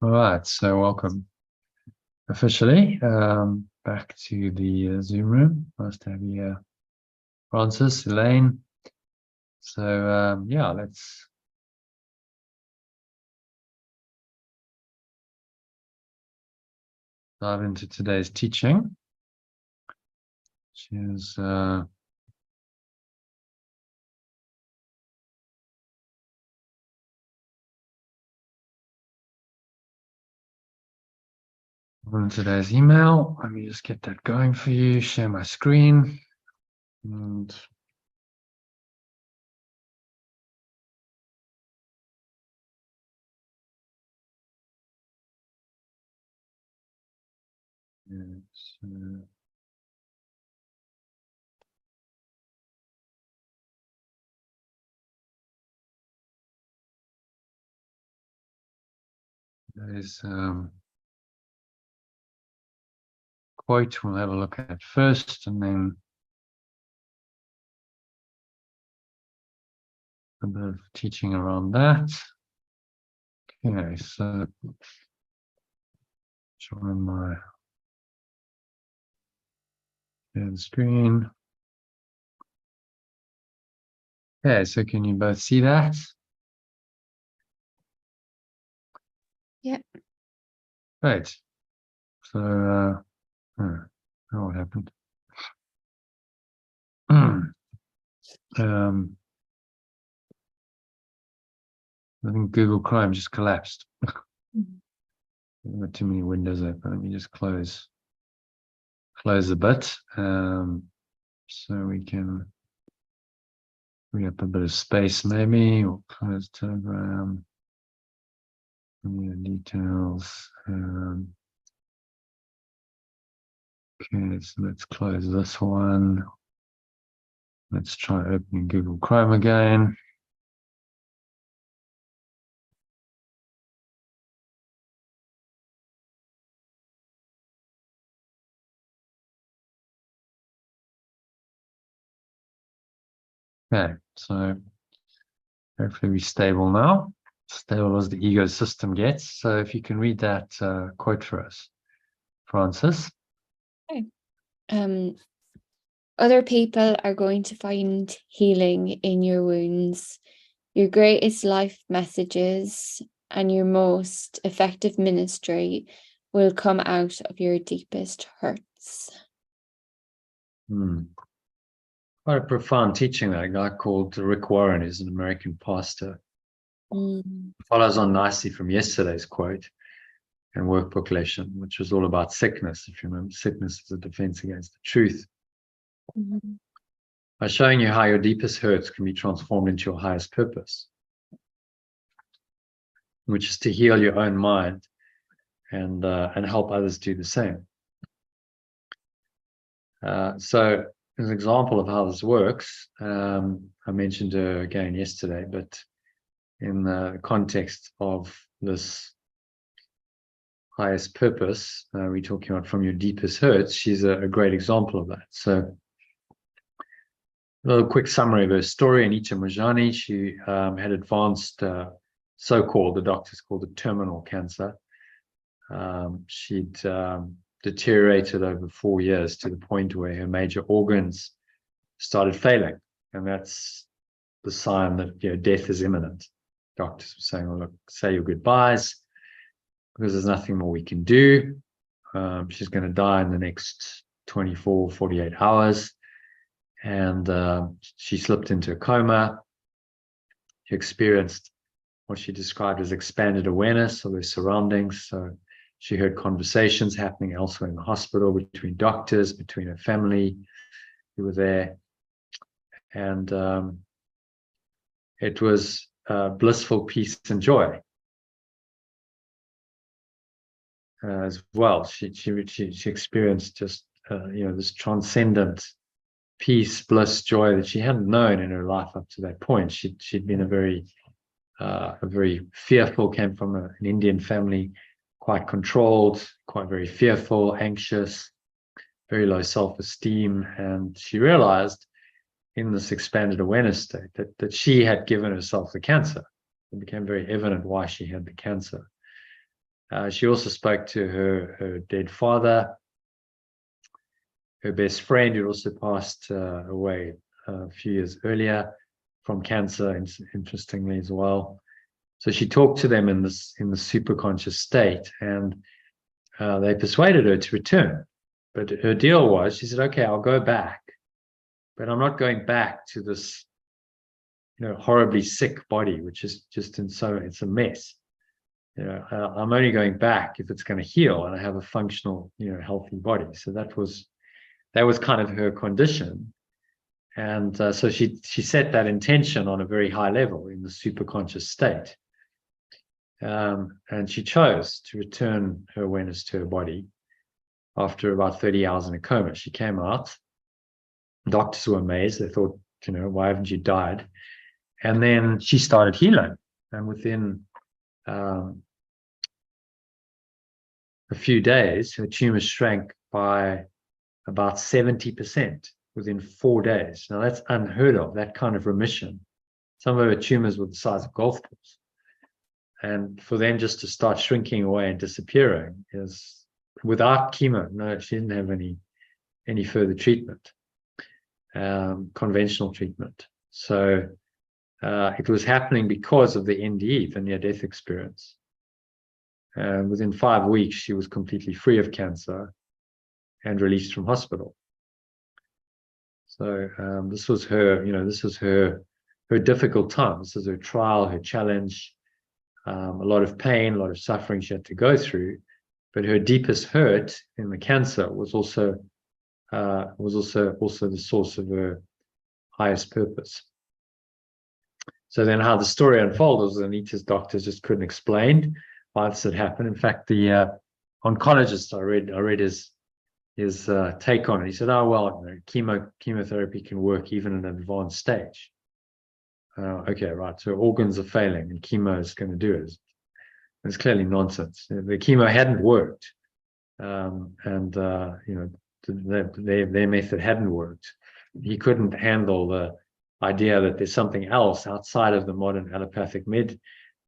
All right, so welcome officially back to the Zoom room. Nice to have you here, Francis, Elaine. So yeah, let's dive into today's teaching, which is on today's email. Let me just get that going for you. Share my screen and yes, there's quote we'll have a look at first, and then a bit of teaching around that. Okay, so join my screen. Okay, so can you both see that? Yeah. Right. So, oh, what happened? I think Google Chrome just collapsed. There were too many windows open. Let me just close a bit, so we can free up a bit of space, maybe, or close Telegram. Details. Okay, so let's close this one. Let's try opening Google Chrome again. Okay, so hopefully we're stable now. Stable as the ecosystem gets. So if you can read that quote for us, Francis. Okay. Other people are going to find healing in your wounds. Your greatest life messages and your most effective ministry will come out of your deepest hurts. Quite a profound teaching that a guy called Rick Warren is an American pastor. Follows on nicely from yesterday's quote and workbook lesson, which was all about sickness. If you remember, sickness is a defense against the truth. By showing you how your deepest hurts can be transformed into your highest purpose, which is to heal your own mind and help others do the same. So as an example of how this works, I mentioned her again yesterday, but in the context of this highest purpose, we're talking about from your deepest hurts. She's a great example of that. So a little quick summary of her story. Anita Moorjani, she had advanced, so-called, the doctors called it terminal cancer. She'd deteriorated over 4 years to the point where her major organs started failing. And that's the sign that death is imminent. Doctors were saying, well, look, say your goodbyes, because there's nothing more we can do. She's going to die in the next 24, 48 hours. And she slipped into a coma. She experienced what she described as expanded awareness of her surroundings. So she heard conversations happening elsewhere in the hospital between doctors, between her family who were there. And it was blissful peace and joy. As well, she experienced just this transcendent peace, bliss, joy that she hadn't known in her life up to that point. She'd been a very fearful, came from an Indian family, quite controlled, quite very fearful, anxious, very low self-esteem, and she realized in this expanded awareness state that she had given herself the cancer. It became very evident why she had the cancer. She also spoke to her dead father, her best friend, who also passed away a few years earlier from cancer, interestingly as well. So she talked to them in the superconscious state, and they persuaded her to return. But her deal was, she said, "Okay, I'll go back, but I'm not going back to this, horribly sick body, which is just it's a mess. I'm only going back if it's going to heal and I have a functional, healthy body." So that was kind of her condition. And so she set that intention on a very high level in the superconscious state. And she chose to return her awareness to her body after about 30 hours in a coma. She came out. Doctors were amazed. They thought, why haven't you died? And then she started healing. And within a few days, her tumor shrank by about 70% within 4 days. Now, that's unheard of, that kind of remission. Some of her tumors were the size of golf balls. And for them just to start shrinking away and disappearing is without chemo. No, she didn't have any further treatment, conventional treatment. So it was happening because of the NDE, the near-death experience. And within 5 weeks, she was completely free of cancer and released from hospital. So this was her, this was her difficult time. This is her trial, her challenge. A lot of pain, a lot of suffering she had to go through, but her deepest hurt in the cancer was also the source of her highest purpose. So then, how the story unfolded was Anita's doctors just couldn't explain why this had happened. In fact, the oncologist I read his take on it. He said, "Oh well, chemotherapy can work even in an advanced stage." Okay, right. So organs are failing, and chemo is going to do it. It's clearly nonsense. The chemo hadn't worked, and their method hadn't worked. He couldn't handle the idea that there's something else outside of the modern allopathic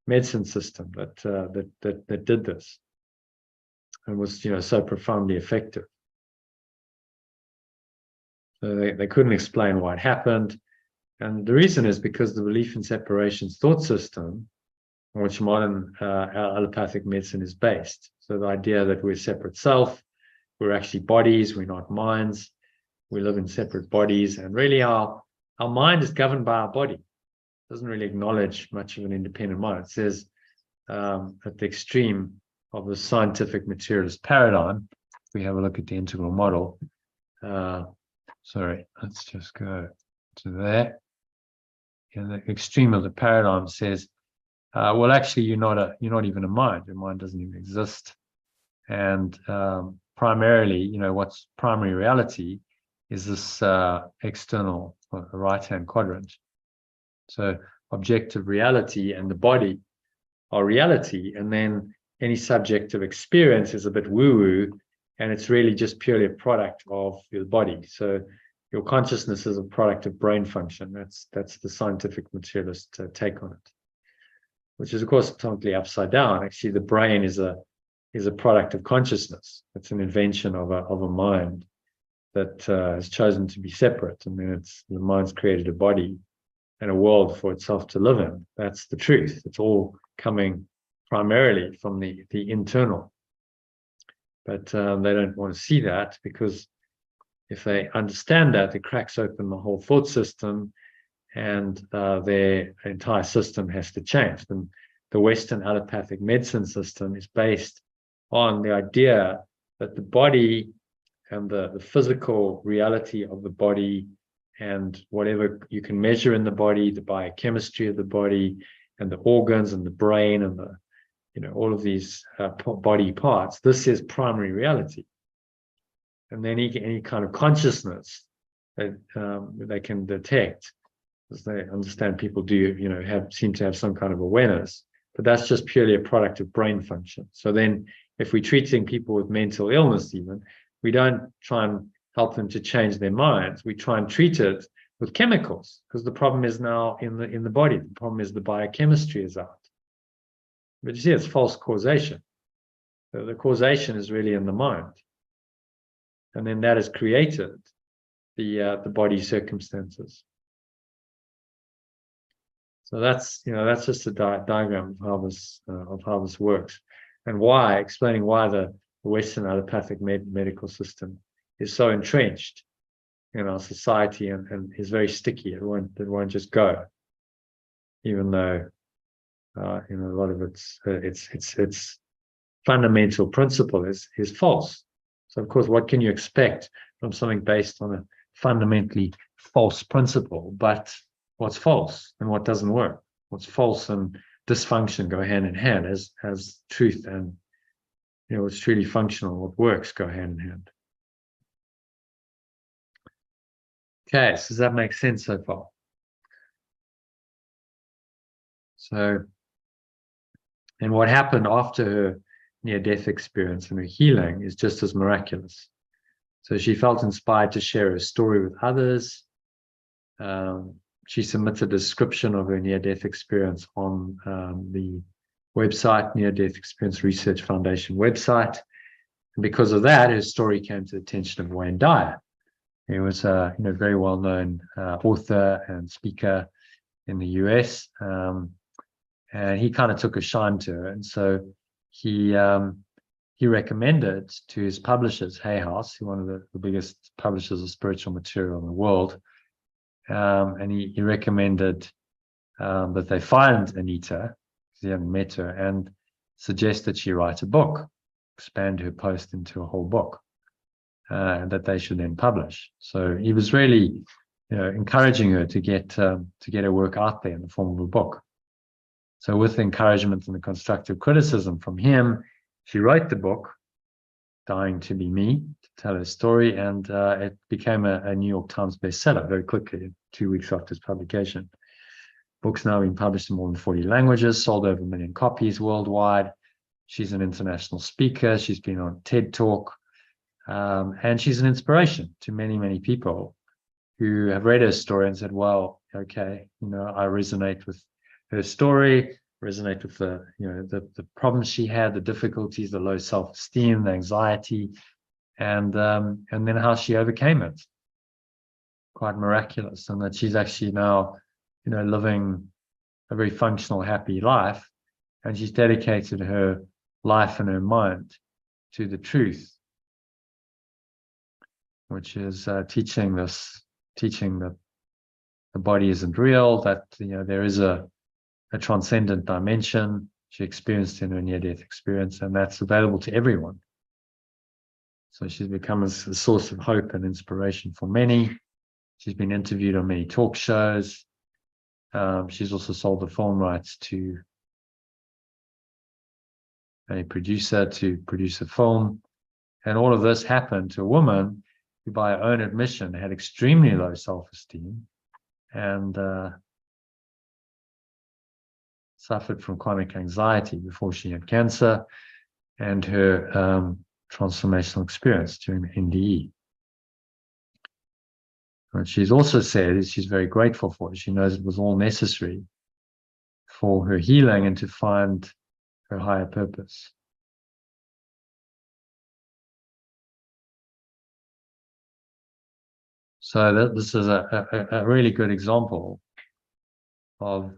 medicine system that did this, and was so profoundly effective. So they couldn't explain why it happened. And the reason is because the belief in separations thought system on which modern allopathic medicine is based. So the idea that we're separate self, we're actually bodies, we're not minds, we live in separate bodies, and really our mind is governed by our body. It doesn't really acknowledge much of an independent mind. It says at the extreme of the scientific materialist paradigm, if we have a look at the integral model, sorry, let's just go to there. And the extreme of the paradigm says, well, actually, you're not even a mind. Your mind doesn't even exist. And primarily, what's primary reality is this external right-hand quadrant. So objective reality and the body are reality, and then any subjective experience is a bit woo-woo, and it's really just purely a product of your body. So your consciousness is a product of brain function. That's the scientific materialist take on it, which is, of course, totally upside down. Actually, the brain is a product of consciousness. It's an invention of a mind that has chosen to be separate, and then the mind's created a body and a world for itself to live in. That's the truth. It's all coming primarily from the internal, but they don't want to see that, because if they understand that, it cracks open the whole thought system, and their entire system has to change. And the Western allopathic medicine system is based on the idea that the body and the physical reality of the body, and whatever you can measure in the body, the biochemistry of the body, and the organs and the brain and all of these body parts, this is primary reality. And then any kind of consciousness that they can detect, as they understand people do, seem to have some kind of awareness, but that's just purely a product of brain function. So then, if we're treating people with mental illness, even, we don't try and help them to change their minds. We try and treat it with chemicals, because the problem is now in the body. The problem is the biochemistry is out. But you see, it's false causation. So the causation is really in the mind. And then that has created the body circumstances. So that's just a diagram of how this works, and explaining why the Western allopathic medical system is so entrenched in our society and is very sticky. It won't just go, even though a lot of its fundamental principle is false. So of course, what can you expect from something based on a fundamentally false principle? But what's false and what doesn't work? What's false and dysfunction go hand in hand, as truth and what's truly functional, what works, go hand in hand. Okay, so does that make sense so far? So, and what happened after her near-death experience and her healing is just as miraculous. So she felt inspired to share her story with others. She submitted a description of her near-death experience on the website, Near-Death Experience Research Foundation website. And because of that, her story came to the attention of Wayne Dyer. He was a very well-known author and speaker in the US. And he kind of took a shine to her. And so he recommended to his publishers, Hay House, one of the biggest publishers of spiritual material in the world, and he recommended that they find Anita, because he hadn't met her, and suggested she write a book, expand her post into a whole book, that they should then publish. So he was really, encouraging her to get her work out there in the form of a book. So with the encouragement and the constructive criticism from him, she wrote the book, Dying to Be Me, to tell her story, and it became a New York Times bestseller very quickly, 2 weeks after its publication. Book's now been published in more than 40 languages, sold over 1 million copies worldwide. She's an international speaker. She's been on TED Talk, and she's an inspiration to many, many people who have read her story and said, well, okay, I resonate with her story, resonate with the problems she had, the difficulties, the low self-esteem, the anxiety, and then how she overcame it. Quite miraculous, and that she's actually now, living a very functional, happy life, and she's dedicated her life and her mind to the truth, which is teaching that the body isn't real, that there is a transcendent dimension she experienced in her near-death experience, and that's available to everyone. So she's become a source of hope and inspiration for many. She's been interviewed on many talk shows. She's also sold the film rights to a producer to produce a film. And all of this happened to a woman who, by her own admission, had extremely low self-esteem and suffered from chronic anxiety before she had cancer, and her transformational experience during the NDE. What she's also said is she's very grateful for it. She knows it was all necessary for her healing and to find her higher purpose. So this is a really good example of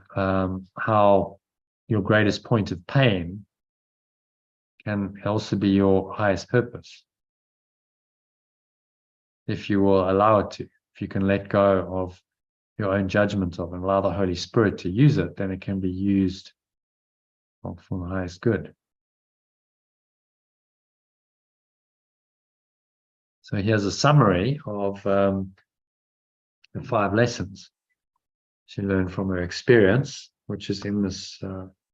how your greatest point of pain can also be your highest purpose, if you will allow it to. If you can let go of your own judgment of and allow the Holy Spirit to use it, then it can be used for the highest good. So here's a summary of the 5 lessons she learned from her experience, which is in this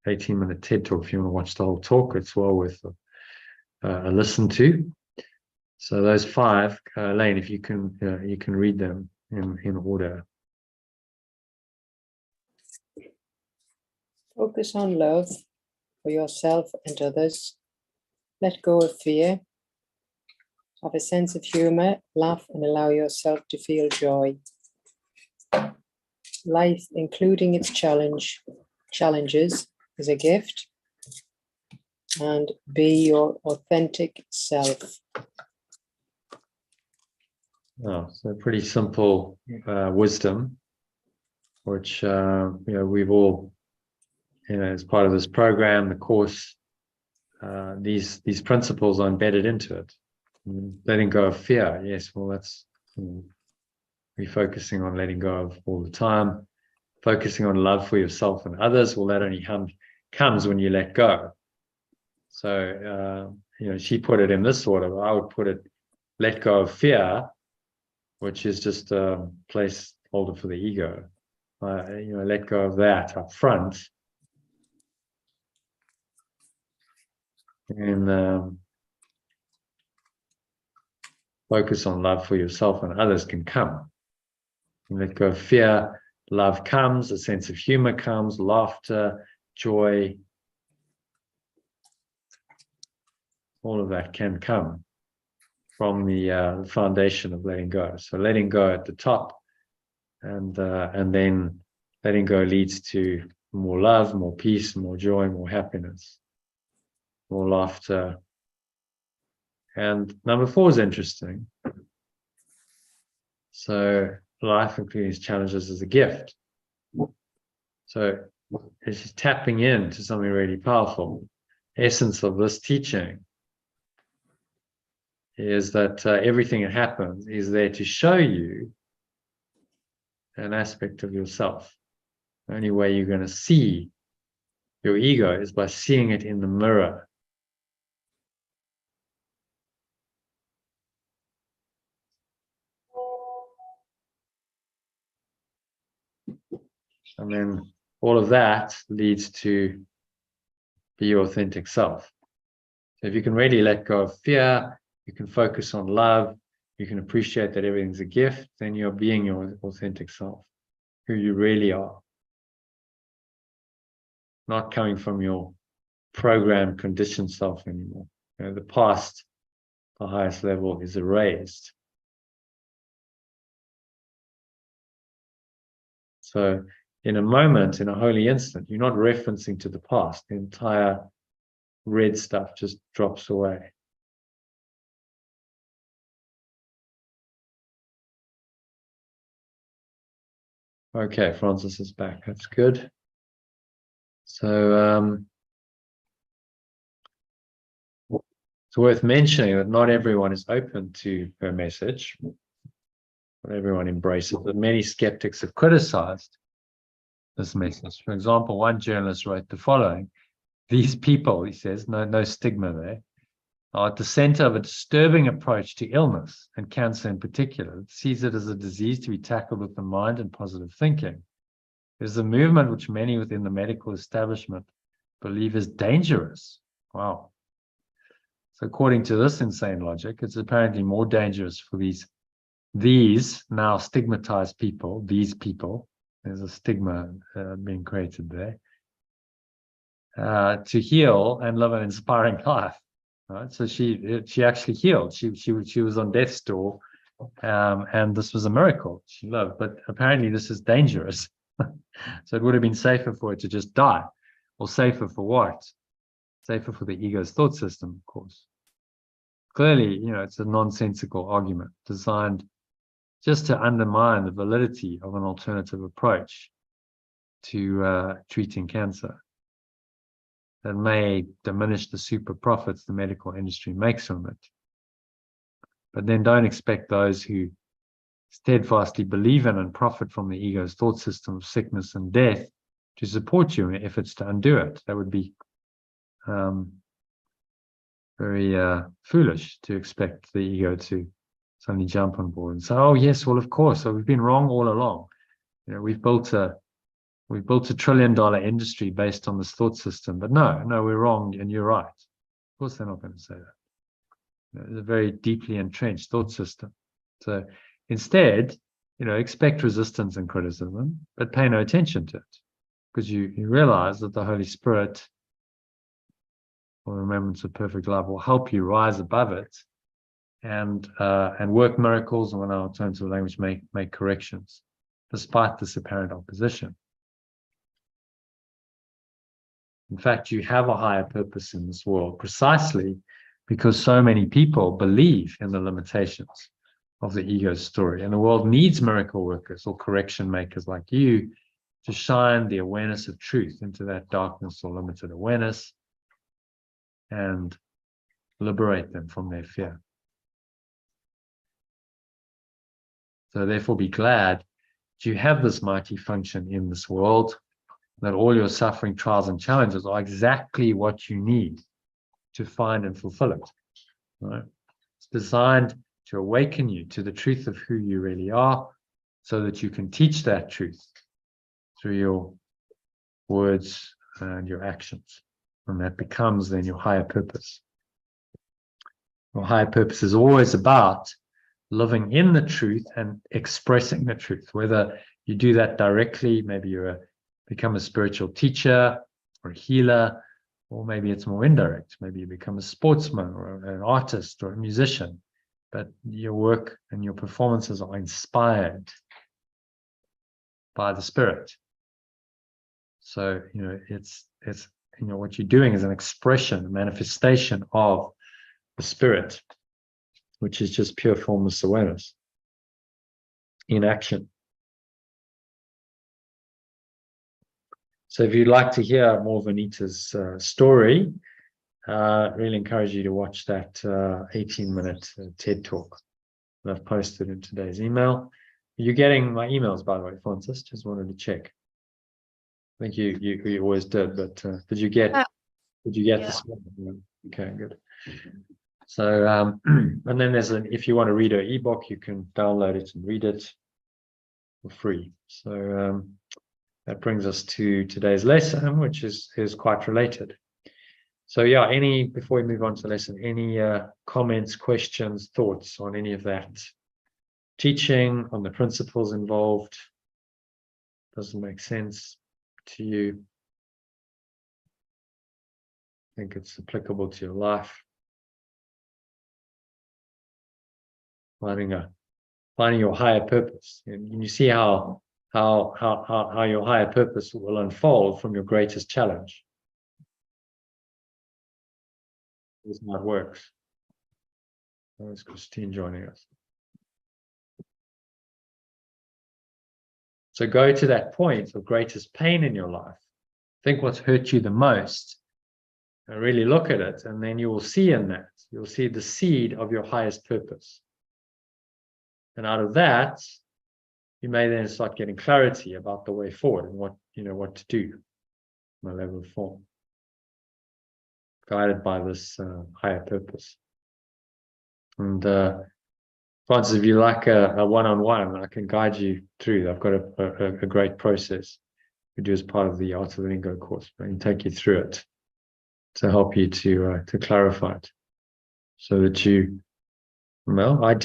18-minute TED Talk. If you want to watch the whole talk, it's well worth a listen to. So those 5, Lane, if you can read them in order. Focus on love for yourself and others. Let go of fear. Have a sense of humor, laugh, and allow yourself to feel joy. Life, including its challenges, is a gift. and be your authentic self. Oh, so pretty simple wisdom, which we've all, as part of this program, the course, these principles are embedded into it. Letting go of fear, yes, well, that's refocusing on letting go of all the time. Focusing on love for yourself and others, well, that only comes when you let go. So, she put it in this order. I would put it, let go of fear, which is just a placeholder for the ego. Let go of that up front. And focus on love for yourself and others can come. You let go of fear, love comes, a sense of humor comes, laughter, joy. All of that can come from the foundation of letting go. So letting go at the top, and then letting go leads to more love, more peace, more joy, more happiness, more laughter. And number 4 is interesting. So life, including its challenges, is a gift. So it's tapping into something really powerful. Essence of this teaching is that everything that happens is there to show you an aspect of yourself. The only way you're going to see your ego is by seeing it in the mirror. And then all of that leads to be your authentic self. So if you can really let go of fear, you can focus on love, you can appreciate that everything's a gift, then you're being your authentic self, who you really are. Not coming from your programmed, conditioned self anymore. The past, the highest level, is erased. So in a moment, in a holy instant, you're not referencing to the past. The entire red stuff just drops away. Okay, Francis is back. That's good. So it's worth mentioning that not everyone is open to her message. Not everyone embraces it. Many skeptics have criticized this message. For example, one journalist wrote the following: "These people," he says, no stigma there, "are at the center of a disturbing approach to illness, and cancer in particular. It sees it as a disease to be tackled with the mind and positive thinking. It is a movement which many within the medical establishment believe is dangerous." Wow. So according to this insane logic, it's apparently more dangerous for these now stigmatized people, these people, there's a stigma being created there, to heal and live an inspiring life. Right? So she actually healed. She was on death's door, and this was a miracle. She lived, but apparently this is dangerous. So it would have been safer for her to just die. Or safer for what? Safer for the ego's thought system, of course. Clearly, it's a nonsensical argument designed just to undermine the validity of an alternative approach to treating cancer that may diminish the super profits the medical industry makes from it. But then don't expect those who steadfastly believe in and profit from the ego's thought system of sickness and death to support you in your efforts to undo it. That would be very foolish to expect the ego to suddenly jump on board and say, "Oh yes, well of course, so we've been wrong all along. We've built a $1 trillion industry based on this thought system, but no, we're wrong and you're right." Of course, they're not going to say that. It's a very deeply entrenched thought system. So instead, expect resistance and criticism, but pay no attention to it, because you realize that the Holy Spirit, or remembrance of perfect love, will help you rise above it and work miracles, and when our alternative language make corrections, despite this apparent opposition. In fact, you have a higher purpose in this world precisely because so many people believe in the limitations of the ego story. And the world needs miracle workers or correction makers like you to shine the awareness of truth into that darkness or limited awareness and liberate them from their fear. So therefore be glad that you have this mighty function in this world, that all your suffering, trials, and challenges are exactly what you need to find and fulfill it. Right? It's designed to awaken you to the truth of who you really are, so that you can teach that truth through your words and your actions. And that becomes then your higher purpose. Your higher purpose is always about living in the truth and expressing the truth, whether you do that directly, maybe you become a spiritual teacher or a healer, or maybe it's more indirect. Maybe you become a sportsman or an artist or a musician, but your work and your performances are inspired by the Spirit. So, it's what you're doing is an expression, a manifestation of the Spirit, which is just pure formless awareness in action. So if you'd like to hear more of Anita's story, really encourage you to watch that 18-minute TED Talk that I've posted in today's email. You're getting my emails, by the way, Francis. Just wanted to check. I think you always did, but did you get this one? Okay, good. So and then if you want to read her ebook, you can download it and read it for free. So that brings us to today's lesson, which is quite related. So yeah, before we move on to the lesson, any comments, questions, thoughts on any of that teaching, on the principles involved? Doesn't make sense to you? Think it's applicable to your life? Finding your higher purpose, and you see how your higher purpose will unfold from your greatest challenge. This is how it works. There's Christine joining us. So go to that point of greatest pain in your life. Think what's hurt you the most. And really look at it, and then you will see in that, you'll see the seed of your highest purpose. And out of that, you may then start getting clarity about the way forward and what to do on a level of form, guided by this higher purpose. And Francis, if you like a one-on-one, I can guide you through. I've got a great process we do as part of the Art of Letting Go course. I can take you through it to help you to clarify it, so that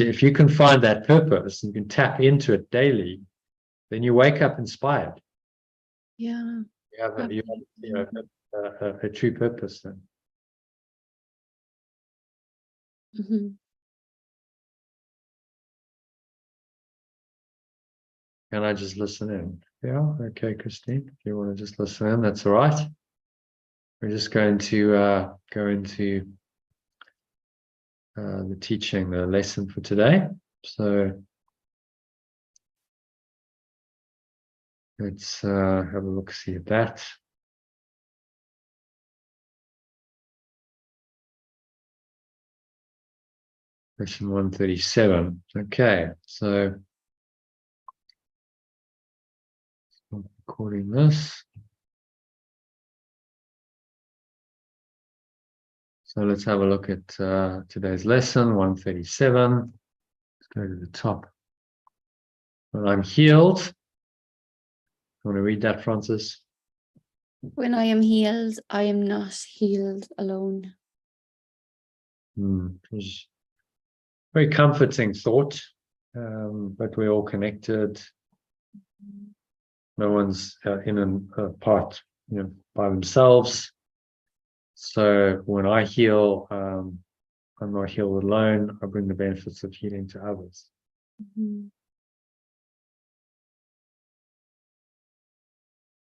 if you can find that purpose and you can tap into it daily, then you wake up inspired. Yeah. You have a true purpose then. Mm-hmm. Can I just listen in? Yeah, okay, Christine. If you want to just listen in, that's all right. We're just going to go into the teaching, the lesson for today. So let's have a look, see at that. Lesson 137. Okay, so I'm recording this. So let's have a look at today's lesson, 137. Let's go to the top. When I'm healed. You want to read that, Francis? When I am healed, I am not healed alone. It was a very comforting thought, but we're all connected. No one's in and apart, by themselves. So when I heal, I'm not healed alone. I bring the benefits of healing to others. Mm-hmm.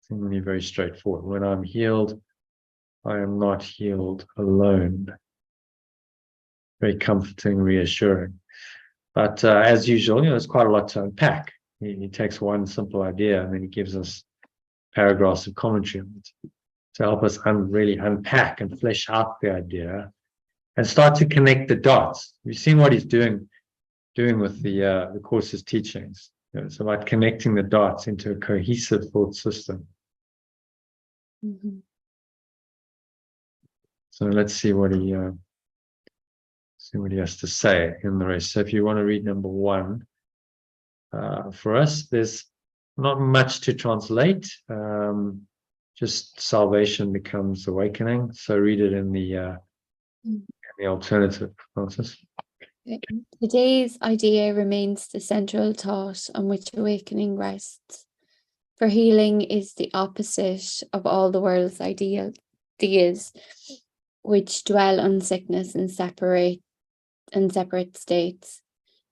Seemingly very straightforward. When I'm healed, I am not healed alone. Very comforting, reassuring. But as usual, there's quite a lot to unpack. He takes one simple idea and then he gives us paragraphs of commentary on it to help us really unpack and flesh out the idea and start to connect the dots. You've seen what he's doing with the course's teachings. It's about connecting the dots into a cohesive thought system. Mm-hmm. So let's see what he has to say in the rest. So if you want to read number 1, for us, there's not much to translate. Just salvation becomes awakening. So read it in the alternative, Francis. Today's idea remains the central thought on which awakening rests. For healing is the opposite of all the world's ideas, which dwell on sickness and separate states.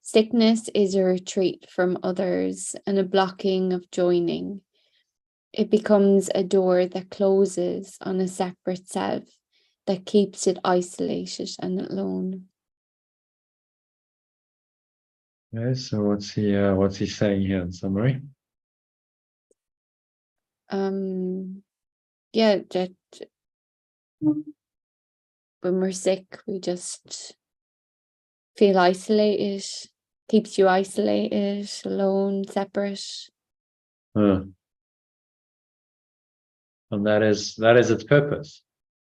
Sickness is a retreat from others and a blocking of joining. It becomes a door that closes on a separate self, that keeps it isolated and alone. Okay, so what's he saying here in summary? Yeah, that when we're sick, we just feel isolated, keeps you isolated, alone, separate. And that is its purpose.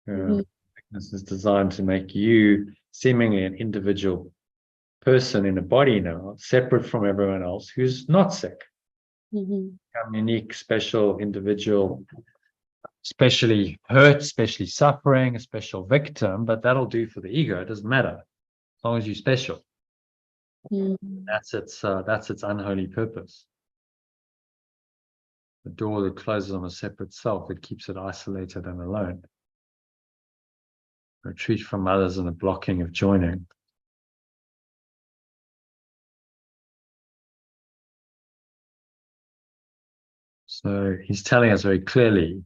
Sickness is designed to make you seemingly an individual person in a body now, separate from everyone else who's not sick. I'm unique, special individual, especially hurt, especially suffering, a special victim, but that'll do for the ego. It doesn't matter as long as you're special. That's its unholy purpose. The door that closes on a separate self, it keeps it isolated and alone. Retreat from others and the blocking of joining. So he's telling us very clearly,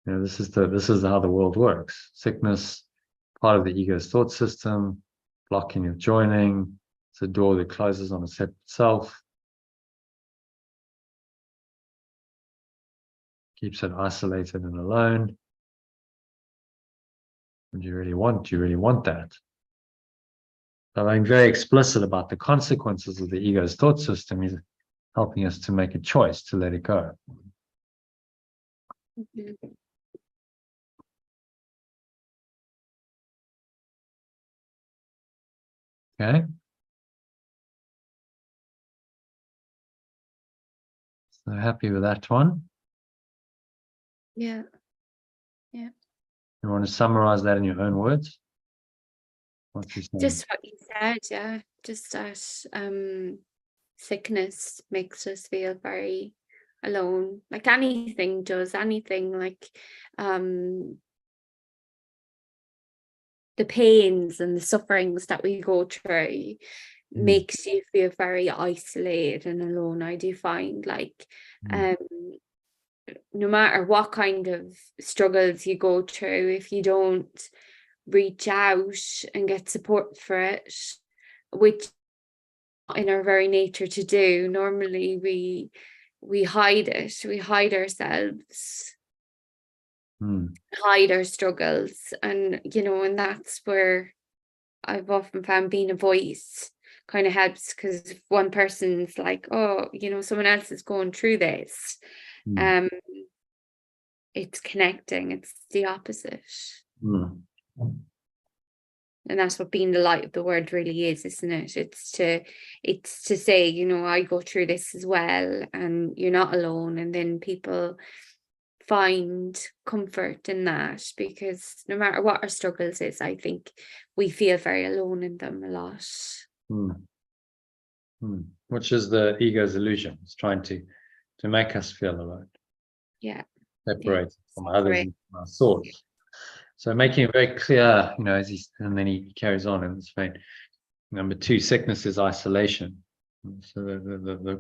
this is how the world works. Sickness, part of the ego's thought system, blocking of joining. It's a door that closes on a separate self. Keeps it isolated and alone. What do you really want? Do you really want that? So being very explicit about the consequences of the ego's thought system is helping us to make a choice to let it go. Okay. So happy with that one? Yeah. You want to summarize that in your own words? What's he saying? Just what you said, yeah. Just that sickness makes us feel very alone. Like anything does, anything like the pains and the sufferings that we go through makes you feel very isolated and alone. I do find like no matter what kind of struggles you go through, if you don't reach out and get support for it, which in our very nature to do, normally we hide it, we hide ourselves, hide our struggles, and and that's where I've often found being a voice kind of helps, because if one person's like, oh, someone else is going through this, it's connecting, it's the opposite. And that's what being the light of the world really is, isn't it? It's to say, I go through this as well, and you're not alone. And then people find comfort in that, because no matter what our struggles is, I think we feel very alone in them a lot. Which is the ego's illusion. It's trying to make us feel alone. Yeah. Separated from others and from our source. So making it very clear, and then he carries on in this vein. Number 2, sickness is isolation. So the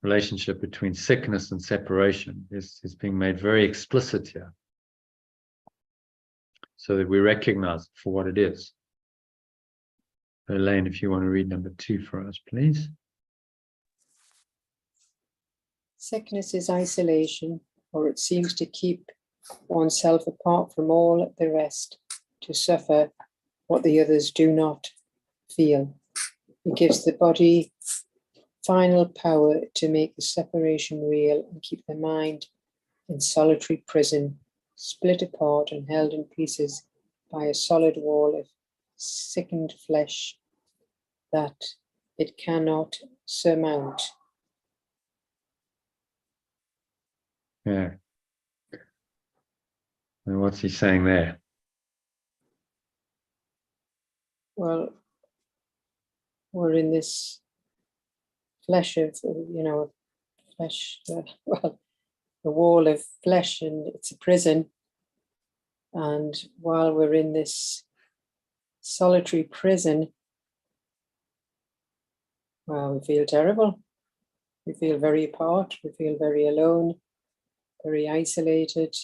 relationship between sickness and separation is being made very explicit here. so that we recognize it for what it is. Elaine, if you want to read number 2 for us, please. Sickness is isolation, or it seems to keep oneself apart from all the rest, to suffer what the others do not feel. It gives the body final power to make the separation real and keep the mind in solitary prison, split apart and held in pieces by a solid wall of sickened flesh that it cannot surmount. Yeah. And what's he saying there? Well, we're in this flesh of, flesh, well, a wall of flesh, and it's a prison. And while we're in this solitary prison, well, we feel terrible. We feel very apart. We feel very alone, very isolated.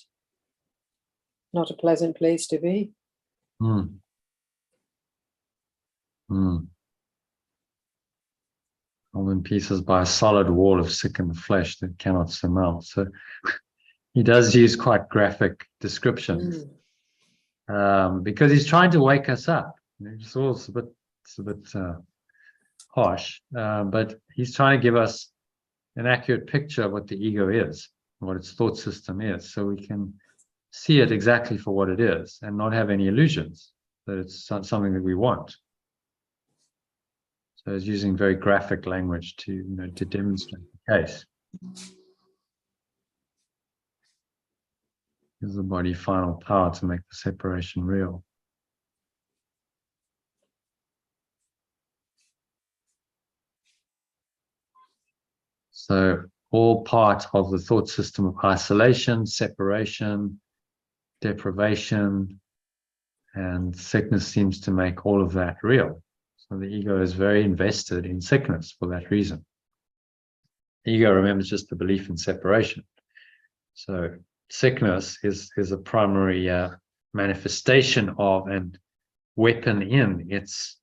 Not a pleasant place to be. Mm. Mm. All in pieces by a solid wall of sickened flesh that cannot surmount. So he does use quite graphic descriptions, because he's trying to wake us up. It's a bit harsh, but he's trying to give us an accurate picture of what the ego is, what its thought system is, so we can see it exactly for what it is and not have any illusions that it's something that we want. So he's using very graphic language to demonstrate the case. Gives the body final power to make the separation real. So all part of the thought system of isolation, separation, deprivation, and sickness seems to make all of that real. So the ego is very invested in sickness for that reason. Ego, remember, is just the belief in separation. So sickness is a primary manifestation of and weapon in its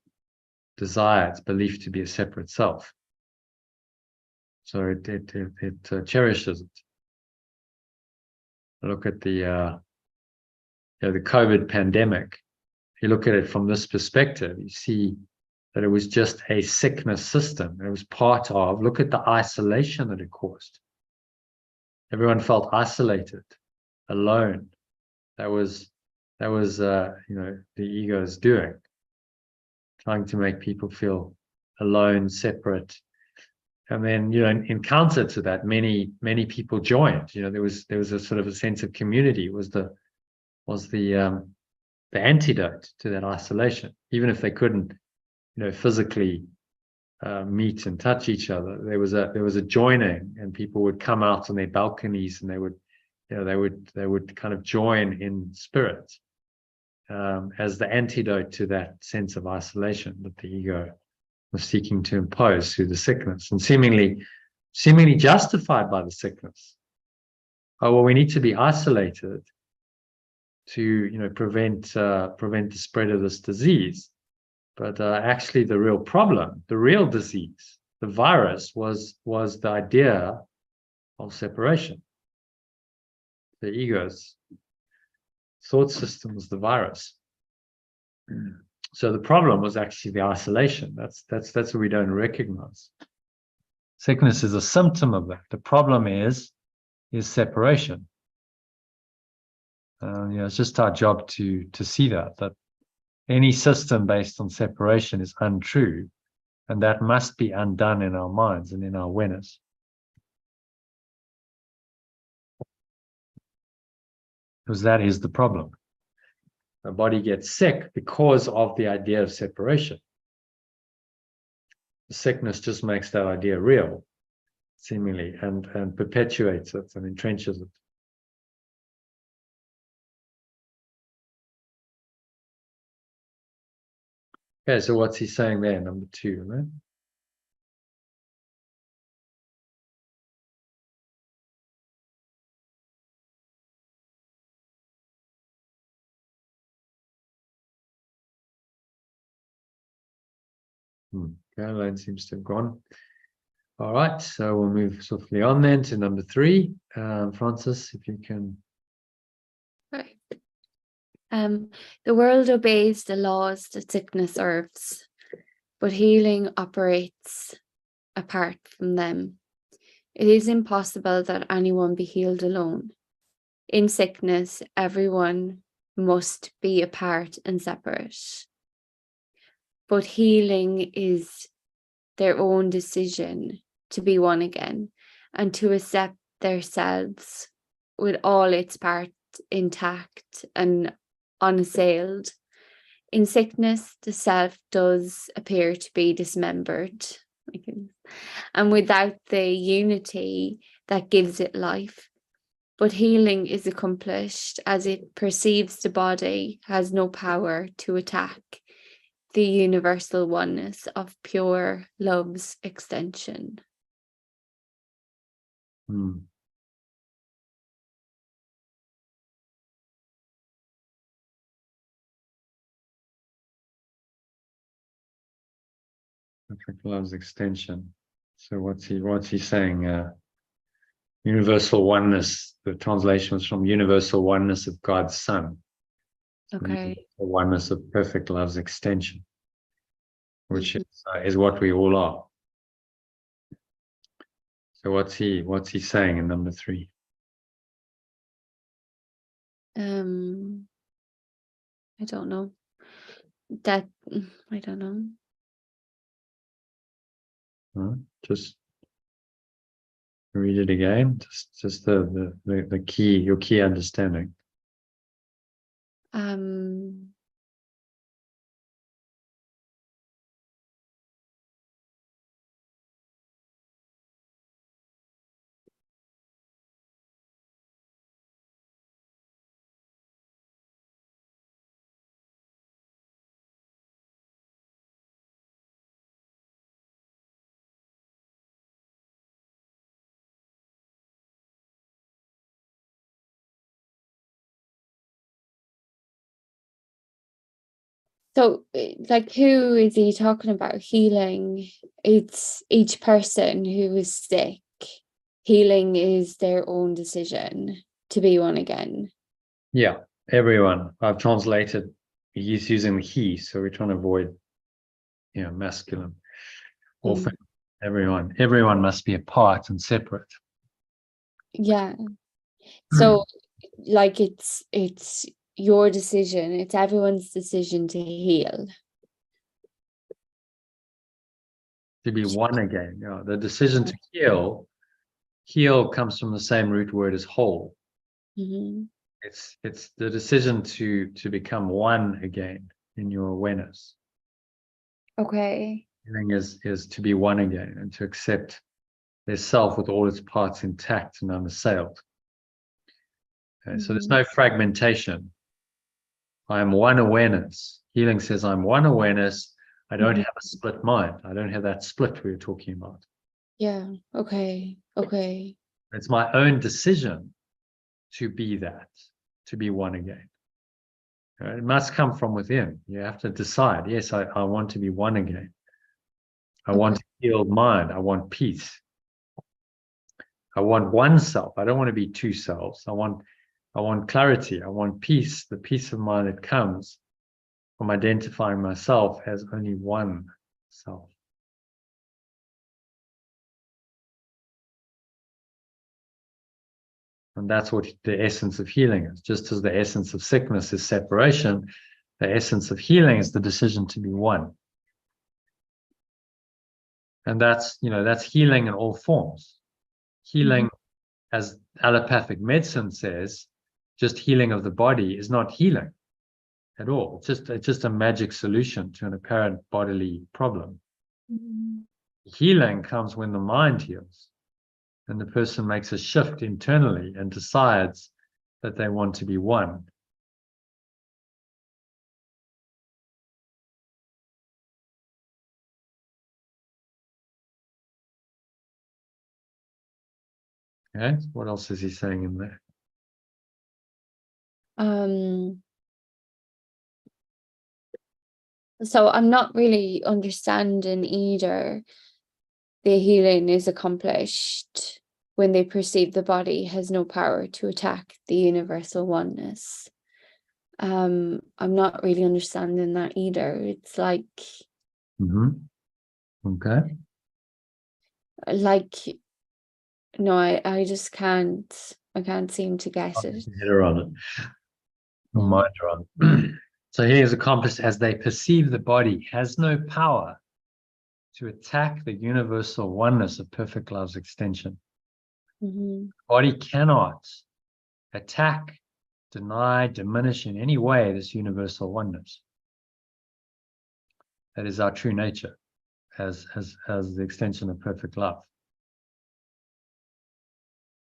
desire, its belief to be a separate self. So it cherishes it. Look at the COVID pandemic. If you look at it from this perspective, you see that it was just a sickness system. It was part of, look at the isolation that it caused. Everyone felt isolated, alone. That was the ego's doing, trying to make people feel alone, separate. And then, in counter to that, many people joined. There was a sort of a sense of community. It was the antidote to that isolation. Even if they couldn't, physically meet and touch each other, there was a joining, and people would come out on their balconies, and they would kind of join in spirit as the antidote to that sense of isolation that the ego was seeking to impose through the sickness, and seemingly justified by the sickness. Oh, well, we need to be isolated to prevent the spread of this disease. But actually, the real problem, the real disease, the virus was the idea of separation. The ego's thought system was the virus. So the problem was actually the isolation. That's what we don't recognize. Sickness is a symptom of that. The problem is separation. It's just our job to see that any system based on separation is untrue, and that must be undone in our minds and in our awareness. Because that is the problem. The body gets sick because of the idea of separation. The sickness just makes that idea real, seemingly, and perpetuates it and entrenches it. Okay, so what's he saying there, number 2, right? Caroline seems to have gone. All right, so we'll move swiftly on then to number 3. Francis, if you can. Right. The world obeys the laws that sickness serves, but healing operates apart from them. It is impossible that anyone be healed alone. In sickness, everyone must be apart and separate. But healing is their own decision to be one again and to accept themselves with all its parts intact and unassailed. In sickness, the self does appear to be dismembered, and without the unity that gives it life. But healing is accomplished as it perceives the body has no power to attack the universal oneness of pure love's extension. Perfect love's extension. So what's he saying? Universal oneness. The translation was from universal oneness of God's Son. Okay. The oneness of perfect love's extension, which is what we all are. So what's he saying in number 3? I don't know. I don't know. Just read it again. Just the key, your key understanding. So, like, who is he talking about healing? It's each person who is sick. Healing is their own decision to be one again. Yeah, everyone. I've translated. He's using the he, so we're trying to avoid, masculine. Everyone must be apart and separate. Yeah. So, like, it's your decision. It's everyone's decision to heal. To be one again. Yeah, the decision to heal comes from the same root word as whole. It's the decision to become one again in your awareness. Okay. Healing is to be one again and to accept their self with all its parts intact and unassailed. Okay, so there's no fragmentation. I am one awareness. Healing says I'm one awareness. I don't have a split mind. I don't have that split we were talking about. Yeah. Okay. It's my own decision to be that, to be one again. It must come from within. You have to decide, yes, I want to be one again. I want a healed mind. I want peace. I want one self. I don't want to be two selves. I want clarity. I want peace, the peace of mind that comes from identifying myself as only one self. And that's what the essence of healing is. Just as the essence of sickness is separation, the essence of healing is the decision to be one. And that's healing in all forms. Healing, as allopathic medicine says, just healing of the body is not healing at all. It's just a magic solution to an apparent bodily problem. Healing comes when the mind heals and the person makes a shift internally and decides that they want to be one. Okay, what else is he saying in there? So I'm not really understanding either. The healing is accomplished when they perceive the body has no power to attack the universal oneness. I'm not really understanding that either. It's like, Okay. like, no, I just can't. I can't seem to get it. Head her on it. Mind her on. So he is accomplished as they perceive the body has no power to attack the universal oneness of perfect love's extension. Body cannot attack, deny, diminish in any way this universal oneness. That is our true nature as the extension of perfect love.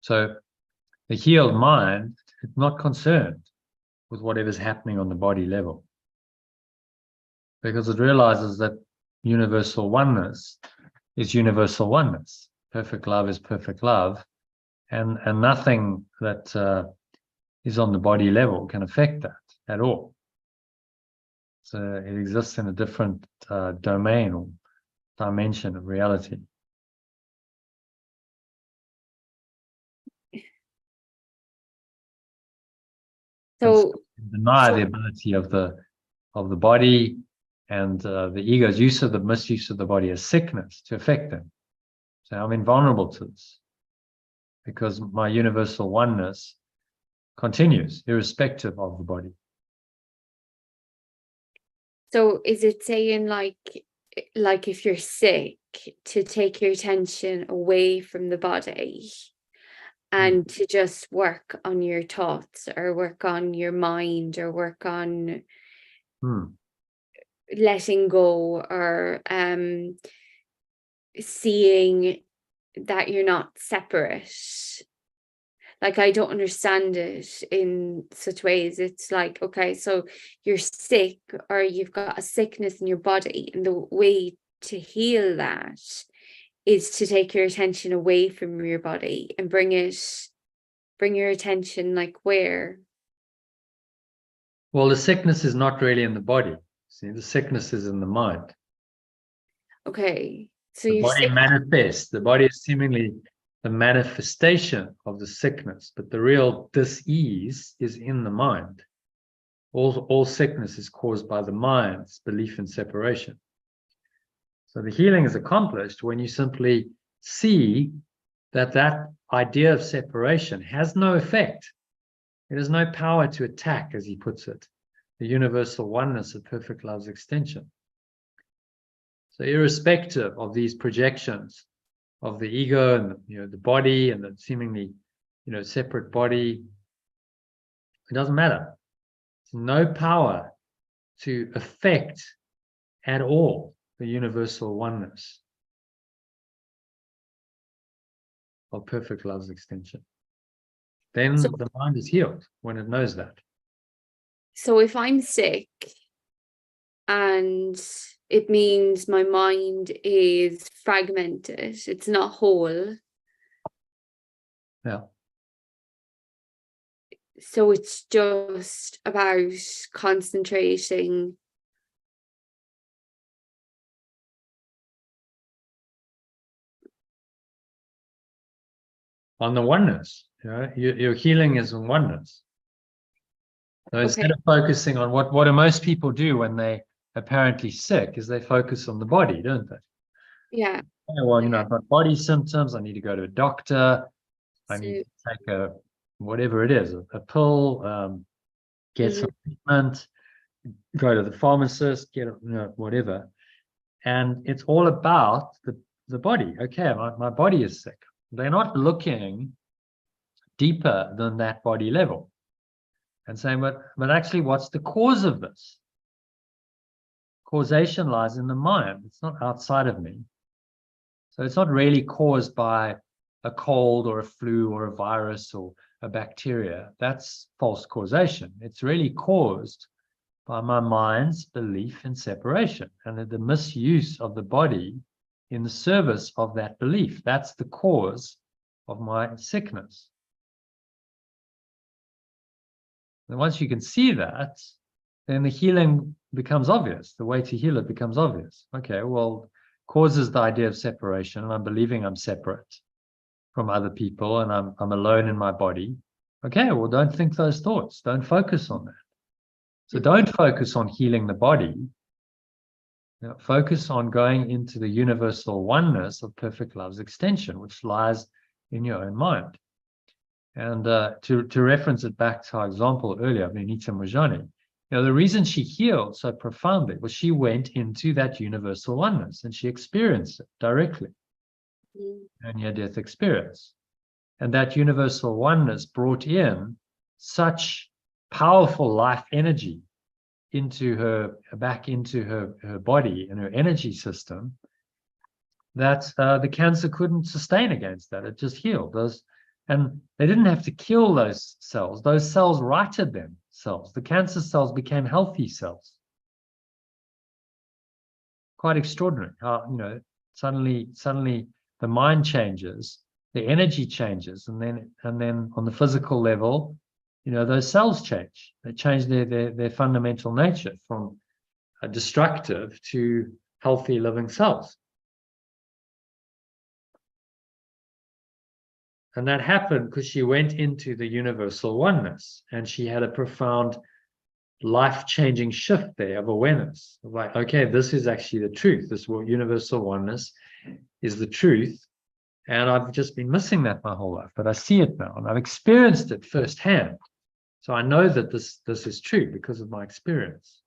So the healed mind is not concerned with whatever's happening on the body level, because it realizes that universal oneness is universal oneness. Perfect love is perfect love, and nothing that is on the body level can affect that at all. So it exists in a different domain or dimension of reality. So deny the ability of the body and the ego's use of the misuse of the body as sickness to affect them. So I'm invulnerable to this because my universal oneness continues irrespective of the body. So is it saying like if you're sick, to take your attention away from the body and to just work on your thoughts or work on your mind or work on letting go or seeing that you're not separate? Like, I don't understand it in such ways. It's like, okay, so you're sick or you've got a sickness in your body, and the way to heal that is to take your attention away from your body and bring your attention like where? Well, the sickness is not really in the body. See, the sickness is in the mind. Okay, so the you're body sick. manifests. The body is seemingly the manifestation of the sickness, but the real dis-ease is in the mind. All sickness is caused by the mind's belief in separation. So the healing is accomplished when you simply see that idea of separation has no effect. It has no power to attack, as he puts it, the universal oneness of perfect love's extension. So irrespective of these projections of the ego and the body and the seemingly separate body, it doesn't matter. There's no power to affect at all the universal oneness of perfect love's extension. Then the mind is healed when it knows that. So if I'm sick and it means my mind is fragmented, it's not whole. Yeah. So it's just about concentrating on the oneness. Your healing is in oneness. So instead of focusing on what do most people do when they apparently sick, is they focus on the body, don't they? Yeah. Oh, well, I've got body symptoms. I need to go to a doctor. I need to take whatever it is, a pill, get some treatment, go to the pharmacist, get whatever. And it's all about the body. Okay, my body is sick. They're not looking deeper than that body level and saying, but actually, what's the cause of this? Causation lies in the mind. It's not outside of me. So it's not really caused by a cold or a flu or a virus or a bacteria. That's false causation. It's really caused by my mind's belief in separation and the misuse of the body in the service of that belief. That's the cause of my sickness. And once you can see that, then the healing becomes obvious. The way to heal it becomes obvious. Okay, well, causes the idea of separation, and I'm believing I'm separate from other people, and I'm alone in my body. Okay, well, don't think those thoughts. Don't focus on that. So don't focus on healing the body. Focus on going into the universal oneness of perfect love's extension, which lies in your own mind. And to reference it back to our example earlier of Anita Moorjani, the reason she healed so profoundly was she went into that universal oneness and she experienced it directly. A near-death experience. And that universal oneness brought in such powerful life energy back into her body and her energy system, that the cancer couldn't sustain against that. It just healed. And they didn't have to kill those cells. Those cells righted themselves. The cancer cells became healthy cells. Quite extraordinary how, suddenly the mind changes, the energy changes, and then on the physical level, those cells change. They change their fundamental nature from destructive to healthy living cells. And that happened because she went into the universal oneness and she had a profound life-changing shift there of awareness. Like, okay, this is actually the truth. This universal oneness is the truth. And I've just been missing that my whole life, but I see it now and I've experienced it firsthand. So I know that this is true because of my experience.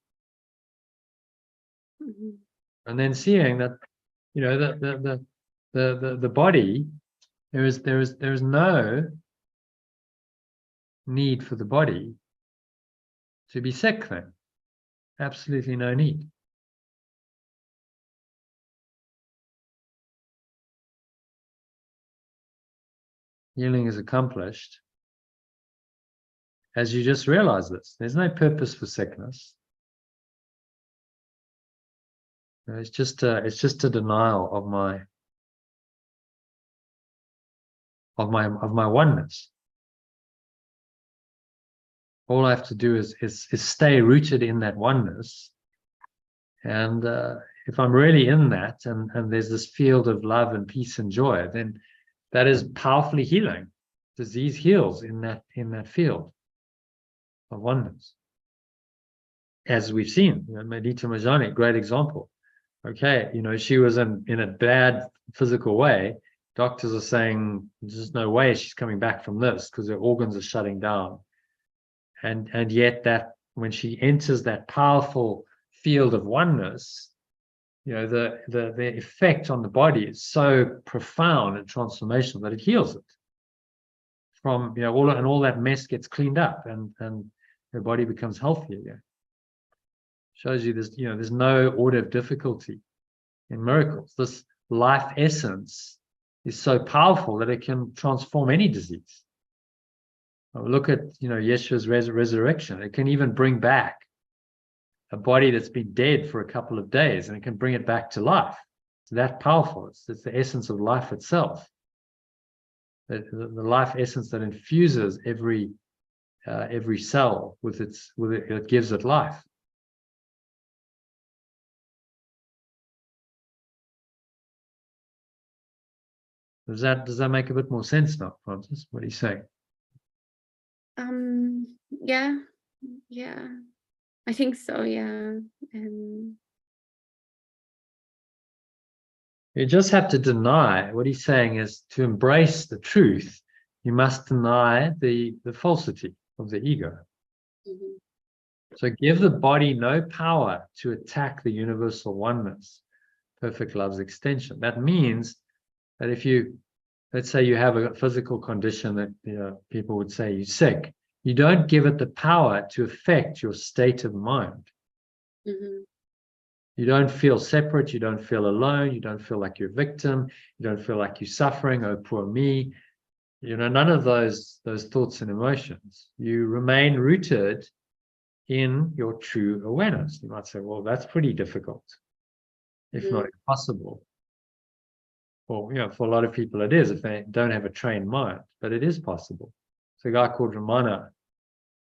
And then seeing that, the body, there is no need for the body to be sick then. Absolutely no need. Healing is accomplished as you just realize this. There's no purpose for sickness. It's just a denial of my oneness. All I have to do is stay rooted in that oneness. And if I'm really in that, and there's this field of love and peace and joy, then that is powerfully healing. Disease heals in that field of oneness. As we've seen, Anita Moorjani, great example. Okay, she was in a bad physical way. Doctors are saying there's no way she's coming back from this because her organs are shutting down. And yet that when she enters that powerful field of oneness, the effect on the body is so profound and transformational that it heals it. From all that mess gets cleaned up and her body becomes healthy again. Shows you there's no order of difficulty in miracles. This life essence is so powerful that it can transform any disease. Look at Yeshua's resurrection. It can even bring back a body that's been dead for a couple of days, and it can bring it back to life. It's that powerful. It's the essence of life itself. The life essence that infuses every cell with it gives it life. Does that make a bit more sense now, Francis? What are you saying? Yeah, I think so. Yeah. You just have to deny. What he's saying is to embrace the truth, you must deny the falsity of the ego. So give the body no power to attack the universal oneness, perfect love's extension. That means that if let's say you have a physical condition that people would say you're sick, you don't give it the power to affect your state of mind. You don't feel separate, you don't feel alone, you don't feel like you're a victim, you don't feel like you're suffering, oh poor me. None of those thoughts and emotions. You remain rooted in your true awareness. You might say, well, that's pretty difficult, if not impossible. Well, for a lot of people it is if they don't have a trained mind, but it is possible. So a guy called Ramana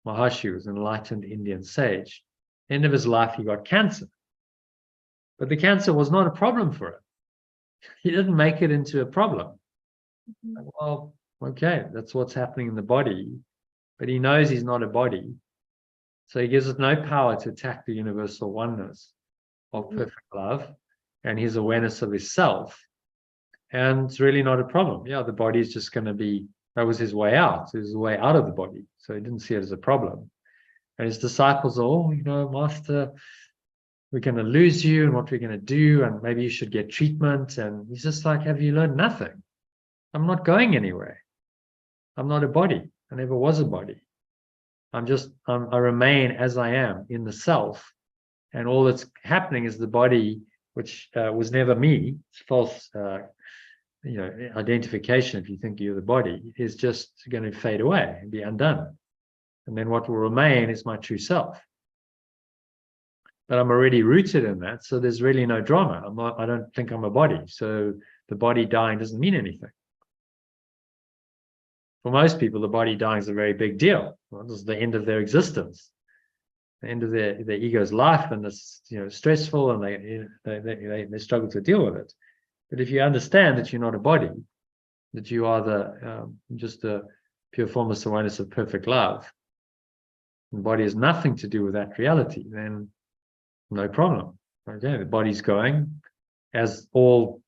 Maharshi was an enlightened Indian sage, End of his life, he got cancer. But the cancer was not a problem for him. He didn't make it into a problem. Well, okay, that's what's happening in the body. But he knows he's not a body. So he gives it no power to attack the universal oneness of perfect love and his awareness of his self. And it's really not a problem. Yeah, the body is just going to be, that was his way out. It was the way out of the body. So he didn't see it as a problem. And his disciples are, oh, Master, we're going to lose you and what we're going to do. And maybe you should get treatment. And he's just like, have you learned nothing? I'm not going anywhere. I'm not a body. I never was a body. I remain as I am in the self. And all that's happening is the body, which was never me, it's false, identification, if you think you're the body, is just going to fade away and be undone. And then what will remain is my true self. But I'm already rooted in that, so there's really no drama. I don't think I'm a body, so the body dying doesn't mean anything. For most people, the body dying is a very big deal. Well, this is the end of their existence, the end of their ego's life, and it's stressful, and they struggle to deal with it. But if you understand that you're not a body, that you are just a pure formless awareness of perfect love, and the body has nothing to do with that reality, then no problem. Okay, the body's going, as all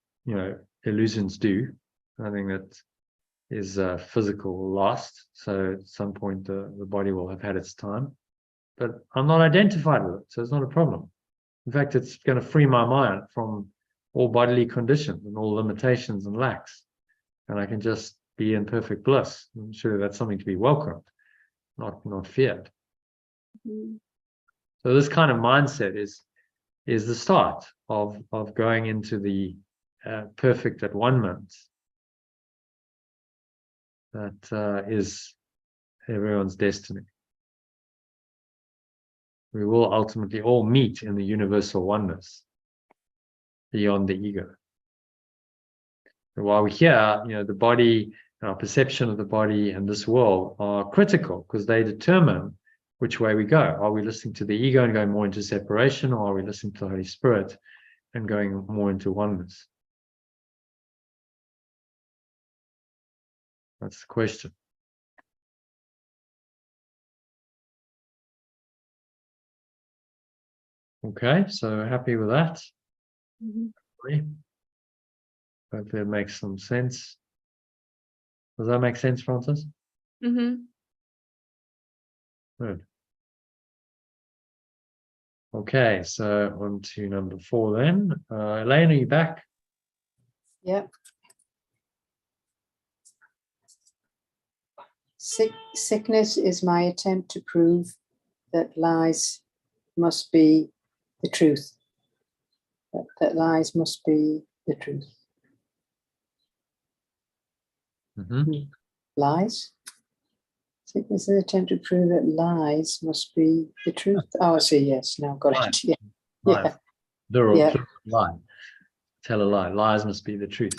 illusions do. Nothing that is physical will last. So at some point the body will have had its time. But I'm not identified with it, so it's not a problem. In fact, it's going to free my mind from all bodily conditions and all limitations and lacks. And I can just be in perfect bliss. I'm sure that's something to be welcomed, not feared. Mm-hmm. So this kind of mindset is the start of going into the perfect at one-ment. That is everyone's destiny. We will ultimately all meet in the universal oneness beyond the ego. And while we're here, the body, our perception of the body and this world are critical because they determine which way we go. Are we listening to the ego and going more into separation, or are we listening to the Holy Spirit and going more into oneness? That's the question. Okay, so happy with that? Mm-hmm. Hopefully it makes some sense. Does that make sense, Francis? Mm-hmm. Good. Okay, so on to number 4 then. Elaine, are you back? Yep. Sickness is my attempt to prove that lies must be the truth. That lies must be the truth. Mm-hmm. Lies? Sickness is an attempt to prove that lies must be the truth. Oh, I see, yes, now got Lies. it. Yeah. Lies. Yeah. Plural, Yeah. plural, lie. Tell a lie. Lies must be the truth.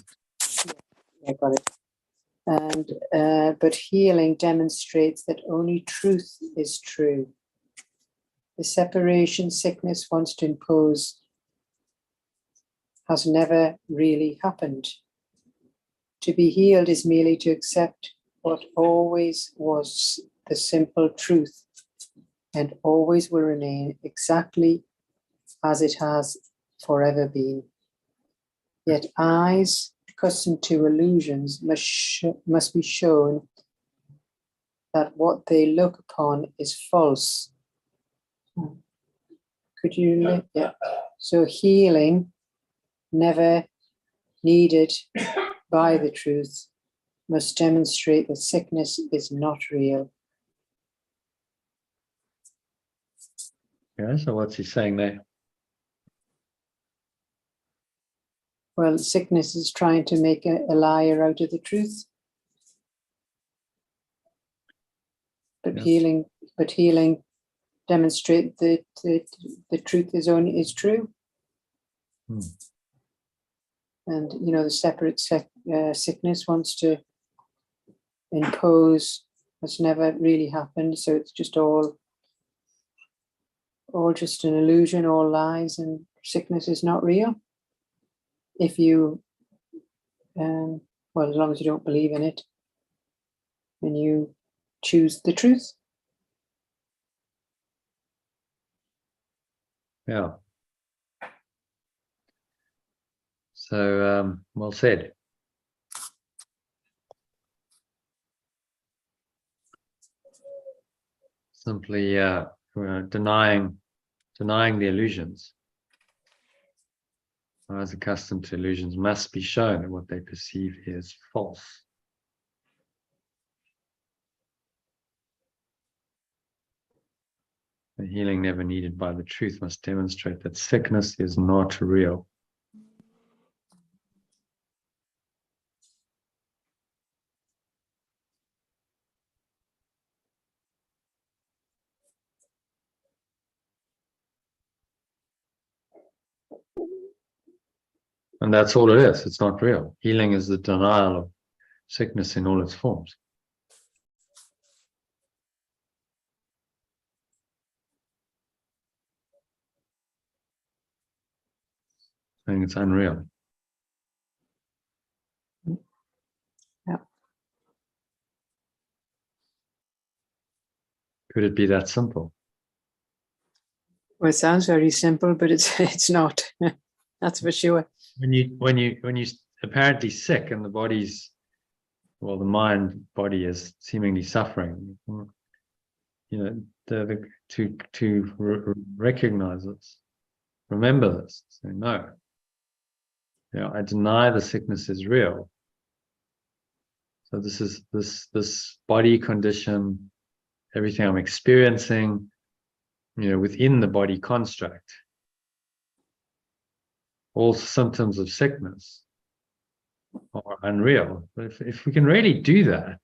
Yeah, got it. And but healing demonstrates that only truth is true. The separation sickness wants to impose has never really happened. To be healed is merely to accept what always was the simple truth and always will remain exactly as it has forever been. Yet eyes accustomed to illusions must be shown that what they look upon is false. Could you, yeah. So healing never needed by the truth must demonstrate that sickness is not real. Yeah, so what's he saying there? Well, sickness is trying to make a liar out of the truth. But yes. healing demonstrate that the truth is true. And the separate sickness wants to impose what's never really happened, so it's just all all just an illusion, all lies, and sickness is not real. If you, well, as long as you don't believe in it, then you choose the truth. Yeah. So, well said. Simply denying the illusions. Those accustomed to illusions must be shown that what they perceive is false. The healing never needed by the truth must demonstrate that sickness is not real. And that's all it is. It's not real. Healing is the denial of sickness in all its forms. Saying it's unreal. Yeah. Could it be that simple? Well, it sounds very simple, but it's not. That's for sure. When you apparently sick and the body's, well, the mind body is seemingly suffering, you know, to recognize this, remember this, say no. You know, I deny the sickness is real. So this is this body condition, everything I'm experiencing, you know, within the body construct, all symptoms of sickness are unreal. But if we can really do that,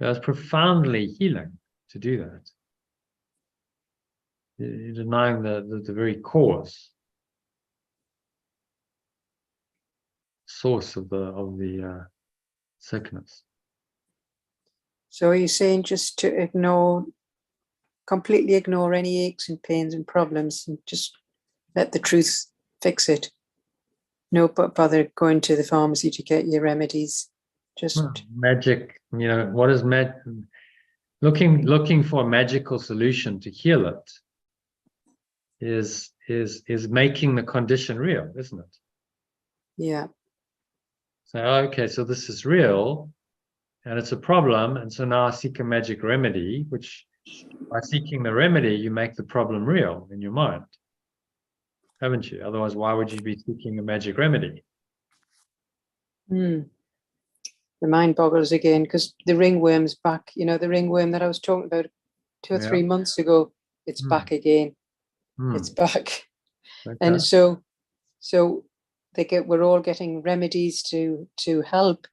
it's profoundly healing to do that. You're denying the very cause, source of the sickness. So are you saying just to completely ignore any aches and pains and problems and just let the truth fix it? No bother going to the pharmacy to get your remedies. Just magic, you know, what is looking for a magical solution to heal it is making the condition real, isn't it? Yeah. So okay, so this is real and it's a problem, and so now I seek a magic remedy, which by seeking the remedy you make the problem real in your mind, haven't you? Otherwise, why would you be seeking a magic remedy? The mind boggles again, because the ringworm's back. You know, the ringworm that I was talking about 2 or 3 months ago, it's back again. It's back. Okay. And so we're all getting remedies to help.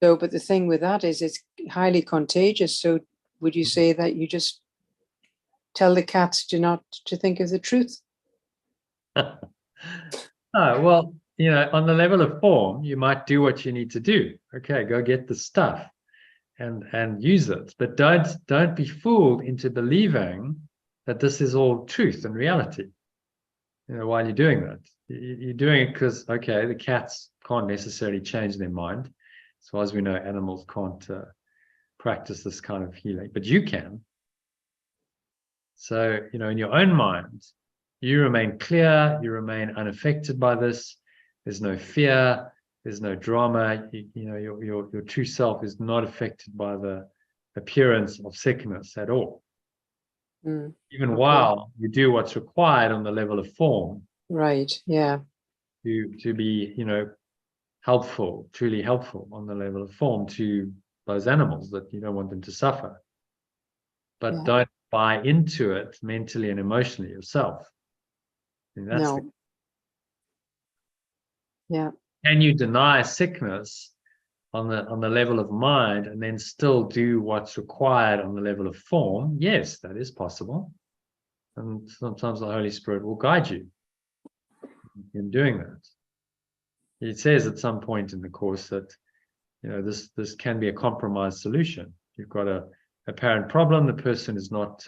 So, but the thing with that is it's highly contagious. So would you say that you just tell the cats to think of the truth? Oh, well, you know, on the level of form, you might do what you need to do. Okay, go get the stuff and use it. But don't be fooled into believing that this is all truth and reality. You know, while you're doing that, you're doing it because, okay, the cats can't necessarily change their mind. As far as we know, animals can't practice this kind of healing, but you can. So, you know, in your own mind, you remain clear, you remain unaffected by this. There's no fear, there's no drama. You know, your true self is not affected by the appearance of sickness at all. Even while you do what's required on the level of form. Right, yeah. To be, you know, helpful, truly helpful on the level of form to those animals that you don't want them to suffer. But don't buy into it mentally and emotionally yourself. And that's Can you deny sickness on the level of mind and then still do what's required on the level of form? Yes, that is possible. And sometimes the Holy Spirit will guide you in doing that. It says at some point in the course that, you know, this can be a compromise solution. You've got a apparent problem. The person is not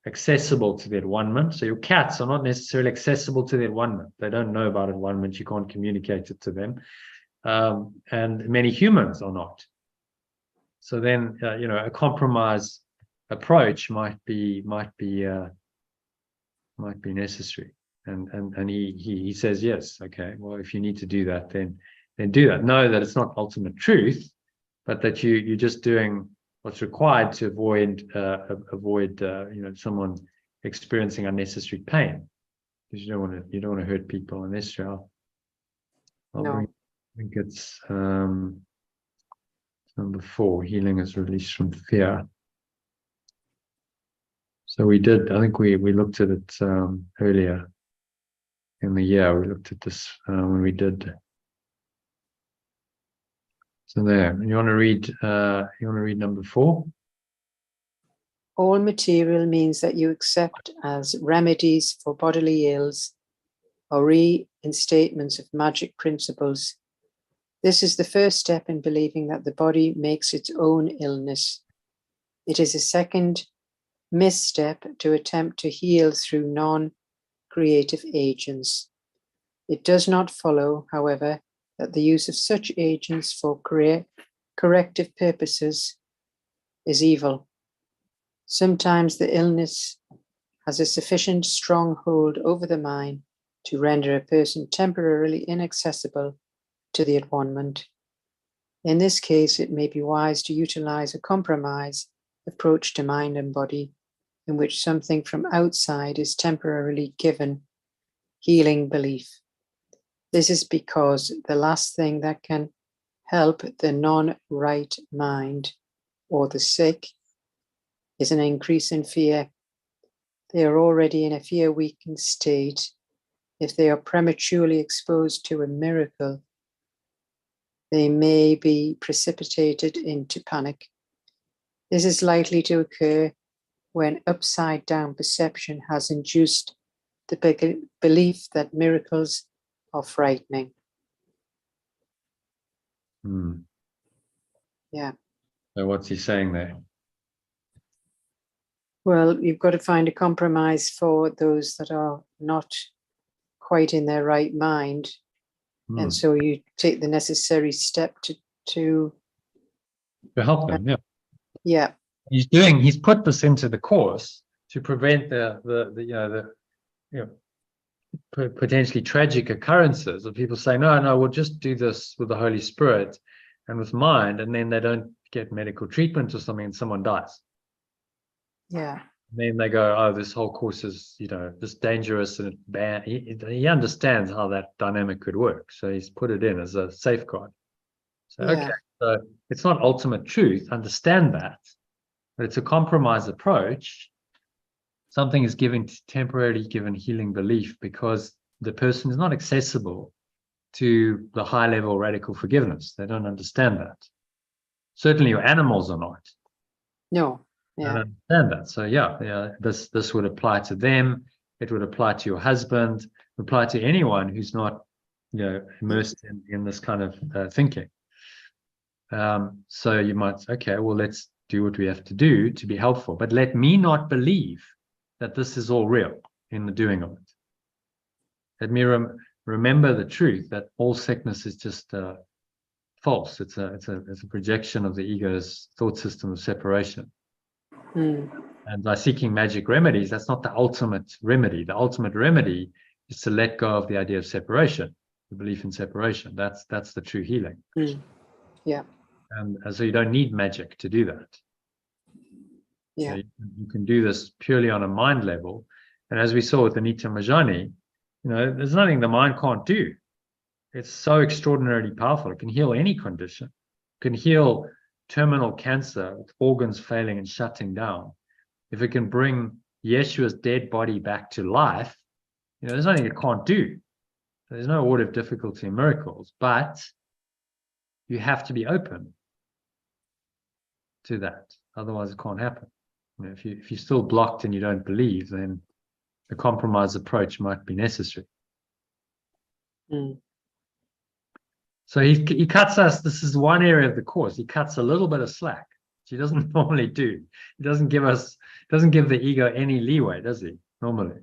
accessible to the at-one-ment. So your cats are not necessarily accessible to the at-one-ment. They don't know about at-one-ment. You can't communicate it to them. And many humans are not. So then, a compromise approach might be necessary. And he says, yes, okay, well, if you need to do that, then do that. Know that it's not ultimate truth, but that you're just doing what's required to avoid someone experiencing unnecessary pain, because you don't want to hurt people unnecessarily. I think it's number 4. Healing is released from fear. So I think we looked at it earlier in the year. We looked at this when we did. So there, you want to read number 4? All material means that you accept as remedies for bodily ills or reinstatements of magic principles. This is the first step in believing that the body makes its own illness. It is a second misstep to attempt to heal through non-creative agents. It does not follow, however, that the use of such agents for corrective purposes is evil. Sometimes the illness has a sufficient stronghold over the mind to render a person temporarily inaccessible to the at-one-ment. In this case, it may be wise to utilize a compromise approach to mind and body, in which something from outside is temporarily given healing belief. This is because the last thing that can help the non-right mind or the sick is an increase in fear. They are already in a fear-weakened state. If they are prematurely exposed to a miracle, they may be precipitated into panic. This is likely to occur when upside-down perception has induced the belief that miracles are frightening. Yeah. So what's he saying there? Well, you've got to find a compromise for those that are not quite in their right mind. And so you take the necessary step to help them, yeah. Yeah. He's put this into the course to prevent the potentially tragic occurrences of people saying, no, we'll just do this with the Holy Spirit and with mind, and then they don't get medical treatment or something and someone dies. Yeah. And then they go, oh, this whole course is, just dangerous and bad. He understands how that dynamic could work. So he's put it in as a safeguard. So, okay, so it's not ultimate truth. Understand that. But it's a compromise approach. Something is temporarily given healing belief because the person is not accessible to the high level radical forgiveness. They don't understand that. Certainly your animals are not. No. Yeah. I don't understand that. So this would apply to them. It would apply to your husband. It would apply to anyone who's not, immersed in this kind of thinking. So you might say, okay, well, let's do what we have to do to be helpful. But let me not believe that this is all real in the doing of it. Let me remember the truth that all sickness is just false. It's a projection of the ego's thought system of separation. And by seeking magic remedies, that's not the ultimate remedy. The ultimate remedy is to let go of the idea of separation, the belief in separation. That's the true healing. Yeah. And so you don't need magic to do that. Yeah. So you can do this purely on a mind level. And as we saw with Anita Moorjani, there's nothing the mind can't do. It's so extraordinarily powerful. It can heal any condition. It can heal terminal cancer with organs failing and shutting down. If it can bring Yeshua's dead body back to life, there's nothing it can't do. There's no order of difficulty in miracles, but you have to be open to that. Otherwise, it can't happen. If you're still blocked and you don't believe, then the compromise approach might be necessary. So he cuts us. This is one area of the course. He cuts a little bit of slack, he doesn't normally do. He doesn't give the ego any leeway, does he? Normally.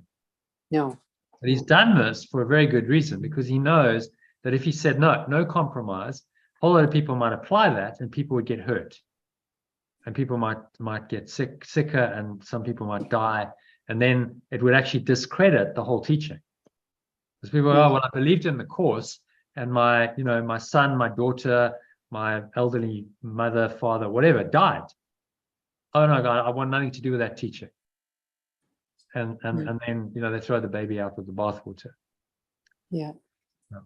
No. But he's done this for a very good reason, because he knows that if he said no compromise, a whole lot of people might apply that and people would get hurt. And people might get sicker, and some people might die. And then it would actually discredit the whole teaching. Because people go, oh, well, I believed in the course, and my son, my daughter, my elderly mother, father, whatever, died. Oh no, God, I want nothing to do with that teaching. And then they throw the baby out with the bathwater. Yeah.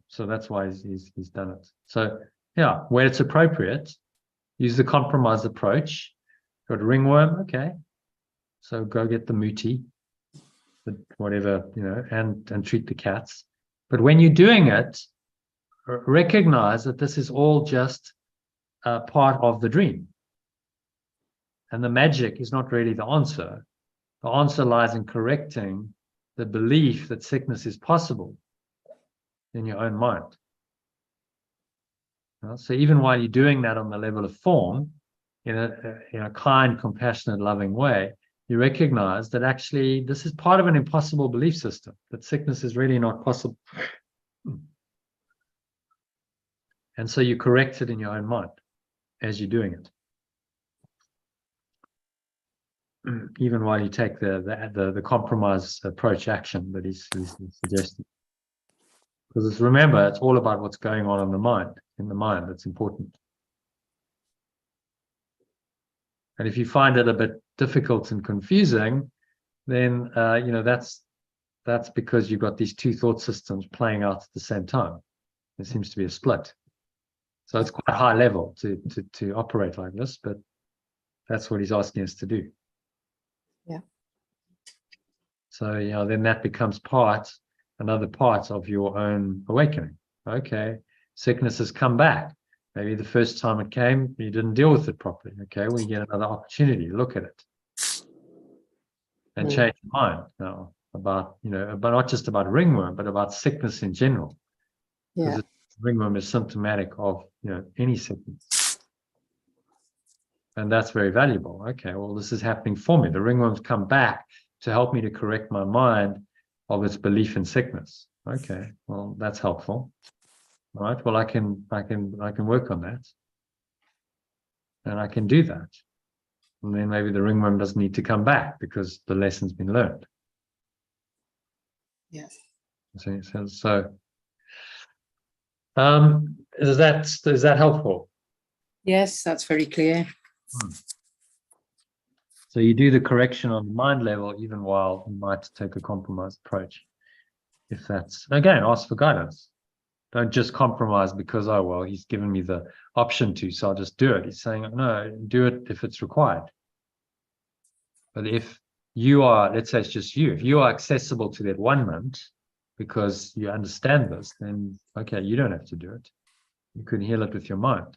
So that's why he's done it. So yeah, where it's appropriate, use the compromise approach. Got a ringworm, okay. So go get the muti, whatever, and treat the cats. But when you're doing it, recognize that this is all just part of the dream. And the magic is not really the answer. The answer lies in correcting the belief that sickness is possible in your own mind. So even while you're doing that on the level of form, in a kind, compassionate, loving way, you recognize that actually this is part of an impossible belief system, that sickness is really not possible. And so you correct it in your own mind as you're doing it. Even while you take the compromise approach action that he's suggesting. Because remember, it's all about what's going on in the mind that's important. And if you find it a bit difficult and confusing, then that's because you've got these two thought systems playing out at the same time. There seems to be a split. So it's quite high level to operate like this, but that's what he's asking us to do. Yeah. So then that becomes another part of your own awakening. Okay, sickness has come back. Maybe the first time it came, you didn't deal with it properly. Okay, well, you get another opportunity to look at it and change your mind now about, but not just about ringworm, but about sickness in general. Yeah. Because ringworm is symptomatic of, any sickness. And that's very valuable. Okay, well, this is happening for me. The ringworms come back to help me to correct my mind of its belief in sickness. Okay, well, that's helpful. All right, well, I can work on that. And I can do that. And then maybe the ringworm doesn't need to come back because the lesson's been learned. Yes. So is that helpful? Yes, that's very clear. So you do the correction on the mind level, even while you might take a compromise approach. If that's, again, ask for guidance. Don't just compromise because, oh, well, he's given me the option to, so I'll just do it. He's saying, no, do it if it's required. But if you are, let's say it's just you, if you are accessible to that 1 month because you understand this, then, okay, you don't have to do it. You can heal it with your mind.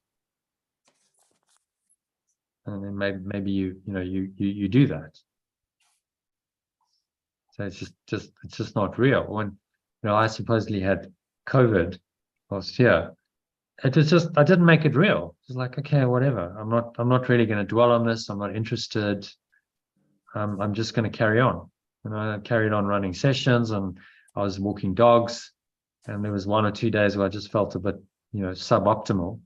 And then maybe you do that. So it's just not real. When I supposedly had COVID last year, it was just, I didn't make it real. It's like, okay, whatever. I'm not really going to dwell on this. I'm not interested. I'm just going to carry on. And I carried on running sessions, and I was walking dogs, and there was 1 or 2 days where I just felt a bit, suboptimal.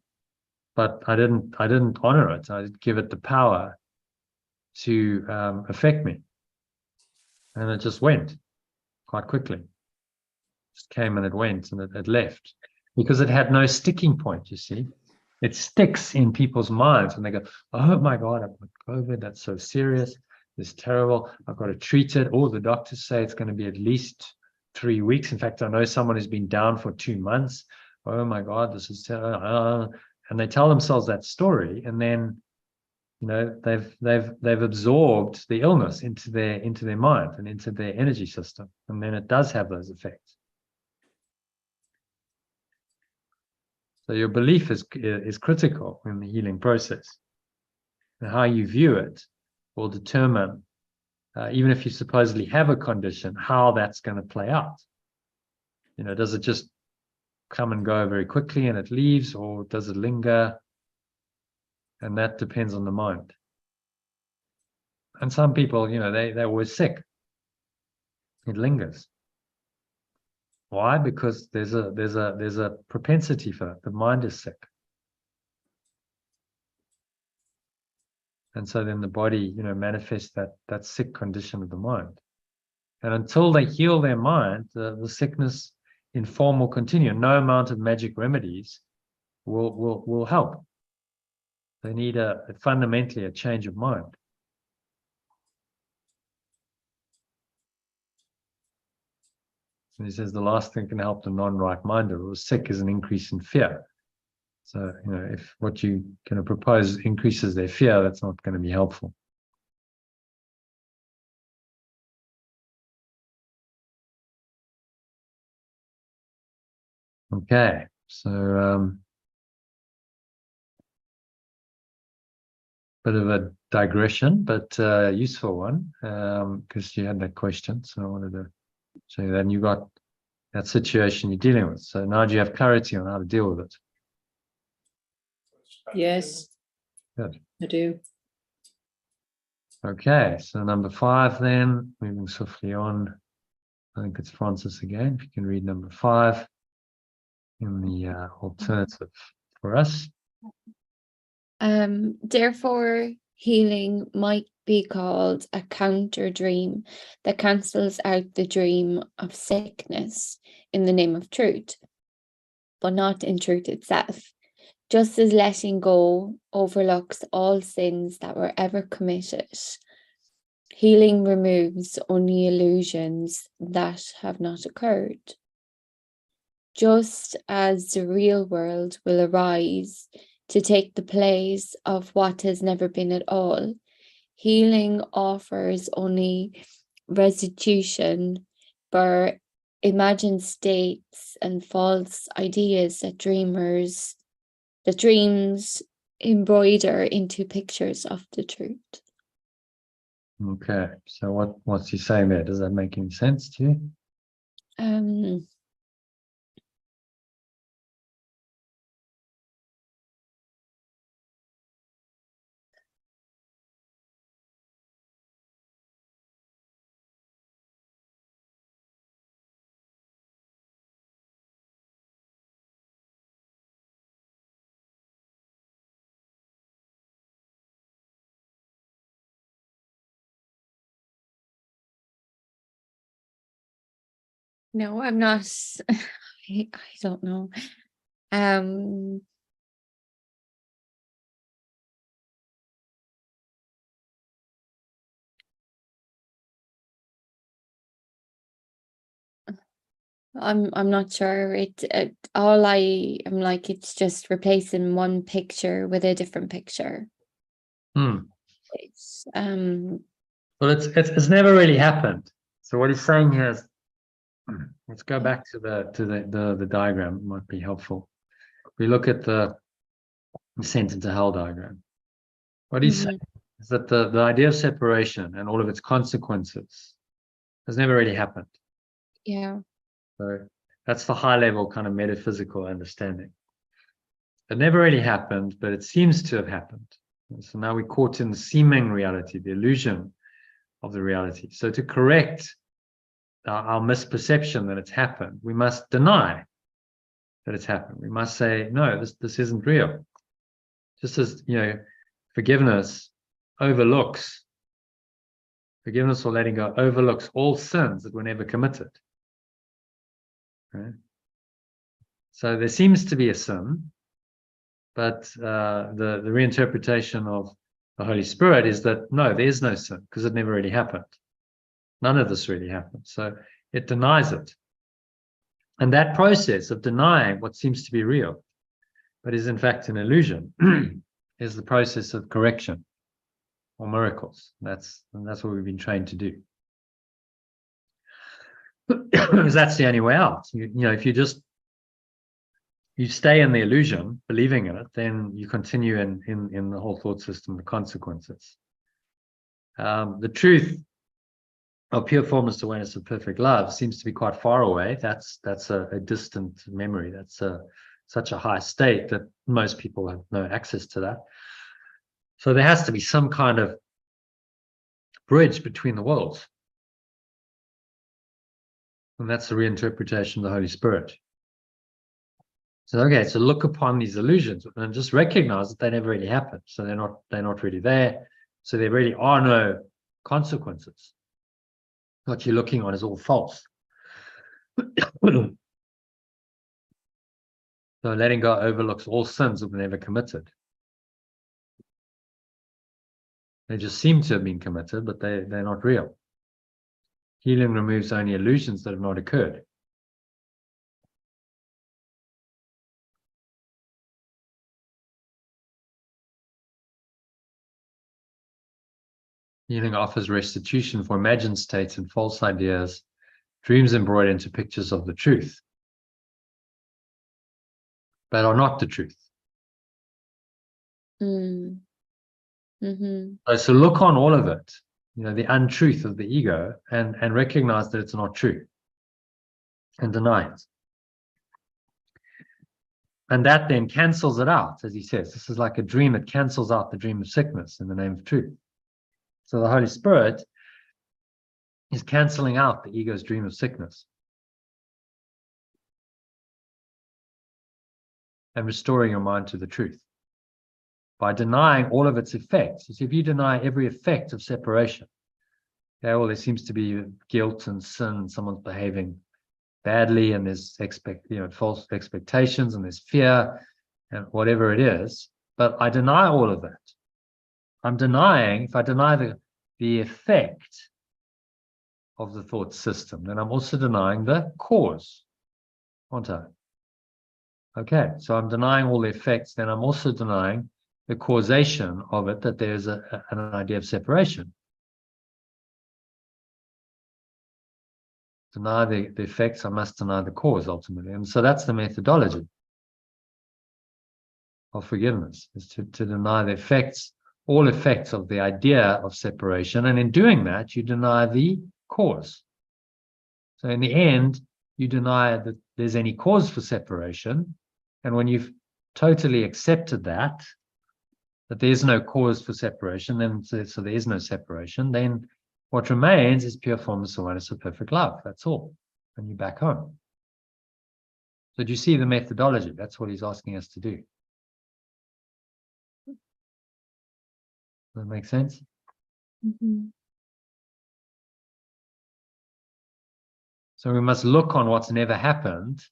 But I didn't honor it. I didn't give it the power to affect me. And it just went quite quickly. It just came and it went, and it left. Because it had no sticking point, you see. It sticks in people's minds when they go, oh my God, I've got COVID, that's so serious, it's terrible, I've got to treat it. All the doctors say it's going to be at least 3 weeks. In fact, I know someone who's been down for 2 months. Oh my God, this is terrible. And they tell themselves that story, and then they've absorbed the illness into their mind and into their energy system, and then it does have those effects. So your belief is critical in the healing process, and how you view it will determine, even if you supposedly have a condition, how that's going to play out. Does it just come and go very quickly and it leaves, or does it linger? And that depends on the mind. And some people, they're always sick. It lingers. Why? Because there's a propensity for it. The mind is sick. And so then the body, manifests that sick condition of the mind. And until they heal their mind, the sickness in form will continue. No amount of magic remedies will help. They need fundamentally a change of mind. And he says the last thing can help the non-right-minded or sick is an increase in fear. So, if what you kind of propose increases their fear, that's not going to be helpful. Okay, so bit of a digression, but useful one, because you had that question, so I wanted to show you that. And you got that situation you're dealing with. So now do you have clarity on how to deal with it? Yes. Good. I do. Okay, so number 5 then, moving swiftly on. I think it's Francis again. If you can read number 5 in the alternative for us. Therefore, healing might be called a counter dream that cancels out the dream of sickness in the name of truth, but not in truth itself. Just as letting go overlooks all sins that were ever committed, healing removes only illusions that have not occurred. Just as the real world will arise to take the place of what has never been at all, healing offers only restitution for imagined states and false ideas that dreams embroider into pictures of the truth. Okay, so what's he saying there? Does that make any sense to you? No, I'm not. I don't know. I'm not sure. All I am like, it's just replacing one picture with a different picture. It's Well, it's never really happened. So what he's saying here is, let's go back to the diagram. It might be helpful. We look at the descent into hell diagram. What he's saying is that the idea of separation and all of its consequences has never really happened. Yeah. So that's the high level kind of metaphysical understanding. It never really happened, but it seems to have happened. So now we're caught in the seeming reality, the illusion of the reality. So to correct our misperception that it's happened, we must deny that it's happened. We must say, no, this isn't real. Just as, forgiveness or letting go overlooks all sins that were never committed. Right? So there seems to be a sin, but the reinterpretation of the Holy Spirit is that no, there's no sin because it never really happened. None of this really happened. So it denies it. And that process of denying what seems to be real, but is in fact an illusion, is the process of correction or miracles. That's what we've been trained to do. Because that's the only way out. If you stay in the illusion, believing in it, then you continue in the whole thought system, the consequences. The truth of pure formless awareness of perfect love seems to be quite far away. That's a distant memory. That's such a high state that most people have no access to that. So there has to be some kind of bridge between the worlds. And that's the reinterpretation of the Holy Spirit. So, okay, so look upon these illusions and just recognize that they never really happened. So they're not really there. So there really are no consequences. What you're looking on is all false. So letting go overlooks all sins that were never committed. They just seem to have been committed, but they're not real. Healing removes only illusions that have not occurred. Healing offers restitution for imagined states and false ideas, dreams embroidered into pictures of the truth, but are not the truth. So look on all of it, the untruth of the ego, and recognize that it's not true, and deny it. And that then cancels it out, as he says. This is like a dream that cancels out the dream of sickness in the name of truth. So the Holy Spirit is canceling out the ego's dream of sickness and restoring your mind to the truth by denying all of its effects. So if you deny every effect of separation, well, there seems to be guilt and sin, someone's behaving badly, and there's false expectations, and there's fear, and whatever it is. But I deny all of that. I'm denying, if I deny the effect of the thought system, then I'm also denying the cause, aren't I? Okay, so I'm denying all the effects, then I'm also denying the causation of it, that there's an idea of separation. Deny the effects, I must deny the cause ultimately. And so that's the methodology of forgiveness, is to deny the effects, all effects of the idea of separation. And in doing that, you deny the cause. So in the end, you deny that there's any cause for separation. And when you've totally accepted that there's no cause for separation, then so there is no separation, then what remains is pure formless awareness of perfect love. That's all. And you're back home. So do you see the methodology? That's what he's asking us to do. Does that make sense? So we must look on what's never happened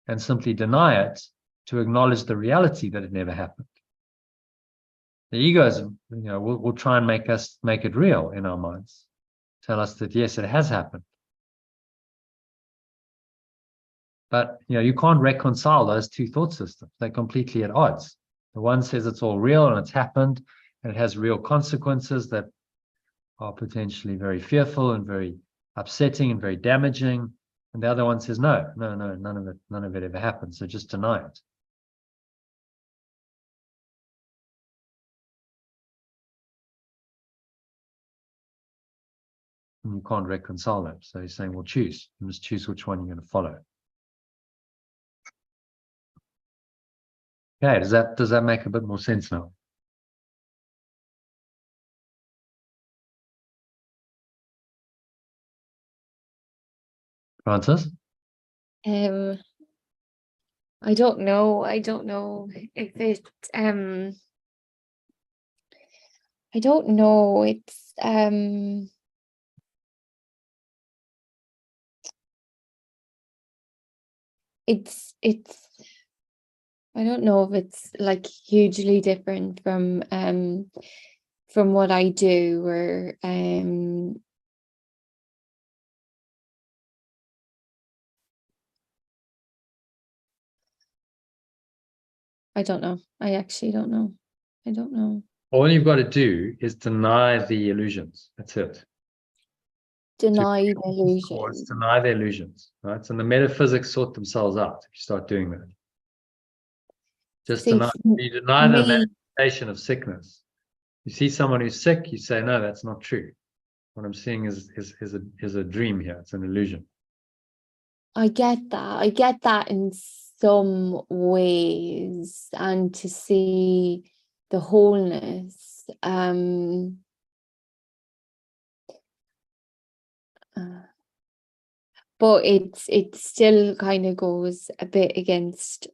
and simply deny it to acknowledge the reality that it never happened. The egos, will try and make it real in our minds. Tell us that, yes, it has happened. But, you can't reconcile those two thought systems. They're completely at odds. The one says it's all real and it's happened and it has real consequences that are potentially very fearful and very upsetting and very damaging. And the other one says, no, none of it ever happened. So just deny it. And you can't reconcile them. So he's saying, well, choose. You must choose which one you're going to follow. Okay, does that make a bit more sense now? Francis? I don't know. I don't know if it I don't know. It's I don't know if it's like hugely different from what I do, or I don't know. I actually don't know. I don't know. All you've got to do is deny the illusions. That's it. Deny the illusion. Deny the illusions, right? So the metaphysics sort themselves out if you start doing that. Just See, you deny the manifestation of sickness. You see someone who's sick, you say, no, that's not true. What I'm seeing is a dream here. It's an illusion. I get that. I get that in some ways, and to see the wholeness. But it still kind of goes a bit against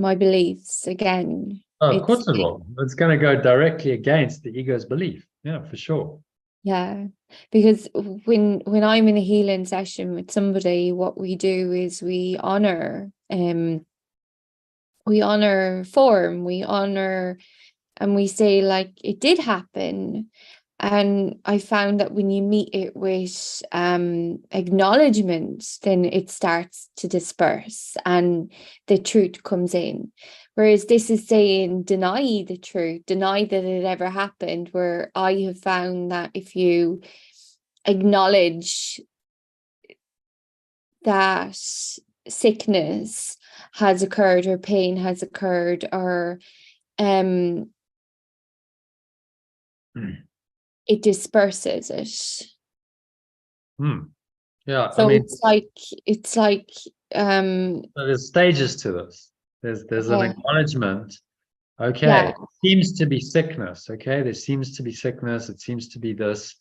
my beliefs again. Oh, of course it will. It's going to go directly against the ego's belief. Yeah, for sure. Yeah, because when I'm in a healing session with somebody, what we do is we honor form, we honor, and we say, like, it did happen. And I found that when you meet it with acknowledgement, then it starts to disperse and the truth comes in. Whereas this is saying deny the truth, deny that it ever happened, where I have found that if you acknowledge that sickness has occurred or pain has occurred, or it disperses it. Yeah, So I mean, it's like so there's stages to this. There's an acknowledgement. Okay, yeah. it seems to be sickness. Okay, there seems to be sickness. It seems to be this.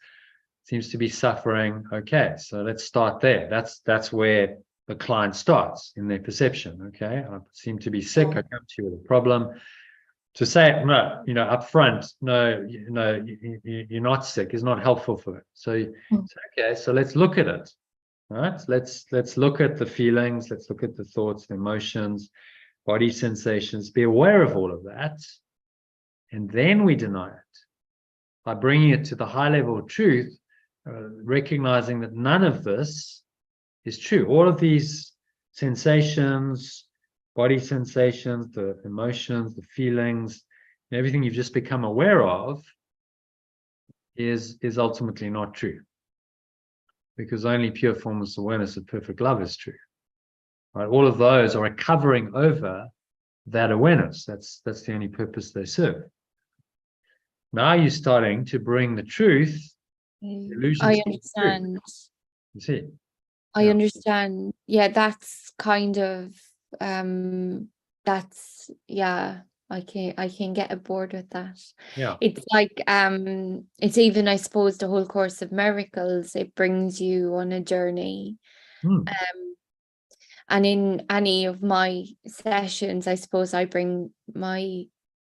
Seems to be suffering. Okay, so let's start there. That's where the client starts in their perception. Okay, I seem to be sick. I come to you with a problem. To say no, up front, no, you're not sick is not helpful for it. So, okay, so let's look at it. All right, let's look at the feelings. Let's look at the thoughts, the emotions, body sensations. Be aware of all of that, and then we deny it by bringing it to the high level of truth, recognizing that none of this is true. All of these sensations, body sensations, the emotions, the feelings, everything you've just become aware of is ultimately not true. Because only pure formless awareness of perfect love is true. Right? All of those are covering over that awareness. That's the only purpose they serve. Now you're starting to bring the truth, illusions. I understand. You see? I understand. Yeah, that's kind of that's I can get aboard with that. Yeah. It's like it's even, I suppose, the whole Course of Miracles, it brings you on a journey. And in any of my sessions, I suppose I bring my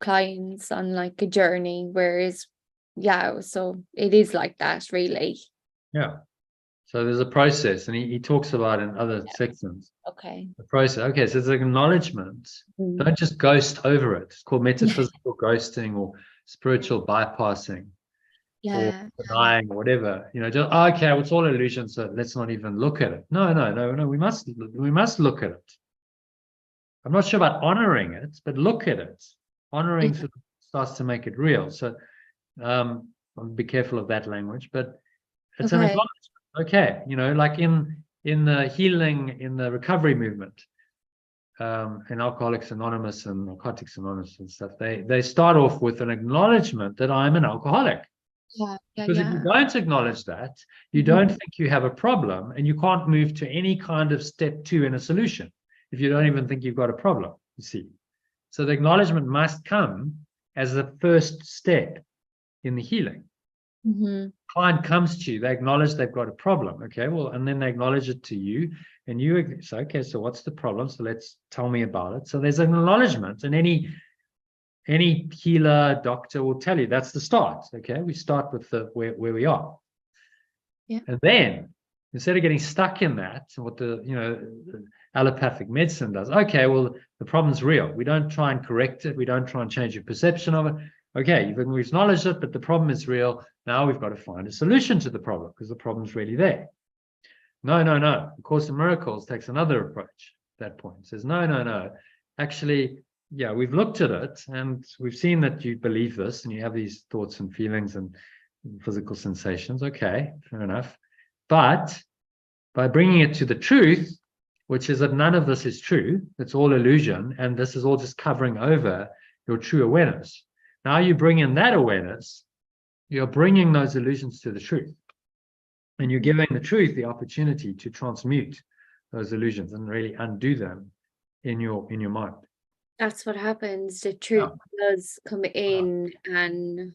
clients on like a journey, whereas so it is like that, really. Yeah. So there's a process, and he talks about in other sections. Okay. The process. Okay, so it's acknowledgement. Don't just ghost over it. It's called metaphysical ghosting or spiritual bypassing. Or denying, or whatever. Just okay, well, it's all illusion, so let's not even look at it. No. We must look at it. I'm not sure about honoring it, but look at it. Honoring sort of starts to make it real. So I'll be careful of that language, but it's an acknowledgement. Okay, like in the healing, in the recovery movement, in Alcoholics Anonymous and Narcotics Anonymous and stuff, they start off with an acknowledgement that I'm an alcoholic. Because if you don't acknowledge that, you don't think you have a problem, and you can't move to any kind of step 2 in a solution if you don't even think you've got a problem, you see. So the acknowledgement must come as the first step in the healing. Client comes to you, they acknowledge they've got a problem. Okay, well, and then they acknowledge it to you, and you say, okay, so what's the problem? So tell me about it. So there's an acknowledgement, and any healer, doctor will tell you that's the start. Okay, we start with where we are. Yeah. And then instead of getting stuck in that, what the allopathic medicine does, okay, well, the problem's real. We don't try and correct it. We don't try and change your perception of it. Okay, we've acknowledged it, but the problem is real. Now we've got to find a solution to the problem because the problem's really there. No. The Course in Miracles takes another approach at that point. It says, no. Actually, yeah, we've looked at it and we've seen that you believe this and you have these thoughts and feelings and physical sensations. Okay, fair enough. But by bringing it to the truth, which is that none of this is true, it's all illusion, and this is all just covering over your true awareness. Now you bring in that awareness, you're bringing those illusions to the truth. And you're giving the truth the opportunity to transmute those illusions and really undo them in your mind. That's what happens. The truth does come in, and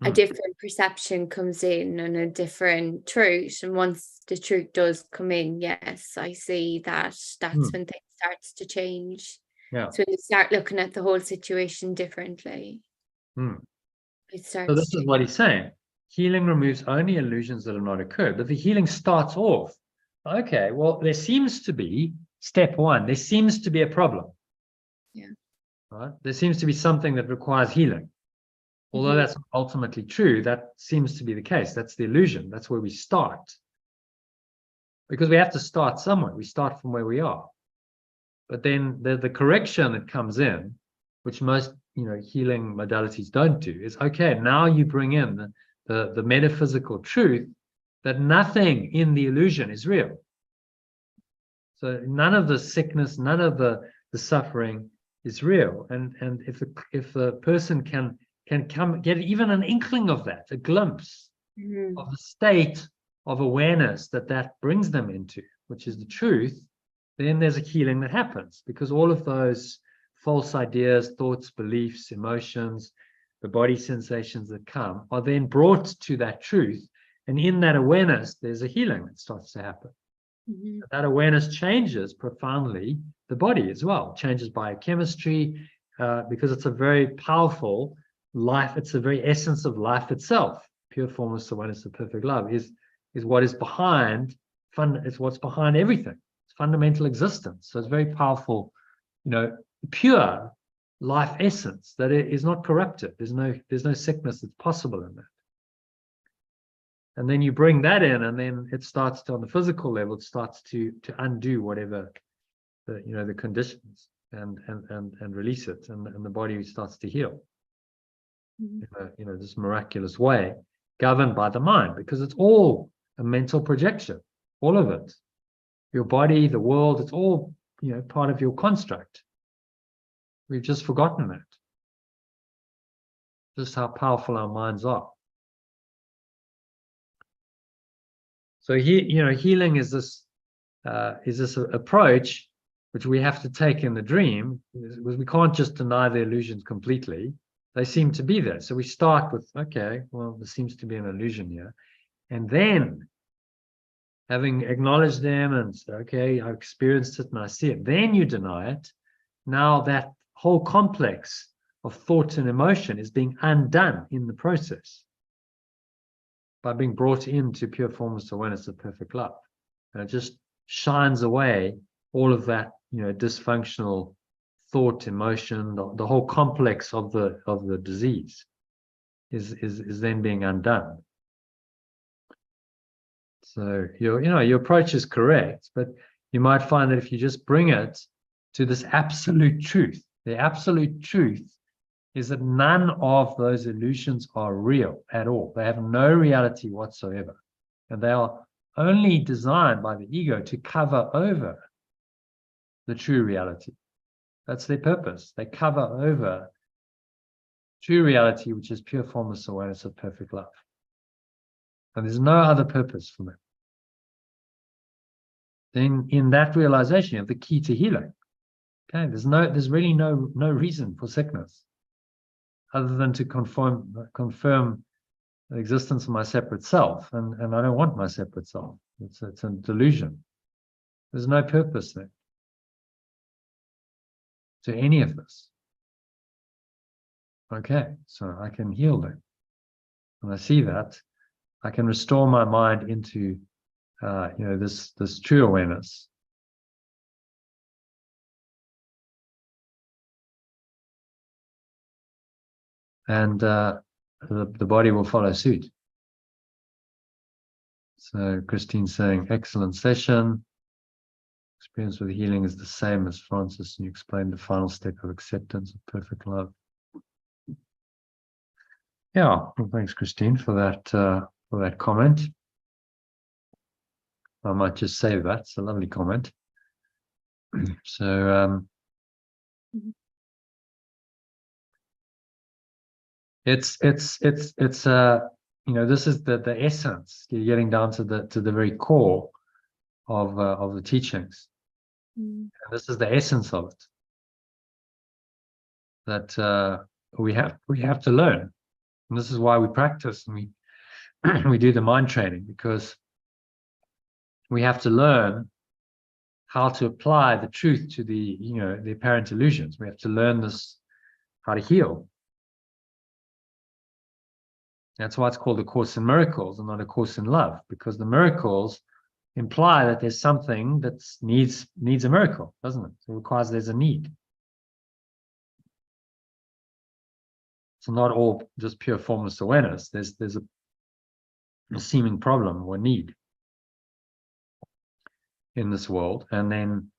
a different perception comes in, and a different truth. And once the truth does come in, yes, I see that that's when things starts to change. Yeah. So when you start looking at the whole situation differently, it starts. So this is what he's saying. Healing removes only illusions that have not occurred. But the healing starts off, okay, well, there seems to be, step one, there seems to be a problem. Yeah. Right? There seems to be something that requires healing. Although that's ultimately true, that seems to be the case. That's the illusion. That's where we start. Because we have to start somewhere. We start from where we are. But then the correction that comes in, which most healing modalities don't do, is okay, now you bring in the metaphysical truth that nothing in the illusion is real. So none of the sickness, none of the suffering is real. And if a person can come get even an inkling of that, a glimpse of the state of awareness that brings them into, which is the truth, then there's a healing that happens, because all of those false ideas, thoughts, beliefs, emotions, the body sensations that come are then brought to that truth. And in that awareness, there's a healing that starts to happen. That awareness changes profoundly the body as well, changes biochemistry, because it's a very powerful life. It's the very essence of life itself. Pure formless awareness of perfect love is what is behind, it's what's behind everything. It's fundamental existence. So it's very powerful, pure life essence that it is not corrupted. There's no sickness that's possible in that. And then you bring that in, and then it starts to, on the physical level, it starts to undo whatever the conditions and release it, and the body starts to heal. This miraculous way, governed by the mind, because it's all a mental projection, all of it. Your body, the world, it's all part of your construct. We've just forgotten that. Just how powerful our minds are. So healing is this approach which we have to take in the dream, because we can't just deny the illusions completely. They seem to be there. So we start with, okay, well, there seems to be an illusion here. And then, having acknowledged them and said, okay, I've experienced it and I see it, then you deny it. Now that whole complex of thought and emotion is being undone in the process, by being brought into pure formless awareness of perfect love. And it just shines away all of that, dysfunctional thought, emotion, the whole complex of the disease is then being undone. So your approach is correct, but you might find that if you just bring it to this absolute truth, the absolute truth is that none of those illusions are real at all. They have no reality whatsoever. And they are only designed by the ego to cover over the true reality. That's their purpose. They cover over true reality, which is pure formless awareness of perfect love. And there's no other purpose for them. Then in that realization, you have the key to healing. Okay, there's really no reason for sickness, other than to confirm the existence of my separate self, and I don't want my separate self. It's a delusion. There's no purpose there to any of this. Okay, so I can heal them. When I see that, I can restore my mind into this true awareness. And the body will follow suit. So Christine's saying, excellent session. Experience with healing is the same as Francis, and you explained the final step of acceptance of perfect love. Yeah, well, thanks, Christine, for that comment. I might just save that. It's a lovely comment. So it's this is the essence. You're getting down to the very core of the teachings. And this is the essence of it. that we have to learn. And this is why we practice and we we do the mind training, because we have to learn how to apply the truth to the the apparent illusions. We have to learn this, how to heal. That's why it's called a Course in Miracles and not a Course in Love, because the miracles imply that there's something that needs a miracle, doesn't it? It requires there's a need. It's not all just pure formless awareness. There's a seeming problem or need in this world, and then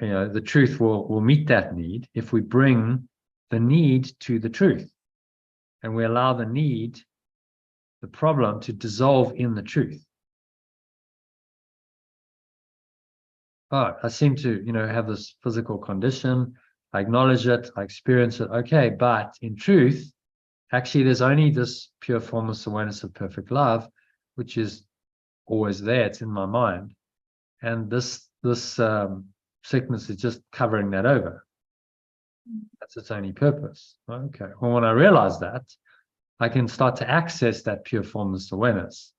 the truth will meet that need if we bring the need to the truth, and we allow the need, the problem, to dissolve in the truth. Oh, I seem to have this physical condition. I acknowledge it, I experience it. Okay, but in truth, actually, there's only this pure formless awareness of perfect love, which is always there. It's in my mind, and this sickness is just covering that over. That's its only purpose. Okay. Well, when I realize that, I can start to access that pure formless awareness,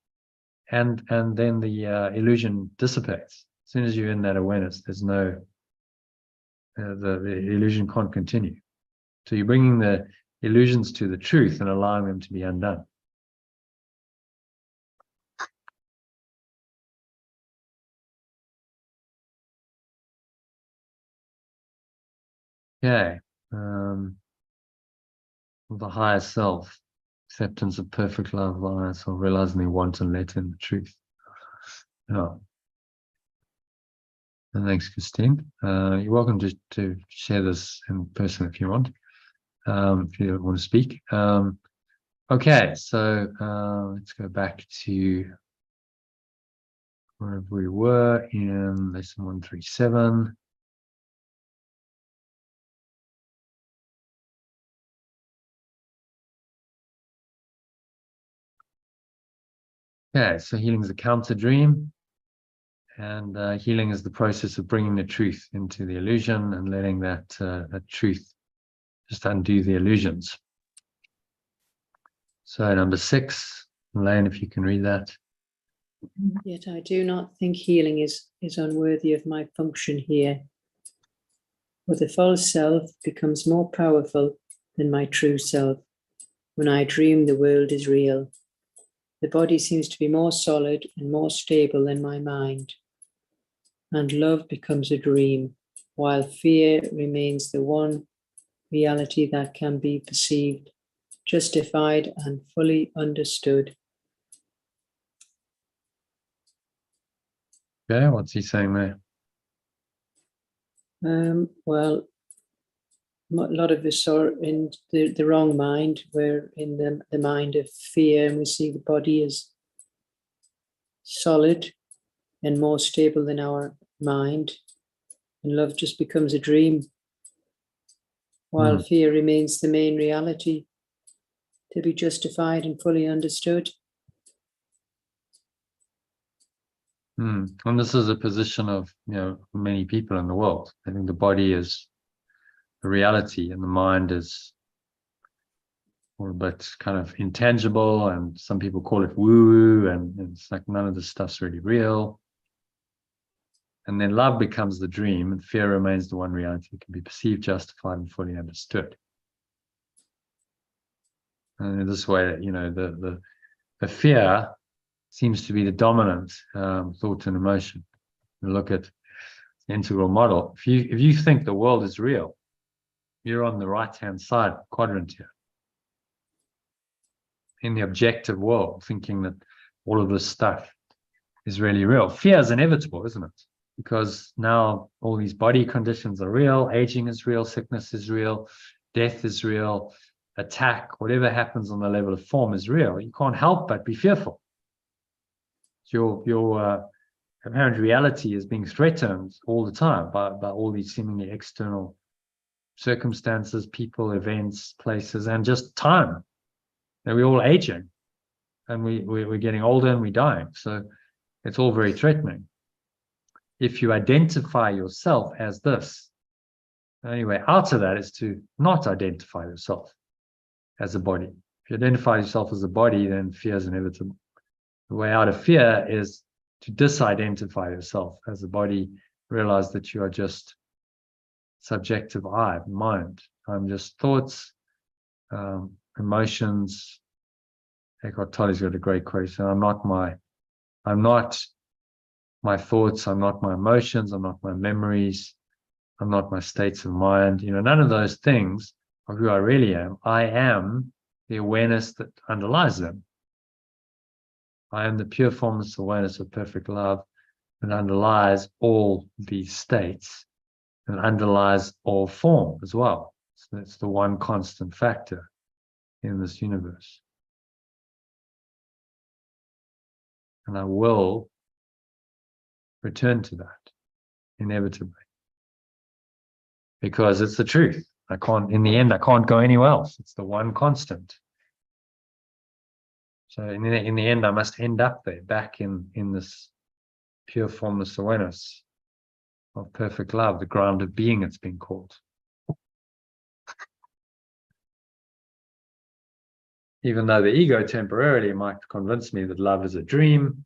and then the illusion dissipates. As soon as you're in that awareness, there's no the illusion can't continue. So you're bringing the illusions to the truth and allowing them to be undone. Okay. The higher self, acceptance of perfect love, the higher self, realizing they want and let in the truth. Oh. And thanks, Christine. You're welcome to share this in person if you want, if you don't want to speak. Okay, so let's go back to wherever we were in lesson 137. Okay, so healing is a counter dream, and healing is the process of bringing the truth into the illusion and letting that truth just undo the illusions. So number 6, Elaine, if you can read that. Yet I do not think healing is unworthy of my function here, for the false self becomes more powerful than my true self. When I dream the world is real, the body seems to be more solid and more stable than my mind, and love becomes a dream, while fear remains the one reality that can be perceived, justified, and fully understood. Okay, what's he saying there? Well, a lot of us are in the wrong mind. We're in the mind of fear, and we see the body as solid and more stable than our mind, and love just becomes a dream, while fear remains the main reality to be justified and fully understood. And this is a position of many people in the world. I think the body is a reality and the mind is a bit kind of intangible, and some people call it woo-woo, and it's like none of this stuff's really real. And then love becomes the dream, and fear remains the one reality that can be perceived, justified, and fully understood. And in this way, the fear seems to be the dominant thought and emotion. You look at the integral model. If you think the world is real, you're on the right-hand side quadrant here. In the objective world, thinking that all of this stuff is really real. Fear is inevitable, isn't it? Because now all these body conditions are real, aging is real, sickness is real, death is real, attack, whatever happens on the level of form is real. You can't help but be fearful. Your apparent reality is being threatened all the time by all these seemingly external circumstances, people, events, places, and just time. And we're all aging, and we're getting older and we're dying. So it's all very threatening. If you identify yourself as this, The only way out of that is to not identify yourself as a body. If you identify yourself as a body, then fear is inevitable. The way out of fear is to disidentify yourself as a body, realize that you are just subjective I, mind. I'm just thoughts, emotions. Eckhart Tolle's got a great quote. So I'm not my thoughts, I'm not my emotions, I'm not my memories, I'm not my states of mind. None of those things are who I really am. I am the awareness that underlies them. I am the pure formless awareness of perfect love that underlies all these states and underlies all form as well. So it's the one constant factor in this universe. And I will return to that inevitably. Because it's the truth. In the end, I can't go anywhere else. It's the one constant. So in the end, I must end up there, back in this pure formless awareness of perfect love, the ground of being, it's been called. Even though the ego temporarily might convince me that love is a dream,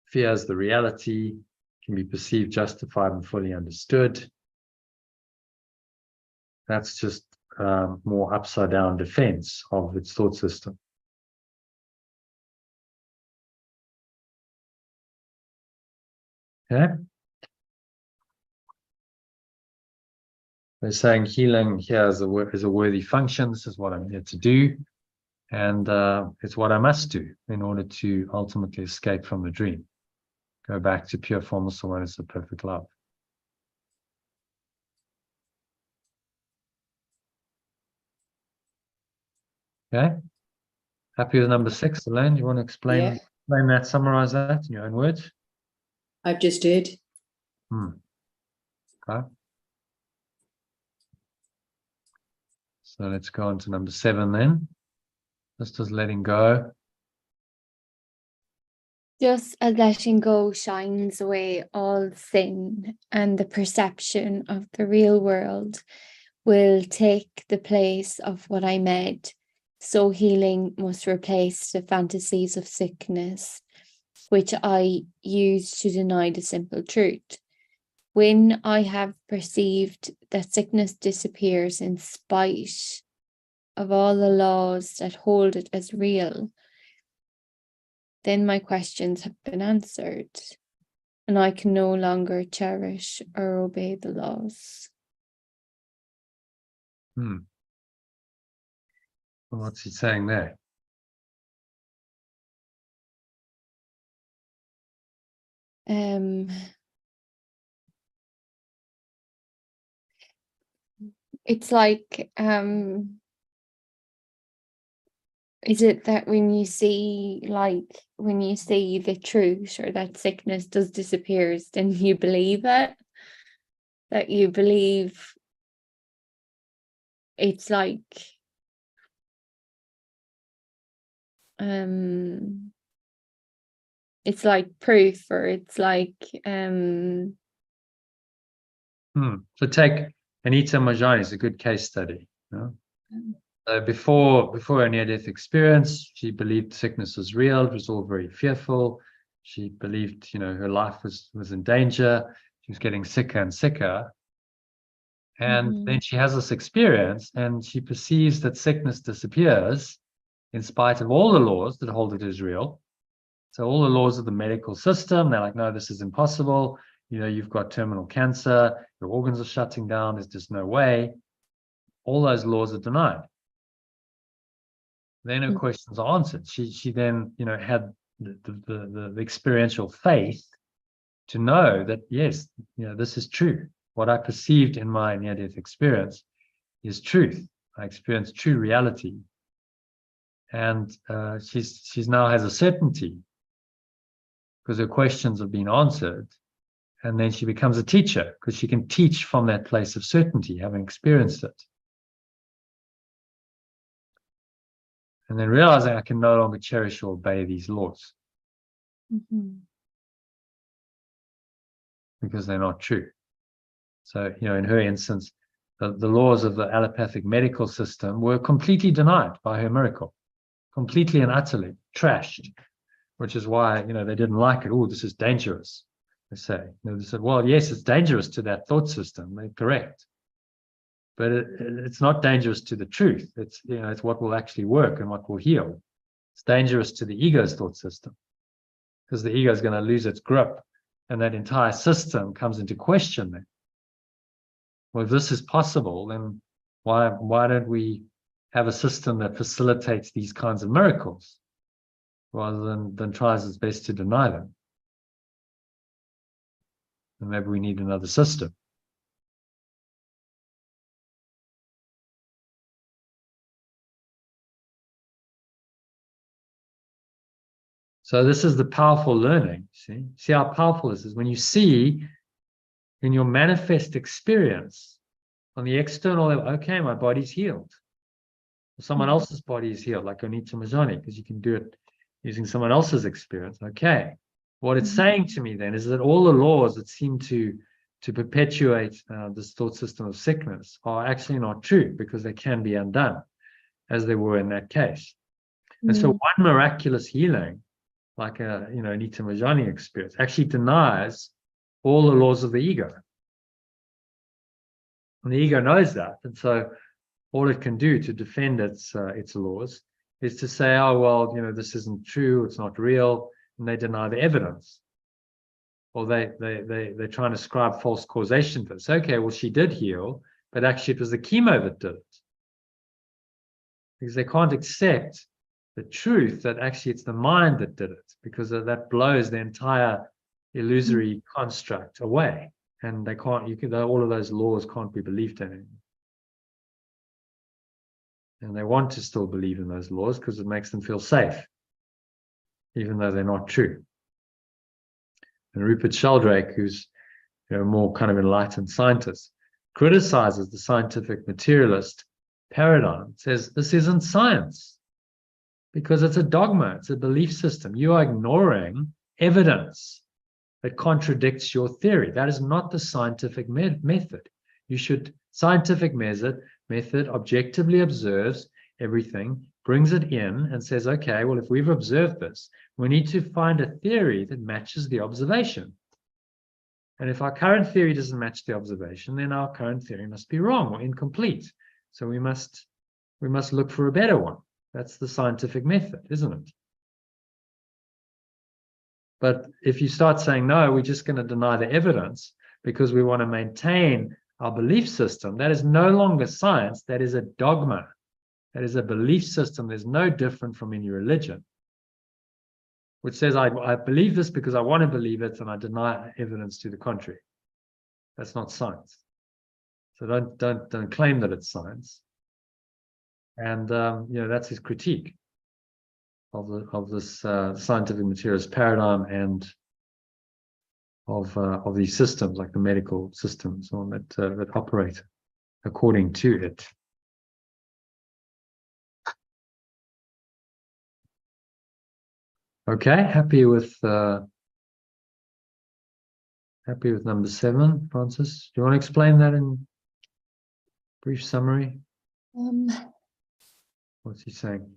fear is the reality, can be perceived, justified, and fully understood. That's just more upside down defense of its thought system. Okay? They're saying healing here is a worthy function. This is what I'm here to do. And it's what I must do in order to ultimately escape from the dream. Go back to pure formless awareness of perfect love. Okay? Happy with number 6, Elaine? You want to explain that, summarize that in your own words? I just did. Okay. So let's go on to number 7 then. Just as letting go. Just as letting go shines away all sin, and the perception of the real world will take the place of what I made. So healing must replace the fantasies of sickness, which I use to deny the simple truth. When I have perceived that sickness disappears in spite of all the laws that hold it as real, then my questions have been answered, and I can no longer cherish or obey the laws. Well, what's he saying there? It's like, is it that when you see the truth, or that sickness does disappears, then you believe it? That you believe it's like, it's like proof, or it's like, So take Anita Moorjani is a good case study. So before her near-death experience, she believed sickness was real. It was all very fearful. She believed, her life was in danger. She was getting sicker and sicker. And then she has this experience, and she perceives that sickness disappears in spite of all the laws that hold it as real. So all the laws of the medical system, they're like, no, this is impossible. You've got terminal cancer, your organs are shutting down, there's just no way. All those laws are denied. Then her questions are answered. She then, had the experiential faith to know that, yes, this is true. What I perceived in my near-death experience is truth. I experienced true reality. And she's now has a certainty because her questions have been answered. And then she becomes a teacher because she can teach from that place of certainty, having experienced it. And then realizing I can no longer cherish or obey these laws because they're not true. So, in her instance, the laws of the allopathic medical system were completely denied by her miracle, completely and utterly trashed, which is why, they didn't like it. Oh, this is dangerous, they say. They said, well, yes, it's dangerous to that thought system. They're correct. But it's not dangerous to the truth. It's, it's what will actually work and what will heal. It's dangerous to the ego's thought system, because the ego is going to lose its grip, and that entire system comes into question then. Well, if this is possible, then why don't we have a system that facilitates these kinds of miracles rather than tries its best to deny them? And maybe we need another system. So this is the powerful learning. See how powerful this is when you see in your manifest experience on the external level, okay, my body's healed. Someone else's body is healed, like Anita Moorjani, because you can do it using someone else's experience. Okay. What it's saying to me then is that all the laws that seem to perpetuate this thought system of sickness are actually not true, because they can be undone, as they were in that case. And so one miraculous healing, like Anita Moorjani experience, actually denies all the laws of the ego. And the ego knows that. And so all it can do to defend its laws is to say, oh, well, this isn't true, it's not real, and they deny the evidence. Or they try and ascribe false causation to this. Okay, well, she did heal, but actually it was the chemo that did it. Because they can't accept the truth that actually it's the mind that did it, because that blows the entire illusory construct away. And they can't, all of those laws can't be believed in anymore. And they want to still believe in those laws because it makes them feel safe, even though they're not true. And Rupert Sheldrake, who's a more kind of enlightened scientist, criticizes the scientific materialist paradigm, says this isn't science because it's a dogma, it's a belief system. You are ignoring evidence that contradicts your theory. That is not the scientific method. Scientific method objectively observes everything, brings it in and says, okay, well, if we've observed this, we need to find a theory that matches the observation. And if our current theory doesn't match the observation, then our current theory must be wrong or incomplete. So we must look for a better one. That's the scientific method, isn't it? But if you start saying, no, we're just going to deny the evidence because we want to maintain our belief system, that is no longer science, that is a dogma. That is a belief system. There's no different from any religion, which says, I believe this because I want to believe it, and I deny evidence to the contrary. That's not science. So don't claim that it's science. And that's his critique of this scientific materialist paradigm and of these systems, like the medical systems, that operate according to it. Okay, happy with number 7, Francis. Do you want to explain that in brief summary? What's he saying?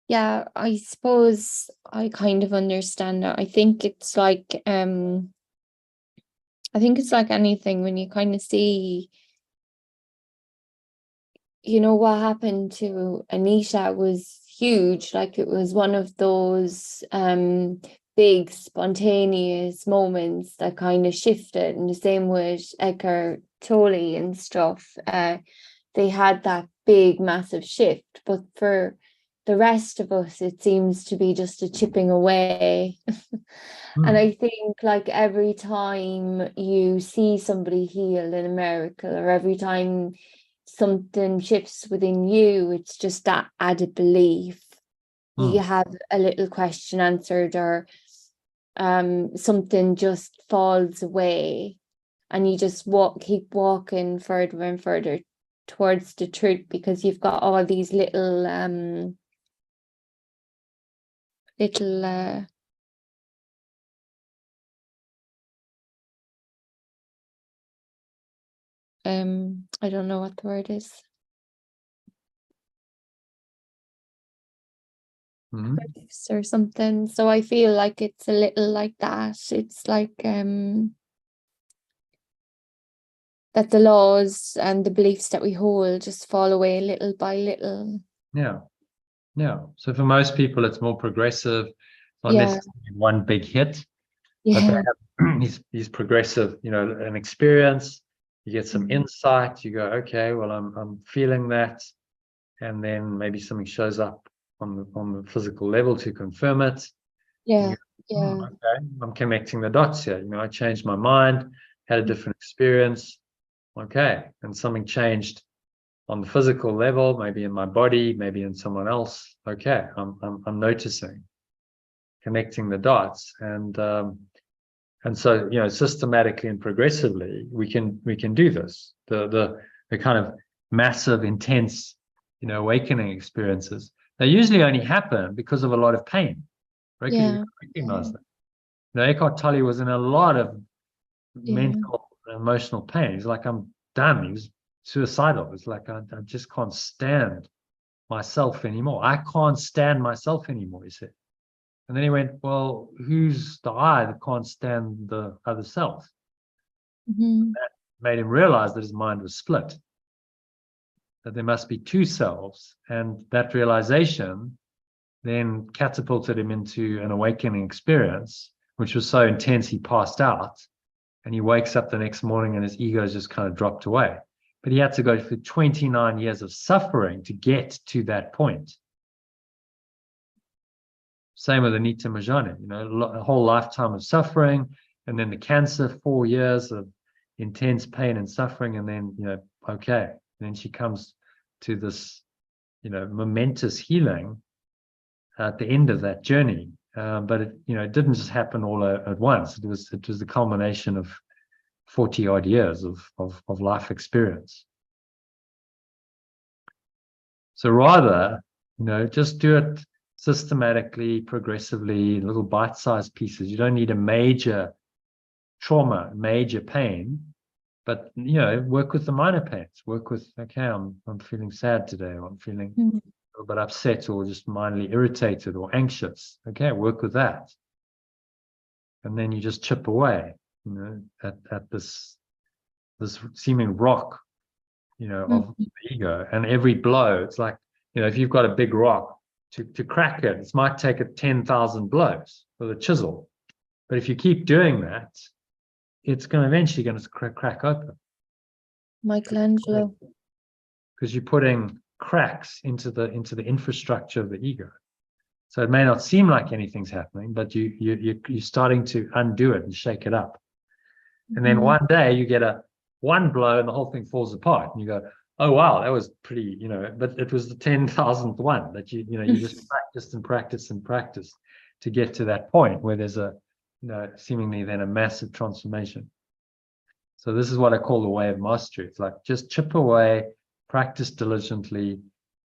Yeah, I suppose I kind of understand that. I think it's like anything when you kind of see, what happened to Anita was huge. Like it was one of those big spontaneous moments that kind of shifted. And the same with Eckhart Tolle and stuff. They had that big, massive shift. But for the rest of us, it seems to be just a chipping away. And I think like every time you see somebody healed in a miracle, or every time something shifts within you, it's just that added belief. You have a little question answered, or something just falls away, and you just keep walking further and further towards the truth, because you've got all these little I don't know what the word is. Mhm. Or something. So I feel like it's a little like that. It's like that the laws and the beliefs that we hold just fall away little by little. Yeah. So for most people, it's more progressive, not Yeah. necessarily one big hit, but they Yeah. have these progressive, an experience. You get some insight. You go, okay, well, I'm feeling that, and then maybe something shows up on the physical level to confirm it. Yeah. Okay, I'm connecting the dots here. I changed my mind, had a different experience. Okay, and something changed on the physical level, maybe in my body, maybe in someone else. Okay, I'm noticing, connecting the dots, and so systematically and progressively we can do this. The kind of massive, intense, awakening experiences, they usually only happen because of a lot of pain. Right? Because you recognize that. Eckhart Tolle was in a lot of mental and emotional pain. He's like, I'm done. He was suicidal. It's like, I just can't stand myself anymore. I can't stand myself anymore, he said. And then he went, well, who's the I that can't stand the other self? That made him realize that his mind was split, that there must be two selves. And that realization then catapulted him into an awakening experience, which was so intense he passed out. And he wakes up the next morning and his ego just kind of dropped away. But he had to go through 29 years of suffering to get to that point. Same with Anita Moorjani, a whole lifetime of suffering, and then the cancer, 4 years of intense pain and suffering, and then, okay. And then she comes to this, momentous healing at the end of that journey. But it didn't just happen all at once. It was the culmination of 40 odd years of life experience. So rather, just do it systematically, progressively, little bite-sized pieces. You don't need a major trauma, major pain, but work with the minor pains. Work with, okay, I'm feeling sad today, or I'm feeling a little bit upset, or just mildly irritated or anxious. Okay, work with that. And then you just chip away, at this seeming rock, of the ego. And every blow, it's like, if you've got a big rock, to crack it, it might take 10,000 blows with a chisel. But if you keep doing that, it's eventually going to crack open. Michelangelo. Because you're putting cracks into the infrastructure of the ego. So it may not seem like anything's happening, but you're starting to undo it and shake it up. And then one day you get one blow and the whole thing falls apart, and you go, oh wow, that was pretty, but it was the 10,000th one that you just practiced and practiced to get to that point where there's seemingly then a massive transformation. So this is what I call the way of mastery. It's like, just chip away, practice diligently,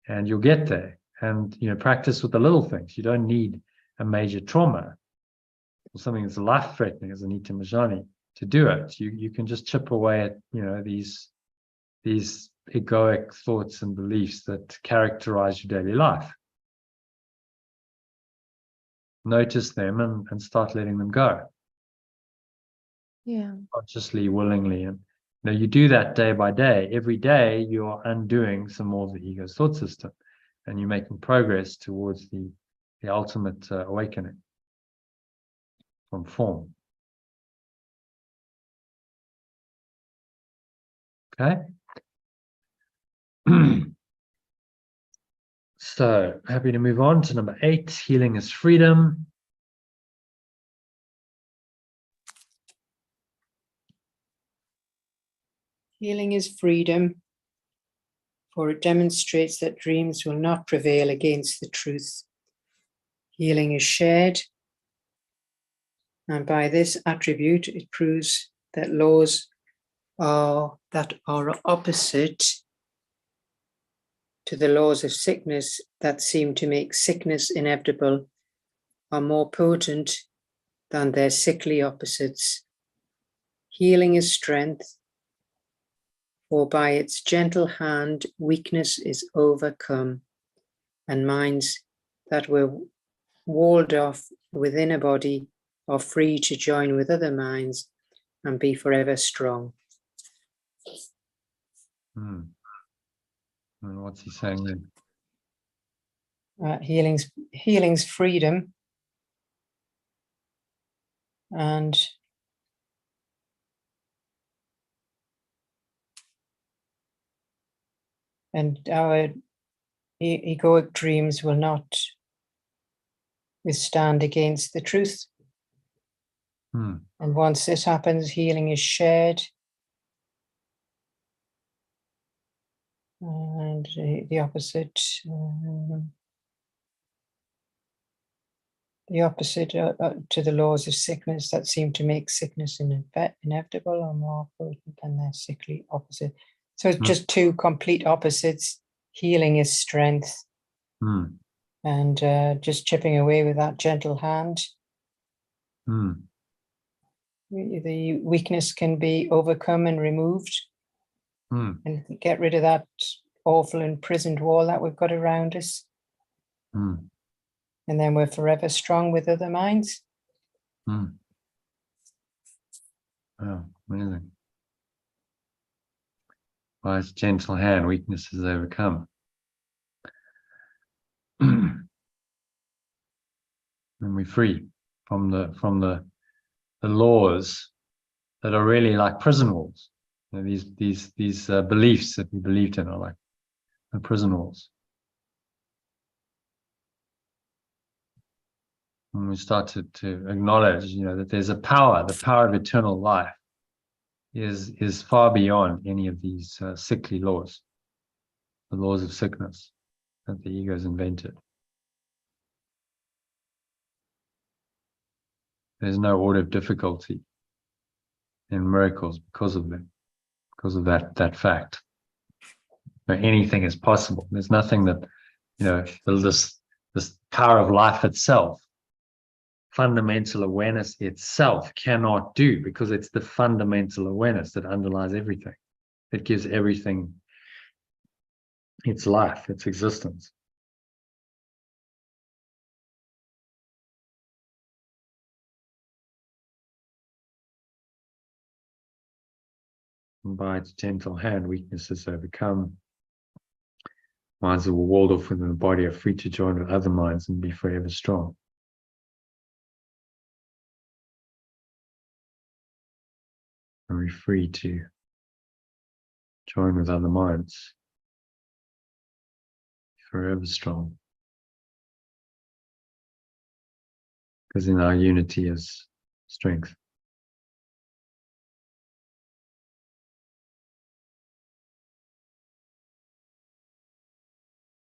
and you'll get there. And practice with the little things. You don't need a major trauma or something that's life-threatening, as Anita Moorjani, to do it. You can just chip away at these egoic thoughts and beliefs that characterize your daily life. Notice them and start letting them go. Yeah. Consciously, willingly. And you do that day by day. Every day you are undoing some more of the ego's thought system, and you're making progress towards the ultimate awakening from form. Okay. So happy to move on to number 8. Healing is freedom. Healing is freedom, for it demonstrates that dreams will not prevail against the truth. Healing is shared, and by this attribute, it proves that laws that are opposite to the laws of sickness that seem to make sickness inevitable are more potent than their sickly opposites. Healing is strength, for by its gentle hand weakness is overcome, and minds that were walled off within a body are free to join with other minds and be forever strong. And what's he saying then? Healing's freedom, and our egoic dreams will not withstand against the truth. And once this happens, healing is shared, and the opposite to the laws of sickness that seem to make sickness inevitable or more potent than their sickly opposite. So it's just two complete opposites. Healing is strength, and just chipping away with that gentle hand. The weakness can be overcome and removed, and get rid of that awful imprisoned wall that we've got around us. And then we're forever strong with other minds. Wow, amazing. By its gentle hand, weakness is overcome. And we're free from the laws that are really like prison walls. You know, these beliefs that we believed in are like the prison walls. When we start to acknowledge, you know, that there's a power, the power of eternal life is far beyond any of these sickly laws, the laws of sickness that the ego has invented. There's no order of difficulty in miracles because of them, because of that fact. You know, anything is possible. There's nothing that, you know, this power of life itself, fundamental awareness itself cannot do, because it's the fundamental awareness that underlies everything. It gives everything its life, its existence. And by its gentle hand, weakness is overcome. Minds that were walled off within the body are free to join with other minds and be forever strong. And we're free to join with other minds, forever strong. Because in our unity is strength.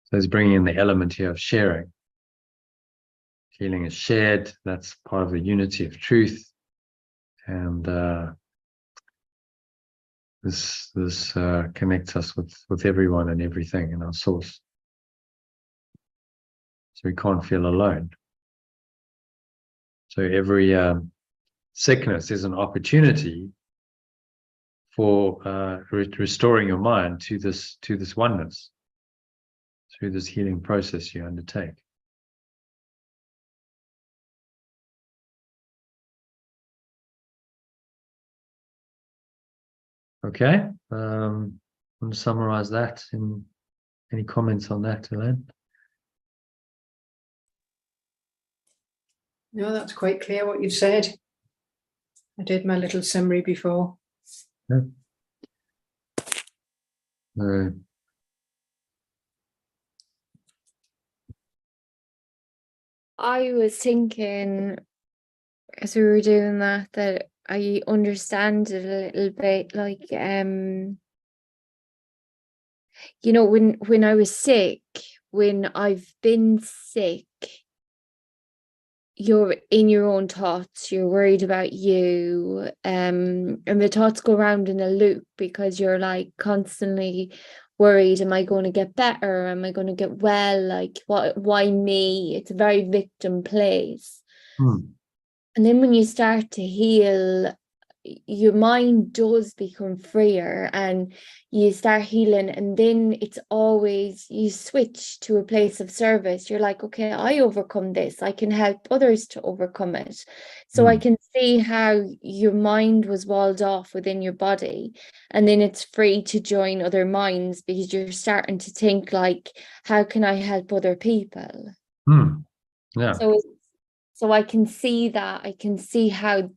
So it's bringing in the element here of sharing. Healing is shared. That's part of the unity of truth. And this connects us with everyone and everything in our source. So we can't feel alone. So every sickness is an opportunity for restoring your mind to this oneness through this healing process you undertake. Okay, want to summarize that? Any comments on that, Elaine? No, that's quite clear what you've said. I did my little summary before. Yeah. I was thinking as we were doing that I understand it a little bit, like you know, when I was sick, when I've been sick, you're in your own thoughts, you're worried about you, and the thoughts go around in a loop because you're like constantly worried, am I going to get better, am I going to get well, like why me? It's a very victim place. And then when you start to heal, your mind does become freer and you start healing, and then it's always you switch to a place of service. You're like, okay, I overcome this, I can help others to overcome it. So I can see how your mind was walled off within your body, and then it's free to join other minds because you're starting to think like, how can I help other people? Yeah. So I can see that. I can see how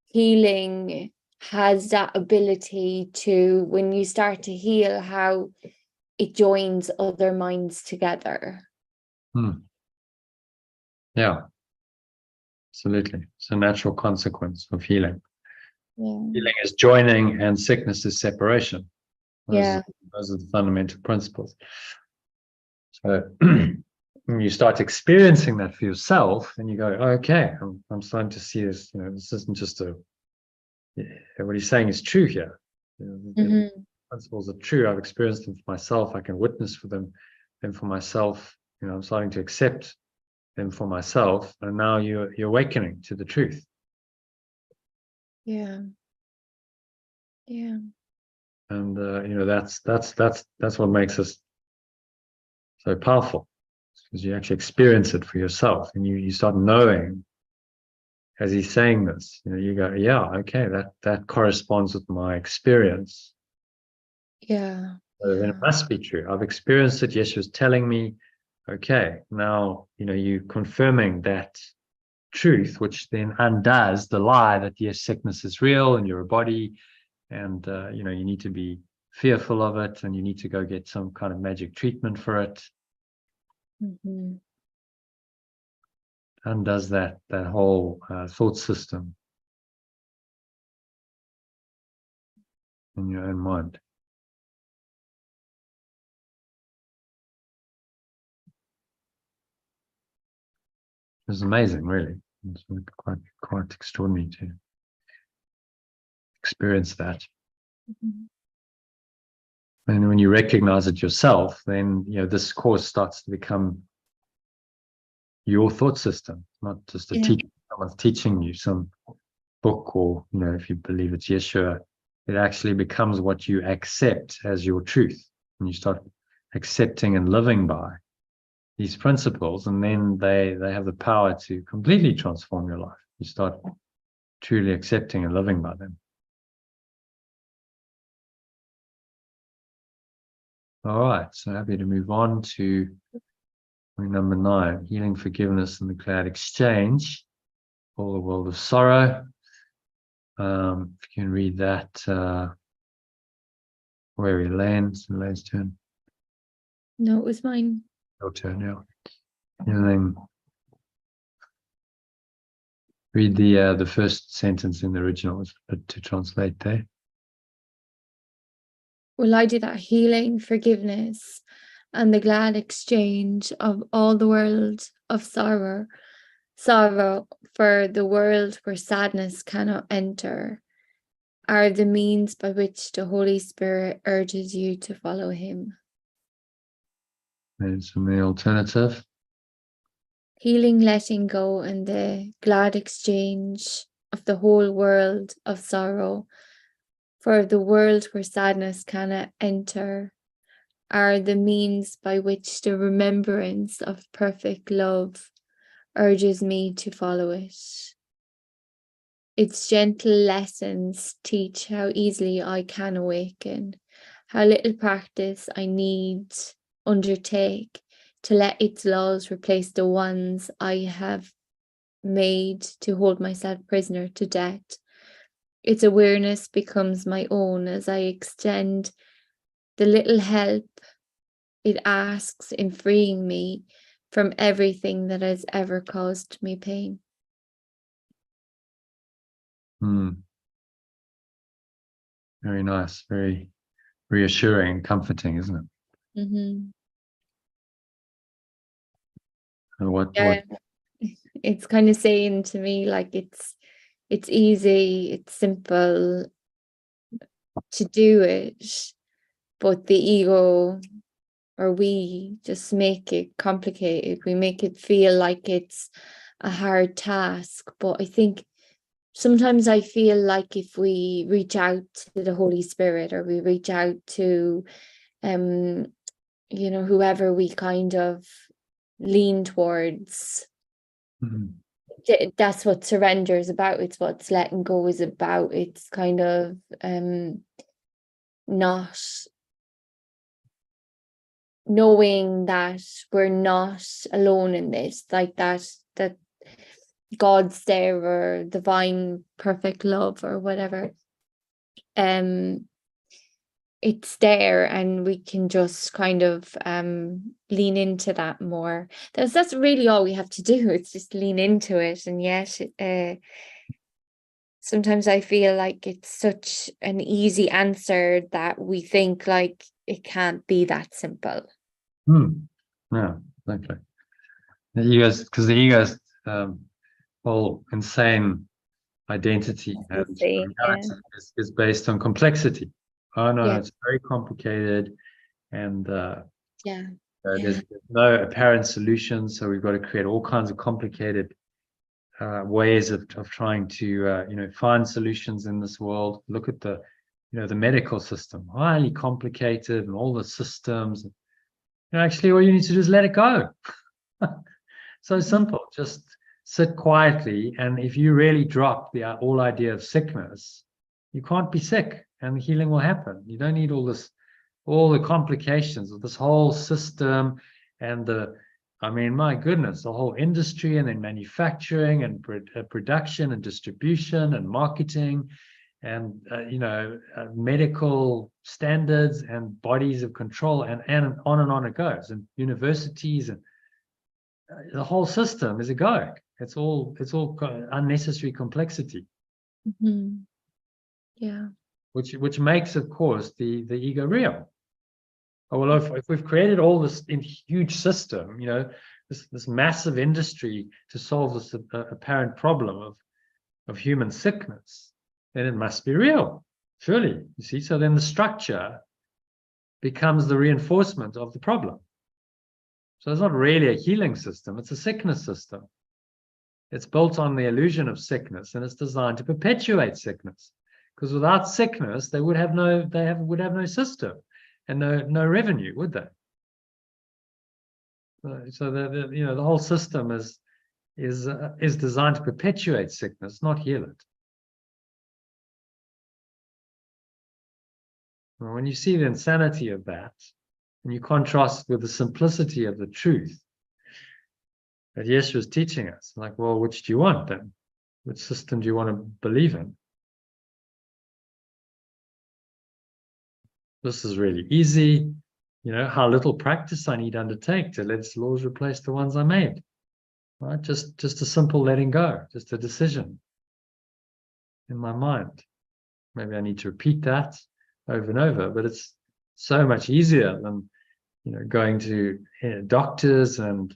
healing has that ability to, when you start to heal, how it joins other minds together. Yeah, absolutely. It's a natural consequence of healing. Healing is joining and sickness is separation. Those are the fundamental principles. So when you start experiencing that for yourself, and you go, oh, okay, I'm starting to see this, this isn't just what he's saying is true here. The principles are true. I've experienced them for myself. I can witness for them for myself. I'm starting to accept them for myself. And now you're awakening to the truth. Yeah. And that's what makes us so powerful, because you actually experience it for yourself, and you start knowing. As he's saying this, you go, yeah, okay, that corresponds with my experience. Yeah. So then it must be true. I've experienced it. Yeshua's telling me, okay, now, you confirming that truth, which then undoes the lie that, yes, sickness is real and you're a body, and, you need to be fearful of it, and you need to go get some kind of magic treatment for it. Undoes that whole thought system in your own mind. It was amazing, really. It's quite extraordinary to experience that. And when you recognize it yourself, then this course starts to become your thought system, not just a teacher. Someone's teaching you some book, or if you believe it's Yeshua, it actually becomes what you accept as your truth, and you start accepting and living by these principles, and then they have the power to completely transform your life. You start truly accepting and living by them. All right, so happy to move on to number 9, healing, forgiveness, and the cloud exchange, all the world of sorrow. If you can read that, where we land, Elaine's turn. No, it was mine. Your turn now. And then read the first sentence in the original to translate there. Will I do that? Healing, forgiveness, and the glad exchange of all the world of sorrow for the world where sadness cannot enter, are the means by which the Holy Spirit urges you to follow him. And some the alternative. Healing, letting go, and the glad exchange of the whole world of sorrow for the world where sadness cannot enter, are the means by which the remembrance of perfect love urges me to follow it. Its gentle lessons teach how easily I can awaken, how little practice I need undertake to let its laws replace the ones I have made to hold myself prisoner to death. Its awareness becomes my own as I extend the little help it asks in freeing me from everything that has ever caused me pain. Very nice, very reassuring and comforting, isn't it? And What it's kind of saying to me, like, it's easy, it's simple to do it, but the ego, or we, just make it complicated. We make it feel like it's a hard task. But I think sometimes I feel like if we reach out to the Holy Spirit, or we reach out to whoever we kind of lean towards, that's what surrender is about. It's what letting go is about. It's kind of not knowing that we're not alone in this, like that God's there, or divine perfect love, or whatever. It's there, and we can just kind of lean into that more. That's really all we have to do. It's just lean into it. And yet sometimes I feel like it's such an easy answer that we think like it can't be that simple. Yeah, exactly. The ego's, because the ego's whole insane identity and reality is based on complexity. Oh no, it's very complicated, and there's no apparent solution. So we've got to create all kinds of complicated ways of trying to find solutions in this world. Look at the medical system, highly complicated, and all the systems. Actually, all you need to do is let it go. So simple. Just sit quietly, and if you really drop the whole idea of sickness, you can't be sick, and healing will happen. You don't need all the complications of this whole system, and my goodness, the whole industry, and then manufacturing, and production, and distribution, and marketing, and medical standards, and bodies of control, and on it goes, and universities, and the whole system is egoic. It's all unnecessary complexity. Yeah. Which makes, of course, the ego real. Oh, well, if we've created all this in huge system, this massive industry to solve this apparent problem of human sickness, then it must be real, surely. You see, so then the structure becomes the reinforcement of the problem. So it's not really a healing system, it's a sickness system. It's built on the illusion of sickness, and it's designed to perpetuate sickness. Because without sickness, they would have no system and no revenue, would they? So the whole system is designed to perpetuate sickness, not heal it. When you see the insanity of that, and you contrast with the simplicity of the truth that Yeshua is teaching us, like, well, which do you want then? Which system do you want to believe in? This is really easy. How little practice I need to undertake to let its laws replace the ones I made. Right? Just a simple letting go, just a decision in my mind. Maybe I need to repeat that over and over, but it's so much easier than going to doctors and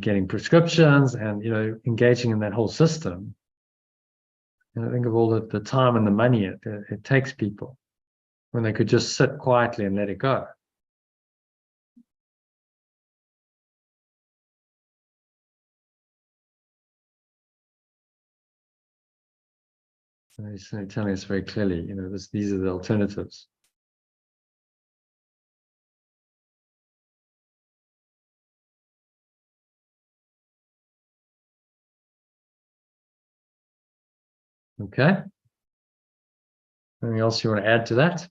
getting prescriptions and engaging in that whole system. Think of all the time and the money it takes people when they could just sit quietly and let it go. And he's telling us very clearly, these are the alternatives. Okay. Anything else you want to add to that?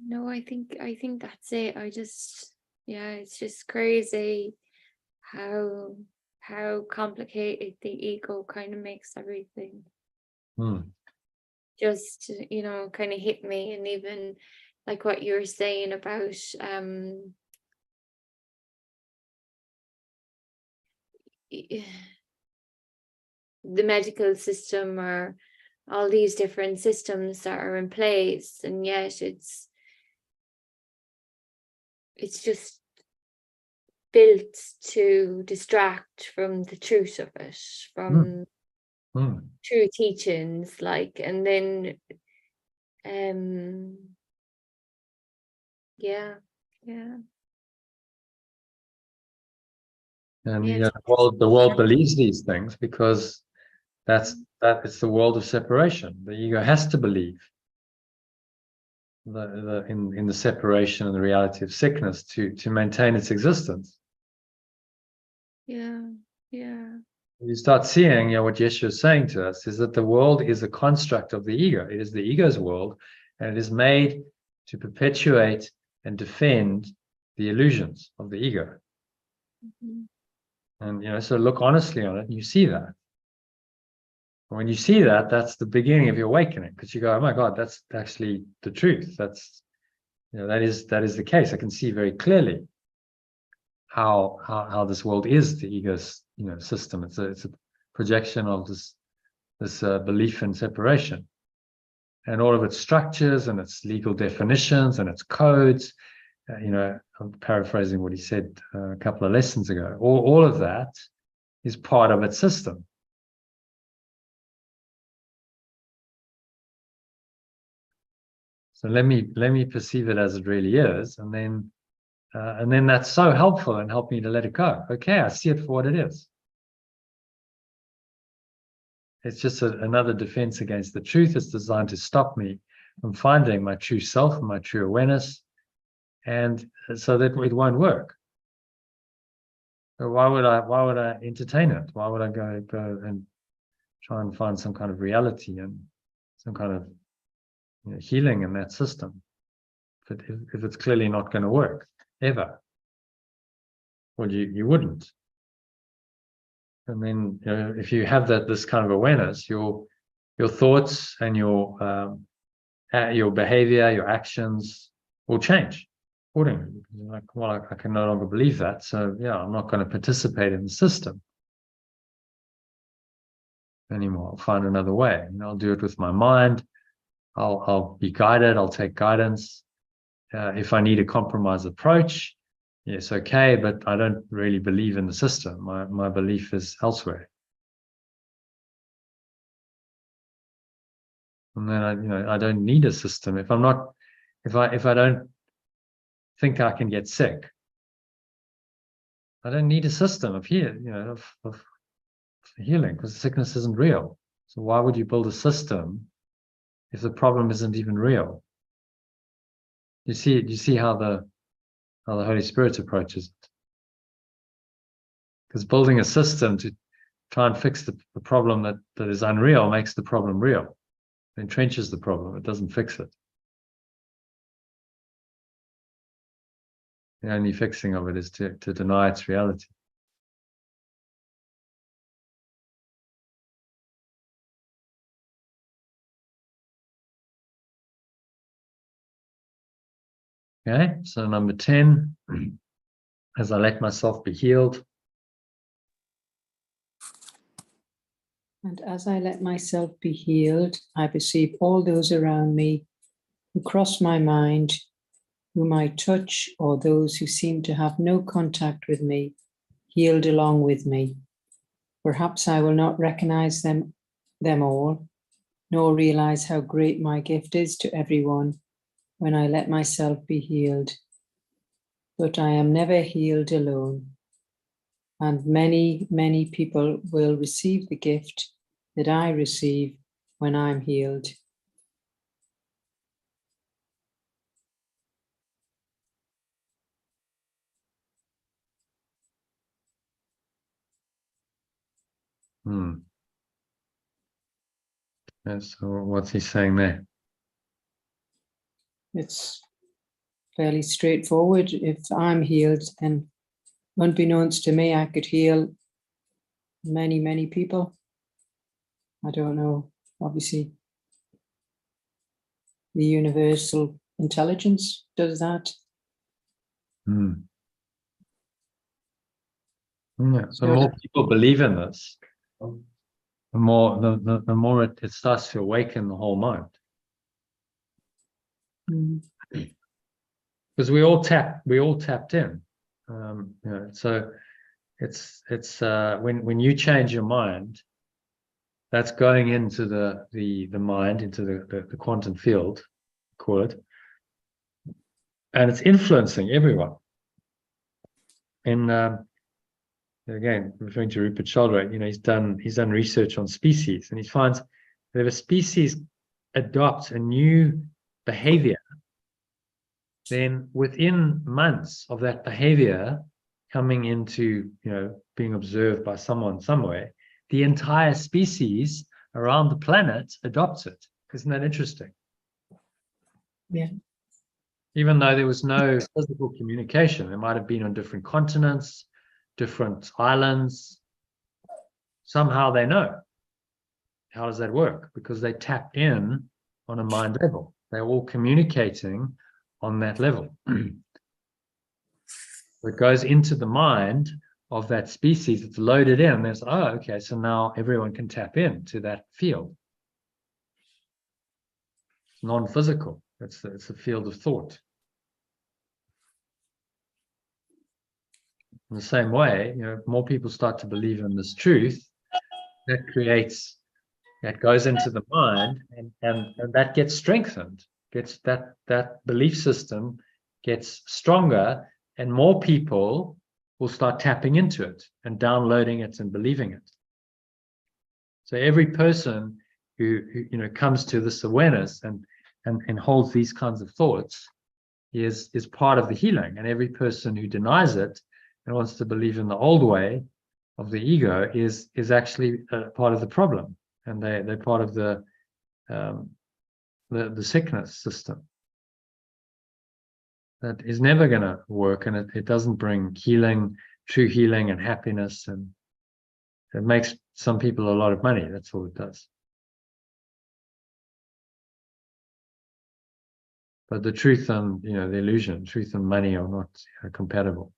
No, I think that's it. It's just crazy how complicated the ego kind of makes everything. Just kind of hit me, and even like what you were saying about the medical system, or all these different systems that are in place, and yet it's just built to distract from the truth of it, from true teachings, like, and then Yeah, And Yeah. you know, the world believes these things because it's the world of separation. The ego has to believe in the separation and the reality of sickness to maintain its existence. Yeah. Yeah. You start seeing, you know, what Yeshua is saying to us is that the world is a construct of the ego. It is the ego's world, and it is made to perpetuate and defend the illusions of the ego. Mhm. And, you know, so look honestly on it, and you see that. When you see that, that's the beginning of your awakening, because you go, oh my God, that's actually the truth. That's, you know, that is the case. I can see very clearly how this world is the ego's, you know, system. It's a projection of this belief in separation, and all of its structures and its legal definitions and its codes. You know, I'm paraphrasing what he said a couple of lessons ago. All of that is part of its system. So let me perceive it as it really is, and then that's so helpful and help me to let it go. Okay, I see it for what it is. It's just another defense against the truth. It's designed to stop me from finding my true self and my true awareness, and so that it won't work. So why would I entertain it? Why would I go and try and find some kind of reality and some kind of, you know, healing in that system if it's clearly not going to work ever? Well, you wouldn't. And then, you know, if you have this kind of awareness, your thoughts and your behavior, your actions will change accordingly. Like, well, I can no longer believe that, so yeah, I'm not going to participate in the system anymore. I'll find another way, and I'll do it with my mind. I'll be guided. I'll take guidance. If I need a compromise approach, yes, okay, but I don't really believe in the system. My belief is elsewhere. And then I don't need a system. If I don't think I can get sick, I don't need a system of healing, because sickness isn't real. So why would you build a system if the problem isn't even real? You see how the Holy Spirit approaches it. Because building a system to try and fix the problem that is unreal makes the problem real. It entrenches the problem. It doesn't fix it. The only fixing of it is to deny its reality. Okay, so number 10, as I let myself be healed. And as I let myself be healed, I perceive all those around me who cross my mind, whom I touch, or those who seem to have no contact with me, healed along with me. Perhaps I will not recognize them all, nor realize how great my gift is to everyone when I let myself be healed. But I am never healed alone. And many, many people will receive the gift that I receive when I'm healed. Yes, so what's he saying there? It's fairly straightforward. If I'm healed, then unbeknownst to me, I could heal many, many people. I don't know, obviously, the universal intelligence does that. Yeah, so the more people believe in this, the more it starts to awaken the whole mind. Because we all tapped in. So it's when you change your mind, that's going into the mind, into the quantum field, call it, and it's influencing everyone. In again, referring to Rupert Sheldrake, he's done research on species, and he finds that if a species adopts a new behavior, then within months of that behavior coming into, being observed by someone somewhere, the entire species around the planet adopts it. Isn't that interesting? Yeah. Even though there was no physical communication, they might have been on different continents, different islands. Somehow they know. How does that work? Because they tapped in on a mind level. They're all communicating on that level. It goes into the mind of that species. It's loaded in. There's, okay, so now everyone can tap into that field. It's non-physical. It's a field of thought. In the same way, more people start to believe in this truth, that goes into the mind, and that gets strengthened, that belief system gets stronger, and more people will start tapping into it and downloading it and believing it. So every person who comes to this awareness and holds these kinds of thoughts is part of the healing. And every person who denies it and wants to believe in the old way of the ego is actually part of the problem, and they're part of the sickness system that is never going to work, and it doesn't bring healing, true healing and happiness, and it makes some people a lot of money. That's all it does. But the truth and the illusion, truth and money are not compatible.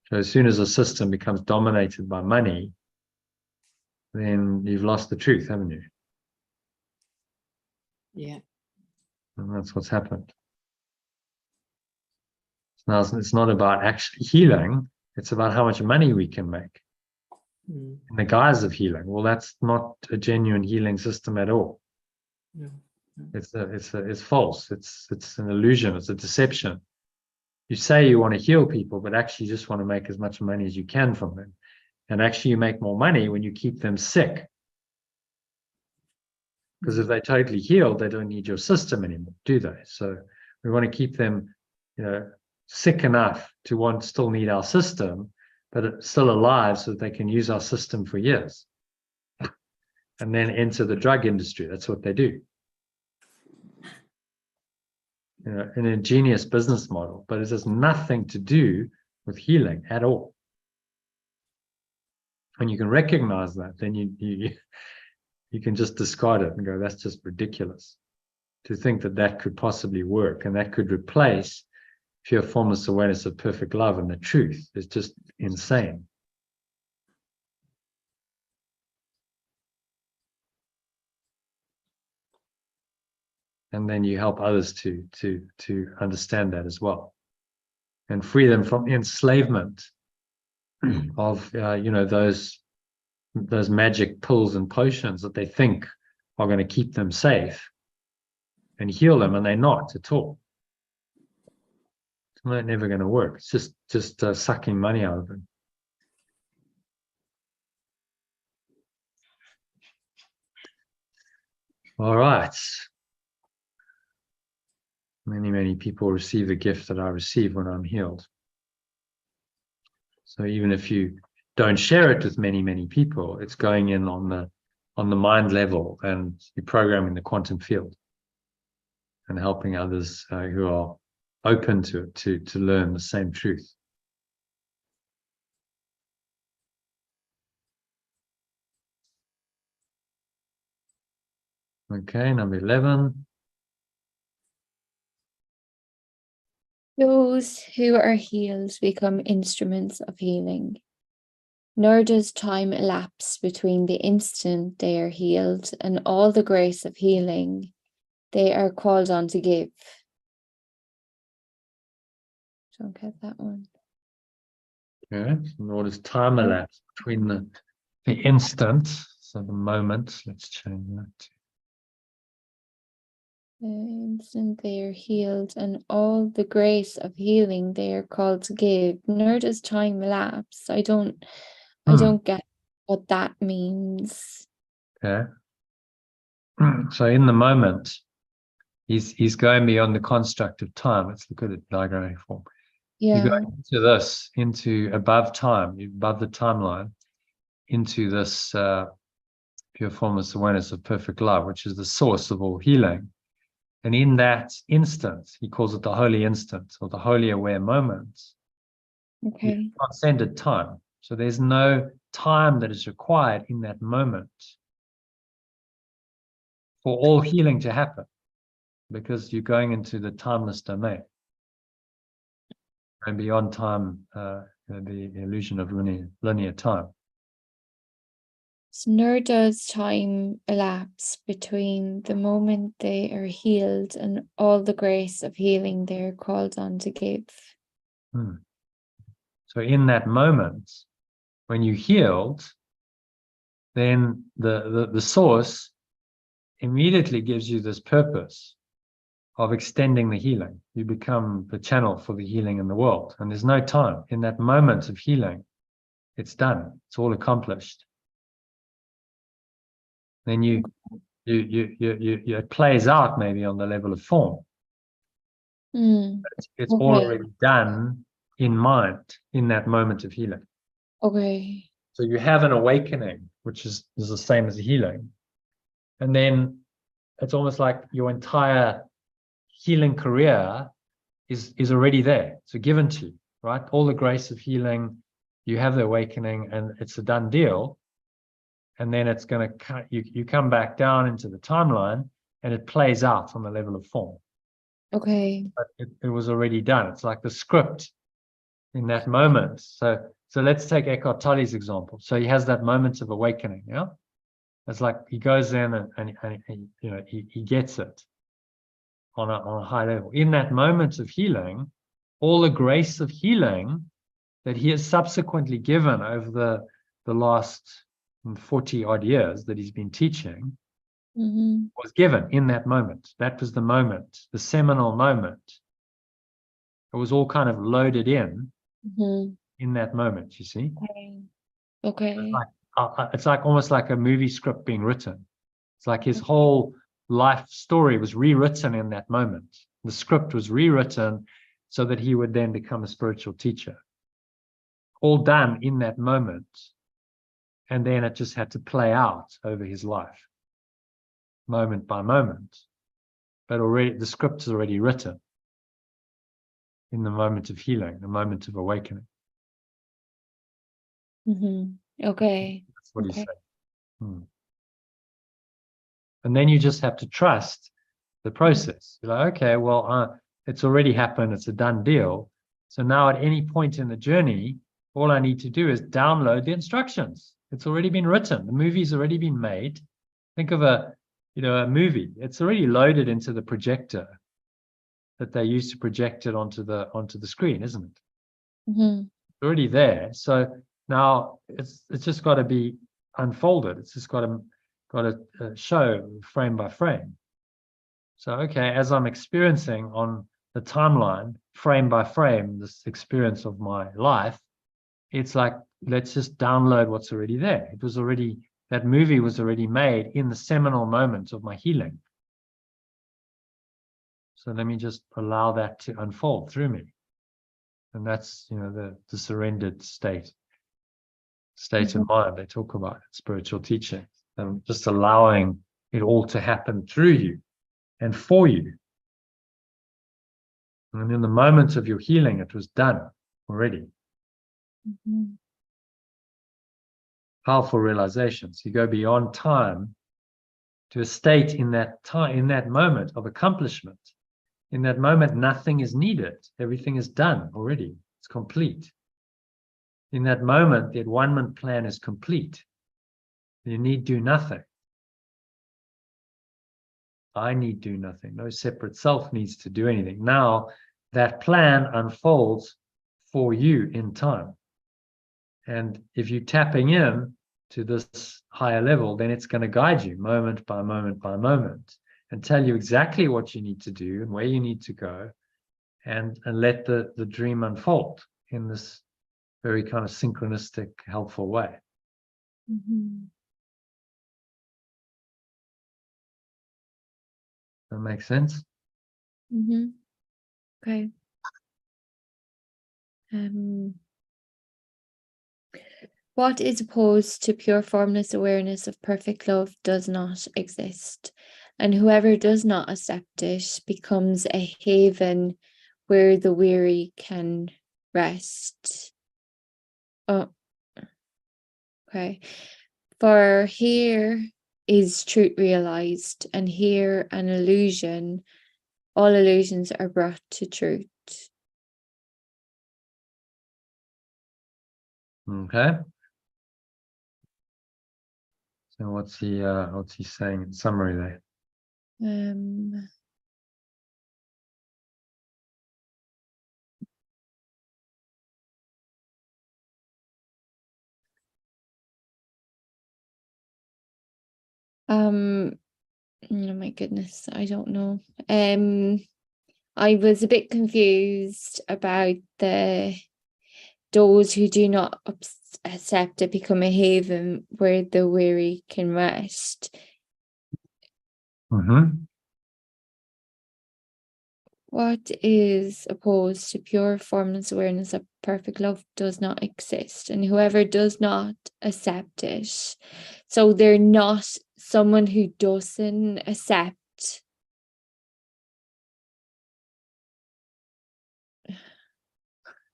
So as soon as a system becomes dominated by money, then you've lost the truth, haven't you? Yeah. And that's what's happened. Now, it's not about actually healing. It's about how much money we can make in the guise of healing. Well, that's not a genuine healing system at all. No. It's false. It's an illusion. It's a deception. You say you want to heal people, but actually you just want to make as much money as you can from them. And actually you make more money when you keep them sick. Because if they're totally healed, they don't need your system anymore, do they? So we want to keep them, sick enough to still need our system, but it's still alive so that they can use our system for years. And then enter the drug industry. That's what they do. An ingenious business model, but it has nothing to do with healing at all. When you can recognize that, then you can just discard it and go, that's just ridiculous. To think that could possibly work, and that could replace pure formless awareness of perfect love and the truth is just insane. And then you help others to understand that as well, and free them from the enslavement of those magic pills and potions that they think are going to keep them safe and heal them, and they're not at all. It's never going to work. It's just sucking money out of them. All right. Many people receive the gift that I receive when I'm healed. So even if you don't share it with many people, it's going in on the mind level, and you're programming the quantum field and helping others who are open to it to learn the same truth. Okay, number 11. Those who are healed become instruments of healing. Nor does time elapse between the instant they are healed and all the grace of healing they are called on to give. Don't get that one. Okay, nor does time elapse between the instant, so the moment. Let's change that. The instant they are healed, and all the grace of healing they are called to give. Nor does time elapse. I don't get what that means. Okay. So in the moment, he's going beyond the construct of time. Let's look at it diagrammatic form. You go into this, into above time, above the timeline, into this pure formless awareness of perfect love, which is the source of all healing. And in that instant, he calls it the holy instant or the holy aware moment. Okay. You've transcended time. So there's no time that is required in that moment for all healing to happen, because you're going into the timeless domain. And beyond time, the illusion of linear time. So nor does time elapse between the moment they are healed and all the grace of healing they are called on to give. So in that moment, when you healed, then the source immediately gives you this purpose of extending the healing. You become the channel for the healing in the world. And there's no time. In that moment of healing, it's done. It's all accomplished. Then it plays out maybe on the level of form. It's already done in mind in that moment of healing. Okay. So you have an awakening, which is the same as healing. And then it's almost like your entire healing career is already there. It's given to you, right? All the grace of healing, you have the awakening, and it's a done deal. And then it's going to, you come back down into the timeline, and it plays out on the level of form. Okay. But it was already done. It's like the script in that moment. So let's take Eckhart Tolle's example. So he has that moment of awakening, yeah? It's like he goes in and you know, he gets it on a high level. In that moment of healing, all the grace of healing that he has subsequently given over the last 40 odd years that he's been teaching was given in that moment. That was the moment, the seminal moment. It was all kind of loaded in that moment, you see. Okay. It's like almost like a movie script being written. It's like his whole life story was rewritten in that moment. The script was rewritten so that he would then become a spiritual teacher. All done in that moment. And then it just had to play out over his life, moment by moment. But already the script is already written in the moment of healing, the moment of awakening. Okay. That's what he's saying. And then you just have to trust the process. You're like, okay, well, it's already happened. It's a done deal. So now at any point in the journey, all I need to do is download the instructions. It's already been written. The movie's already been made. Think of a movie. It's already loaded into the projector that they use to project it onto the screen, isn't it? It's already there. So now it's just got to be unfolded. It's just got to show frame by frame. So, okay, as I'm experiencing on the timeline, frame by frame, this experience of my life, it's like, let's just download what's already there. It was already, that movie was already made in the seminal moment of my healing. So let me just allow that to unfold through me. And that's, the surrendered state of mind they talk about in spiritual teaching. And just allowing it all to happen through you and for you. And in the moment of your healing, it was done already. Powerful realizations. You go beyond time to a state in that time, in that moment of accomplishment. In that moment, nothing is needed. Everything is done already. It's complete. In that moment, the one-man plan is complete. You need do nothing. I need do nothing. No separate self needs to do anything. Now, that plan unfolds for you in time. And if you're tapping in to this higher level, then it's going to guide you moment by moment by moment. and tell you exactly what you need to do and where you need to go, and let the dream unfold in this very kind of synchronistic, helpful way. That makes sense? Okay. What is opposed to pure formless awareness of perfect love does not exist, and whoever does not accept it becomes a haven where the weary can rest. Oh, okay. For here is truth realized, and here an illusion. All illusions are brought to truth. Okay. So what's he saying in summary there? Oh my goodness, I don't know. I was a bit confused about those who do not accept it become a haven where the weary can rest. What is opposed to pure formless awareness of perfect love does not exist, and whoever does not accept it. So they're not someone who doesn't accept.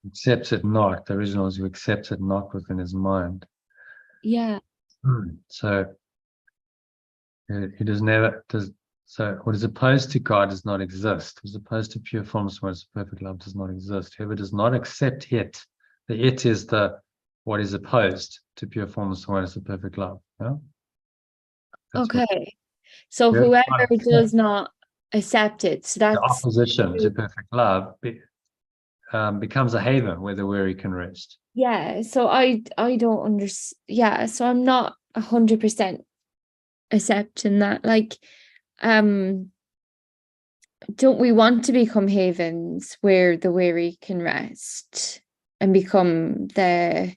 Accepts it not. The original is who accepts it not within his mind. Yeah. So he does never does. So what is opposed to God does not exist. What is opposed to pure formless awareness of perfect love does not exist. Whoever does not accept it, the it is the what is opposed to pure formless awareness of perfect love. Yeah? Okay. So whoever does not accept it, so that's the opposition to perfect love becomes a haven where the weary can rest. Yeah. So I don't understand. Yeah. So I'm not 100% accepting that. Like, don't we want to become havens where the weary can rest and become a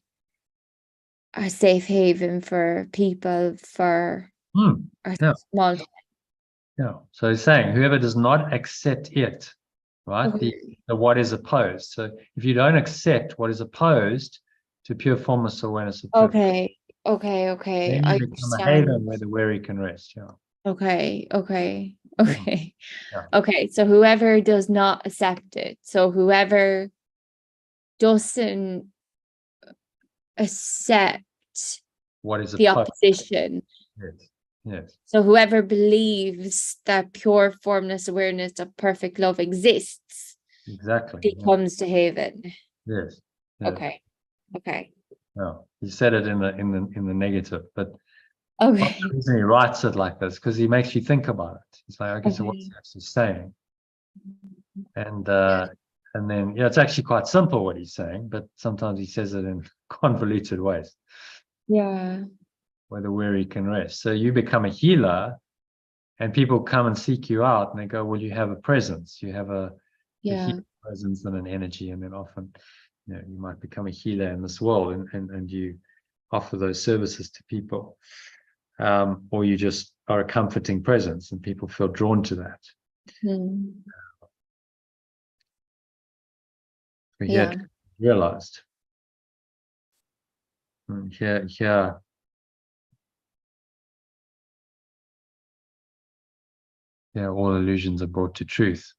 safe haven for people for Yeah. small time? Yeah. So he's saying whoever does not accept it, right? Okay. The what is opposed. So if you don't accept what is opposed to pure formless awareness of perfect, Okay. then I you become a understand. haven where the weary can rest. Yeah. Okay. Yeah. Okay. So whoever does not accept it. So whoever doesn't accept What is the opposed? opposition. Yes. So whoever believes that pure formless awareness of perfect love exists, Exactly. becomes the haven. Yes. Okay. Yeah. He said it in the negative, but Okay. the reason he writes it like this because he makes you think about it. It's like, okay, so what's he actually saying? And then it's actually quite simple what he's saying, but sometimes he says it in convoluted ways. Yeah. Where the weary can rest. So you become a healer, and people come and seek you out, and they go, "Well, you have a presence. You have a healing presence and an energy." And then often, you might become a healer in this world, and you offer those services to people, or you just are a comforting presence, and people feel drawn to that. He had realized. Here. Yeah, all illusions are brought to truth.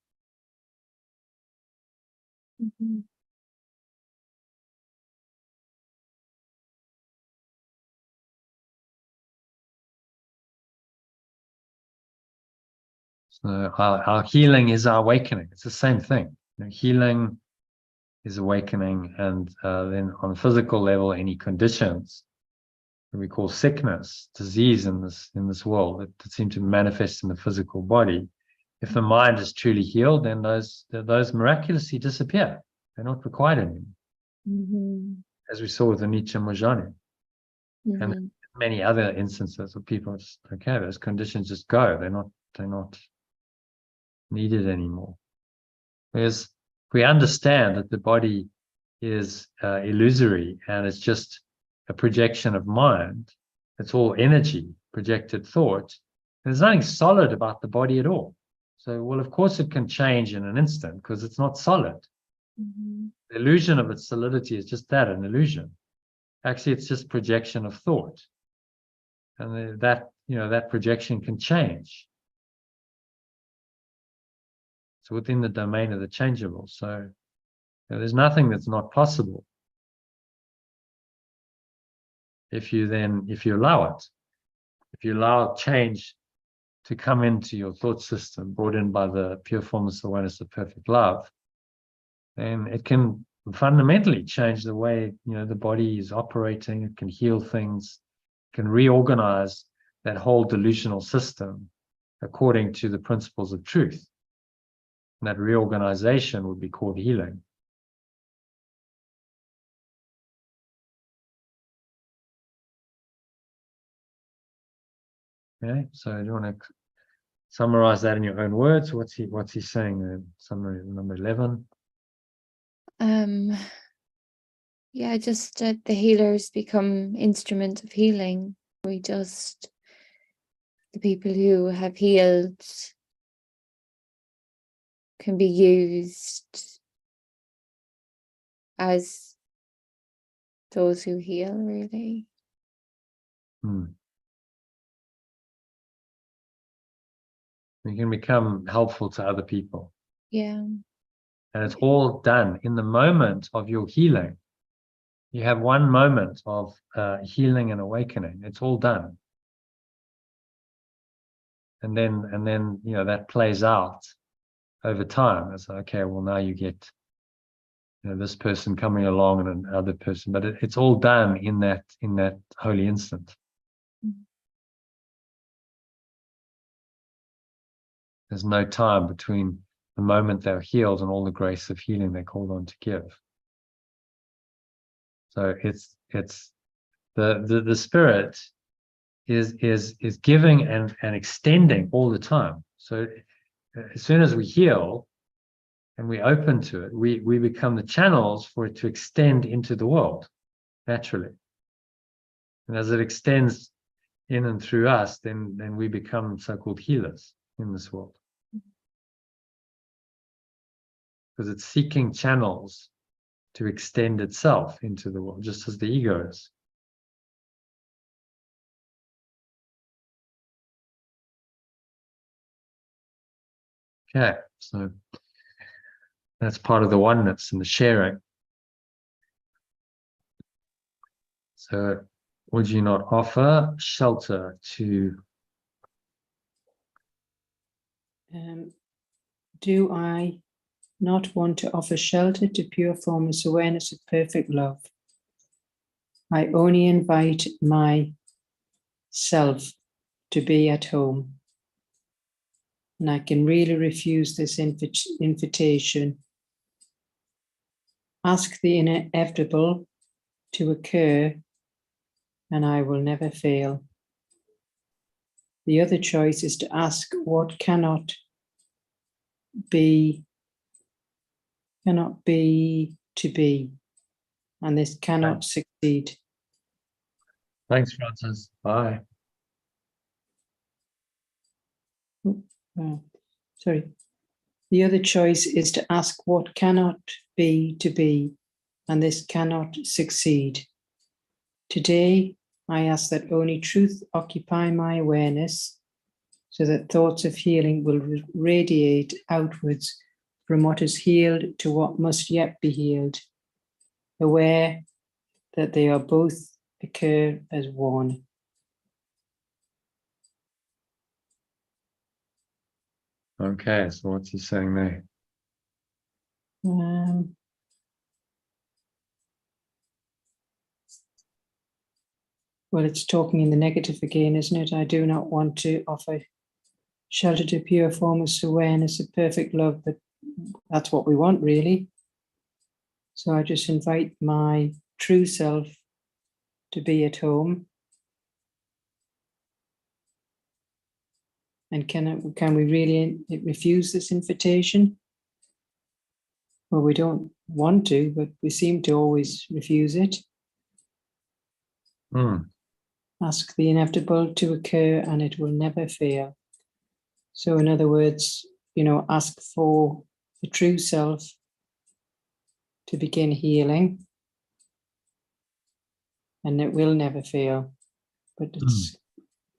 So our healing is our awakening. It's the same thing. Healing is awakening, and then on a physical level, any conditions that we call sickness, disease in this world that seem to manifest in the physical body. If the mind is truly healed, then those miraculously disappear. They're not required anymore. As we saw with Anita Moorjani. And many other instances of people just, okay, those conditions just go. They're not needed anymore. Whereas if we understand that the body is illusory and it's just a projection of mind, it's all energy, projected thought, there's nothing solid about the body at all. So, well, of course it can change in an instant because it's not solid. Mm-hmm. The illusion of its solidity is just that, an illusion. Actually, it's just projection of thought. And that projection can change. So within the domain of the changeable. So there's nothing that's not possible. If you allow it, if you allow change to come into your thought system, brought in by the pure formless awareness of perfect love, then it can fundamentally change the way the body is operating. It can heal things, can reorganize that whole delusional system according to the principles of truth. And that reorganization would be called healing. Okay, so do you want to summarize that in your own words? What's he saying there? Summary number 11. Yeah, just the healers become instruments of healing. The people who have healed can be used as those who heal, really. You can become helpful to other people. Yeah. And it's all done in the moment of your healing. You have one moment of healing and awakening. It's all done. And then that plays out over time. It's okay, well, now you get this person coming along and another person, but it's all done in that holy instant. Mm-hmm. There's no time between the moment they're healed and all the grace of healing they're called on to give. So it's the spirit is giving and extending all the time. So as soon as we heal and we open to it, we become the channels for it to extend into the world naturally. And as it extends in and through us, then we become so-called healers in this world. Because it's seeking channels to extend itself into the world, just as the ego is. Okay, so that's part of the oneness and the sharing. So would you not offer shelter to... Do I not want to offer shelter to pure formless awareness of perfect love? I only invite myself to be at home. And I can really refuse this invitation. Ask the inevitable to occur, and I will never fail. The other choice is to ask what cannot be to be, and this cannot succeed. Thanks, Francis. Bye. Sorry. The other choice is to ask what cannot be to be, and this cannot succeed. Today, I ask that only truth occupy my awareness, so that thoughts of healing will radiate outwards from what is healed to what must yet be healed, aware that they are both occur as one. Okay, so what's he saying there? Well, it's talking in the negative again, isn't it? I do not want to offer shelter to pure formless awareness of perfect love, but that's what we want, really. So I just invite my true self to be at home. And can we really refuse this invitation? Well, we don't want to, but we seem to always refuse it. Ask the inevitable to occur and it will never fail. So in other words, ask for the true self to begin healing, and it will never fail. But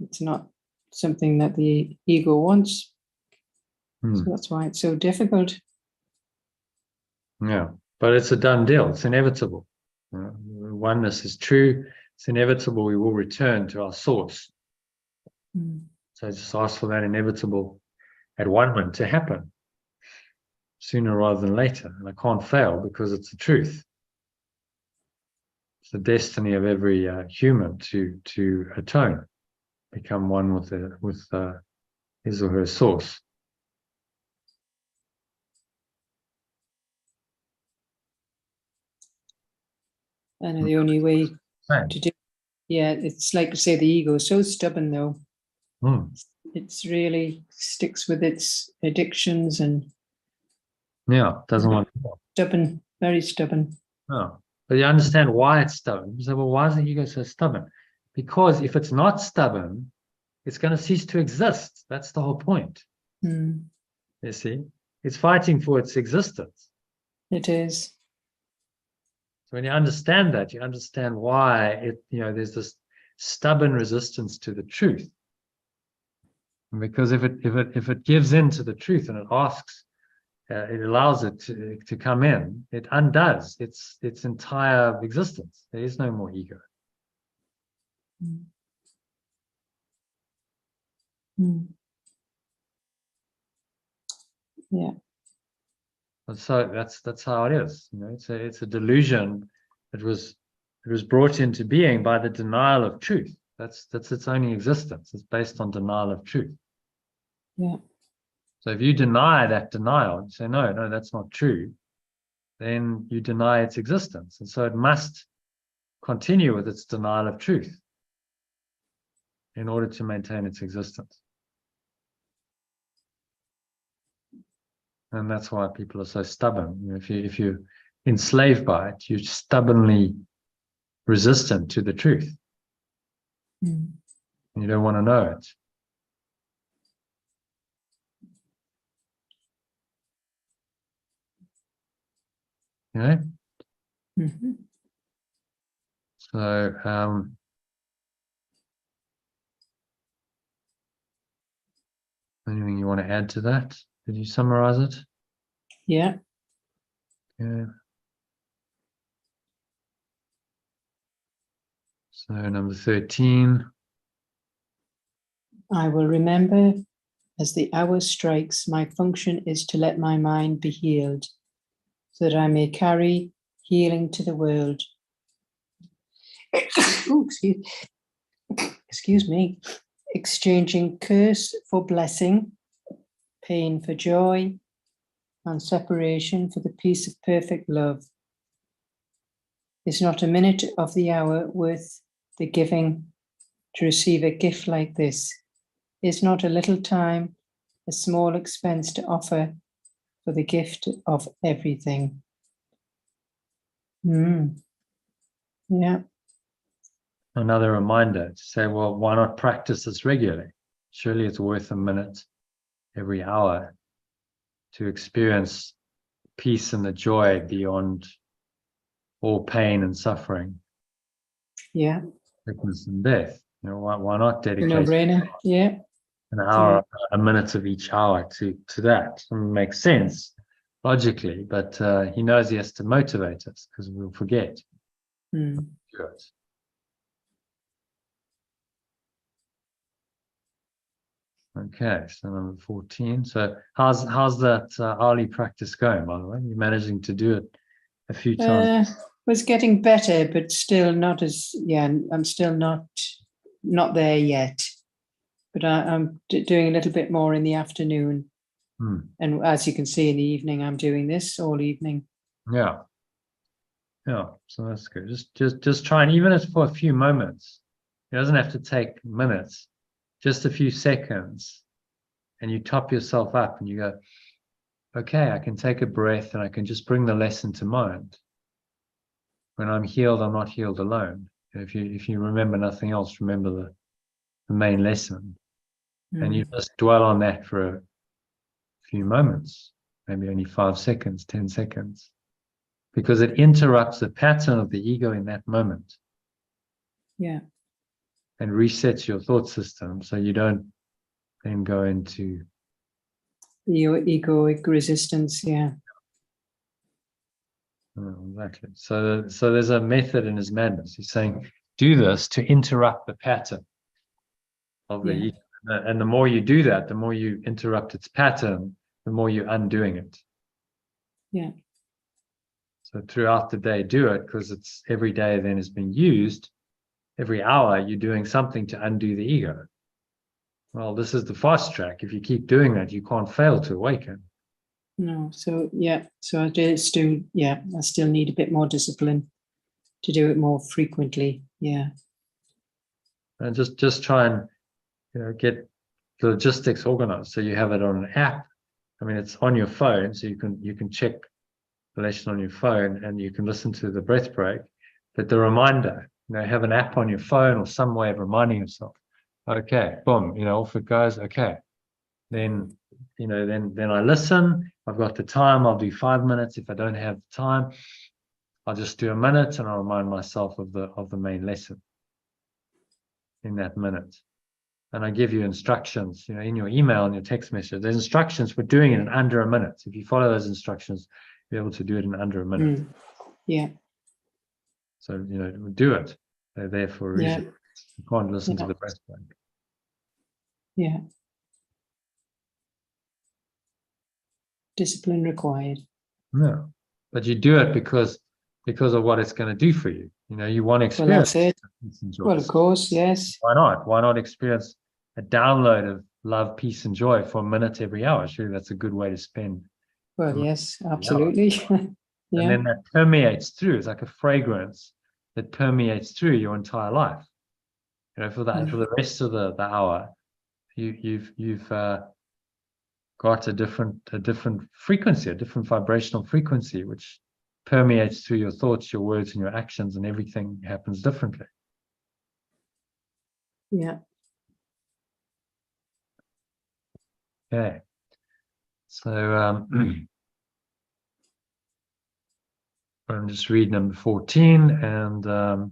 it's not something that the ego wants. So that's why it's so difficult. Yeah, but it's a done deal. It's inevitable. Oneness is true. It's inevitable. We will return to our source. So just ask for that inevitable at-one-ment to happen sooner rather than later. And I can't fail because it's the truth. It's the destiny of every human to atone, become one with his or her source. And the only way to do, it's like, say, the ego is so stubborn, though. It's really sticks with its addictions and doesn't want to. Stubborn, very stubborn. Oh, but you understand why it's stubborn. You say, well, why is the ego so stubborn? Because if it's not stubborn, it's going to cease to exist. That's the whole point. You see, it's fighting for its existence. It is. So when you understand that, you understand why there's this stubborn resistance to the truth. And because if it gives in to the truth and it asks, it allows it to come in, it undoes its entire existence. There is no more ego. Yeah. So that's how it is. It's a delusion that was brought into being by the denial of truth. That's its only existence. It's based on denial of truth. Yeah. So if you deny that denial, you say, no, that's not true, then you deny its existence. And so it must continue with its denial of truth in order to maintain its existence. And that's why people are so stubborn. If you're enslaved by it, you're stubbornly resistant to the truth. And you don't want to know it. So anything you want to add to that? Did you summarize it? Yeah. So number 13. I will remember as the hour strikes, my function is to let my mind be healed, so that I may carry healing to the world. Ooh, excuse me. Exchanging curse for blessing, pain for joy, and separation for the peace of perfect love. Is not a minute of the hour worth the giving to receive a gift like this? Is not a little time a small expense to offer for the gift of everything? Yeah. Another reminder to say, well, why not practice this regularly? Surely it's worth a minute every hour to experience peace and the joy beyond all pain and suffering. Yeah. Sickness and death. Why not dedicate No-brainer. Yeah. an hour, a minute of each hour to that? It makes sense logically, but he knows he has to motivate us because we'll forget. Good. Okay, so number 14. So how's that hourly practice going, by the way? You're managing to do it a few times. Was getting better, but still not as, I'm still not there yet. But I'm doing a little bit more in the afternoon. And as you can see in the evening, I'm doing this all evening. Yeah. So that's good. Just try, and even if for a few moments, it doesn't have to take minutes, just a few seconds. and you top yourself up and you go, okay, I can take a breath and I can just bring the lesson to mind. When I'm healed, I'm not healed alone. If you remember nothing else, remember the main lesson. And you just dwell on that for a few moments, maybe only 5 seconds, 10 seconds, because it interrupts the pattern of the ego in that moment. Yeah. And resets your thought system so you don't then go into The egoic resistance, yeah. Exactly. So there's a method in his madness. He's saying, do this to interrupt the pattern of the ego. And the more you do that, the more you interrupt its pattern, the more you're undoing it. Yeah. So throughout the day, do it, because it's every day then is being used. Every hour, you're doing something to undo the ego. Well, this is the fast track. If you keep doing that, you can't fail to awaken. No, so yeah, so I still need a bit more discipline to do it more frequently. Yeah. And just try and get the logistics organized. So you have it on an app. I mean, it's on your phone, so you can check the lesson on your phone and you can listen to the breath break. But the reminder, have an app on your phone or some way of reminding yourself. Okay, boom, off it goes. Okay, then then I listen. I've got the time. I'll do 5 minutes. If I don't have the time, I'll just do a minute and I'll remind myself of the main lesson in that minute. And I give you instructions, in your email and your text message. There's instructions for doing it in under a minute. If you follow those instructions, you'll be able to do it in under a minute. Yeah. So, do it. They're there for a reason. Yeah. You can't listen to the breath break. Yeah. Discipline required. No. But you do it because of what it's going to do for you. You want to experience. Well, that's it. Well, of course, yes. Why not? Why not experience a download of love, peace, and joy for a minute every hour? Surely that's a good way to spend. Well, yes, absolutely. Yeah. And then that permeates through. It's like a fragrance that permeates through your entire life. For the rest of the hour, you've got a different frequency, a different vibrational frequency, which permeates through your thoughts, your words, and your actions, and everything happens differently. Yeah. Okay. So I'm just read number 14, and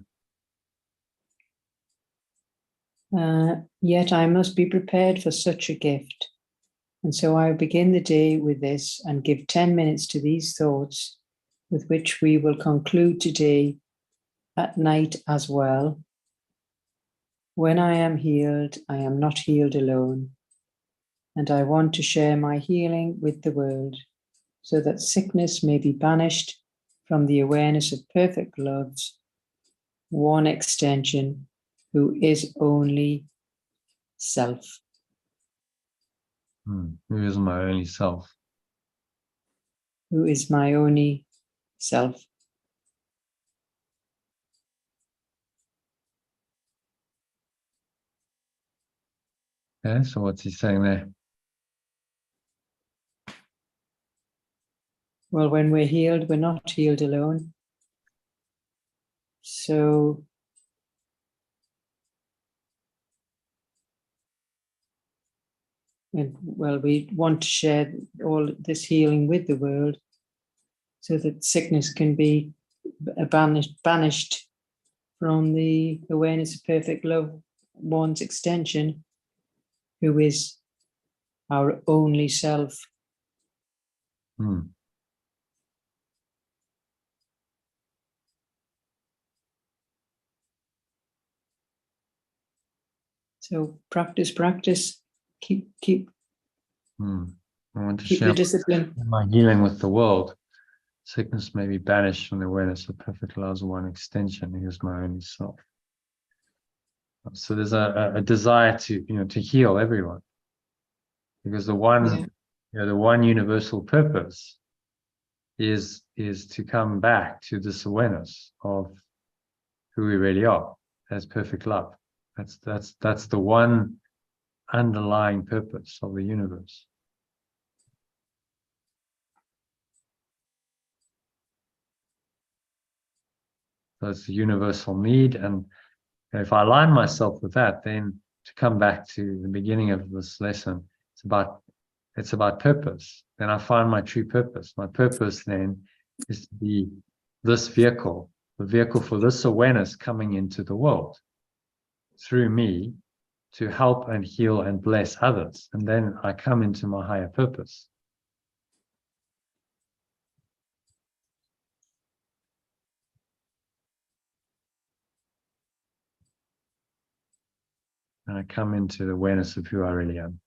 yet I must be prepared for such a gift. And so I begin the day with this and give 10 minutes to these thoughts, with which we will conclude today at night as well. When I am healed, I am not healed alone. And I want to share my healing with the world, so that sickness may be banished from the awareness of perfect love's one extension, who is only self. Who is my only self? Who is my only self. Okay, so what's he saying there? Well, when we're healed, we're not healed alone. So we want to share all this healing with the world, so that sickness can be banished from the awareness of perfect love, one's extension, who is our only self. So practice, keep I want to keep share the discipline. my healing with the world. Sickness may be banished from the awareness of perfect love's one extension. He is my only self. So there's a desire to heal everyone, because the one universal purpose is to come back to this awareness of who we really are as perfect love. That's the one underlying purpose of the universe. So it's a universal need, and if I align myself with that, then to come back to the beginning of this lesson, it's about purpose. Then I find my true purpose. My purpose then is to be this vehicle, the vehicle for this awareness coming into the world through me to help and heal and bless others. And then I come into my higher purpose. And I come into the awareness of who I really am.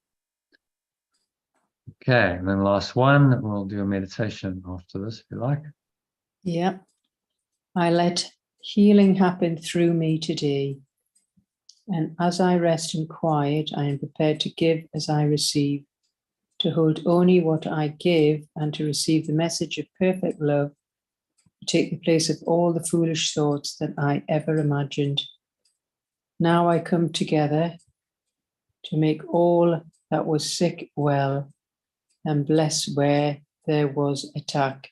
Okay, and then last one, we'll do a meditation after this, if you like. Yeah. I let healing happen through me today. And as I rest in quiet, I am prepared to give as I receive, to hold only what I give, and to receive the message of perfect love, to take the place of all the foolish thoughts that I ever imagined. Now I come together to make all that was sick well, and bless where there was attack.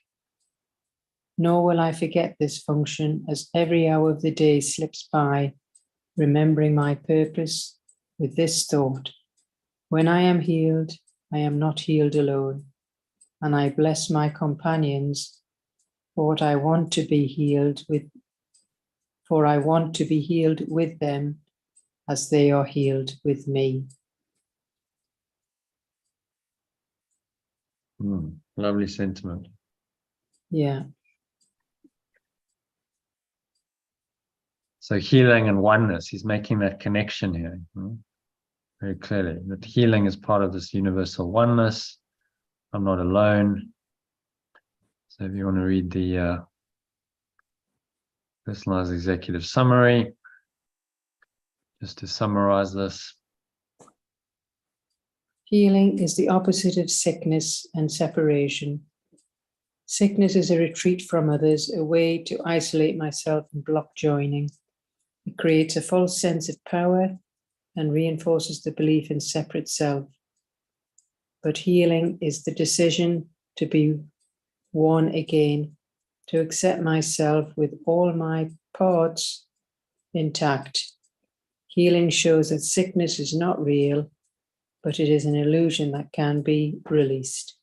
Nor will I forget this function as every hour of the day slips by, remembering my purpose with this thought: when I am healed, I am not healed alone, and I bless my companions for what I want to be healed with, for I want to be healed with them as they are healed with me. Lovely sentiment. Yeah. So healing and oneness, he's making that connection here very clearly, that healing is part of this universal oneness. I'm not alone. So if you want to read the personalized executive summary, just to summarize this. Healing is the opposite of sickness and separation. Sickness is a retreat from others, a way to isolate myself and block joining. It creates a false sense of power and reinforces the belief in separate self. But healing is the decision to be one again, to accept myself with all my parts intact. Healing shows that sickness is not real, but it is an illusion that can be released.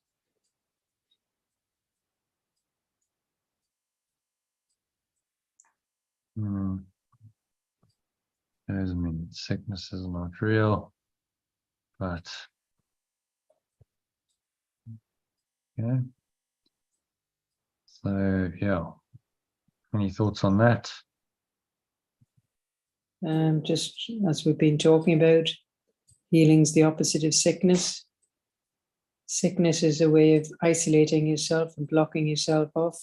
Doesn't mean sickness is not real, but yeah. So yeah, any thoughts on that? Just as we've been talking about, healing's the opposite of sickness. Sickness is a way of isolating yourself and blocking yourself off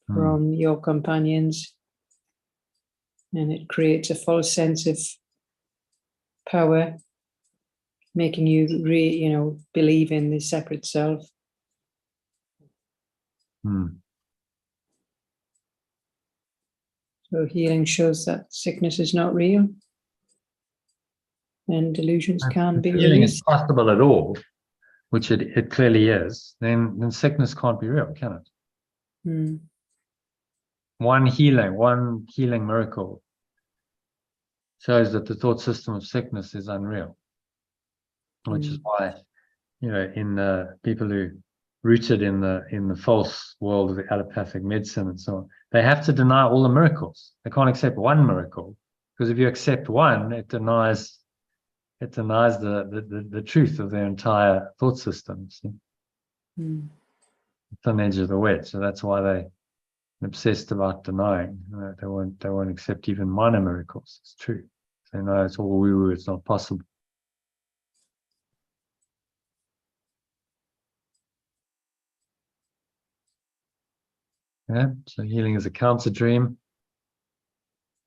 from your companions. And it creates a false sense of power, making you believe in the separate self. So healing shows that sickness is not real, and delusions can be healing released. is possible at all, which it clearly is, then sickness can't be real, can it? One healing miracle shows that the thought system of sickness is unreal, which is why, in people who rooted in the false world of the allopathic medicine and so on, they have to deny all the miracles. They can't accept one miracle, because if you accept one, it denies the truth of their entire thought system. See? It's on the edge of the wedge, so that's why they're obsessed about denying. They won't accept even minor miracles. It's true. They know it's all woo-woo. It's not possible. Yeah. So healing is a counter dream.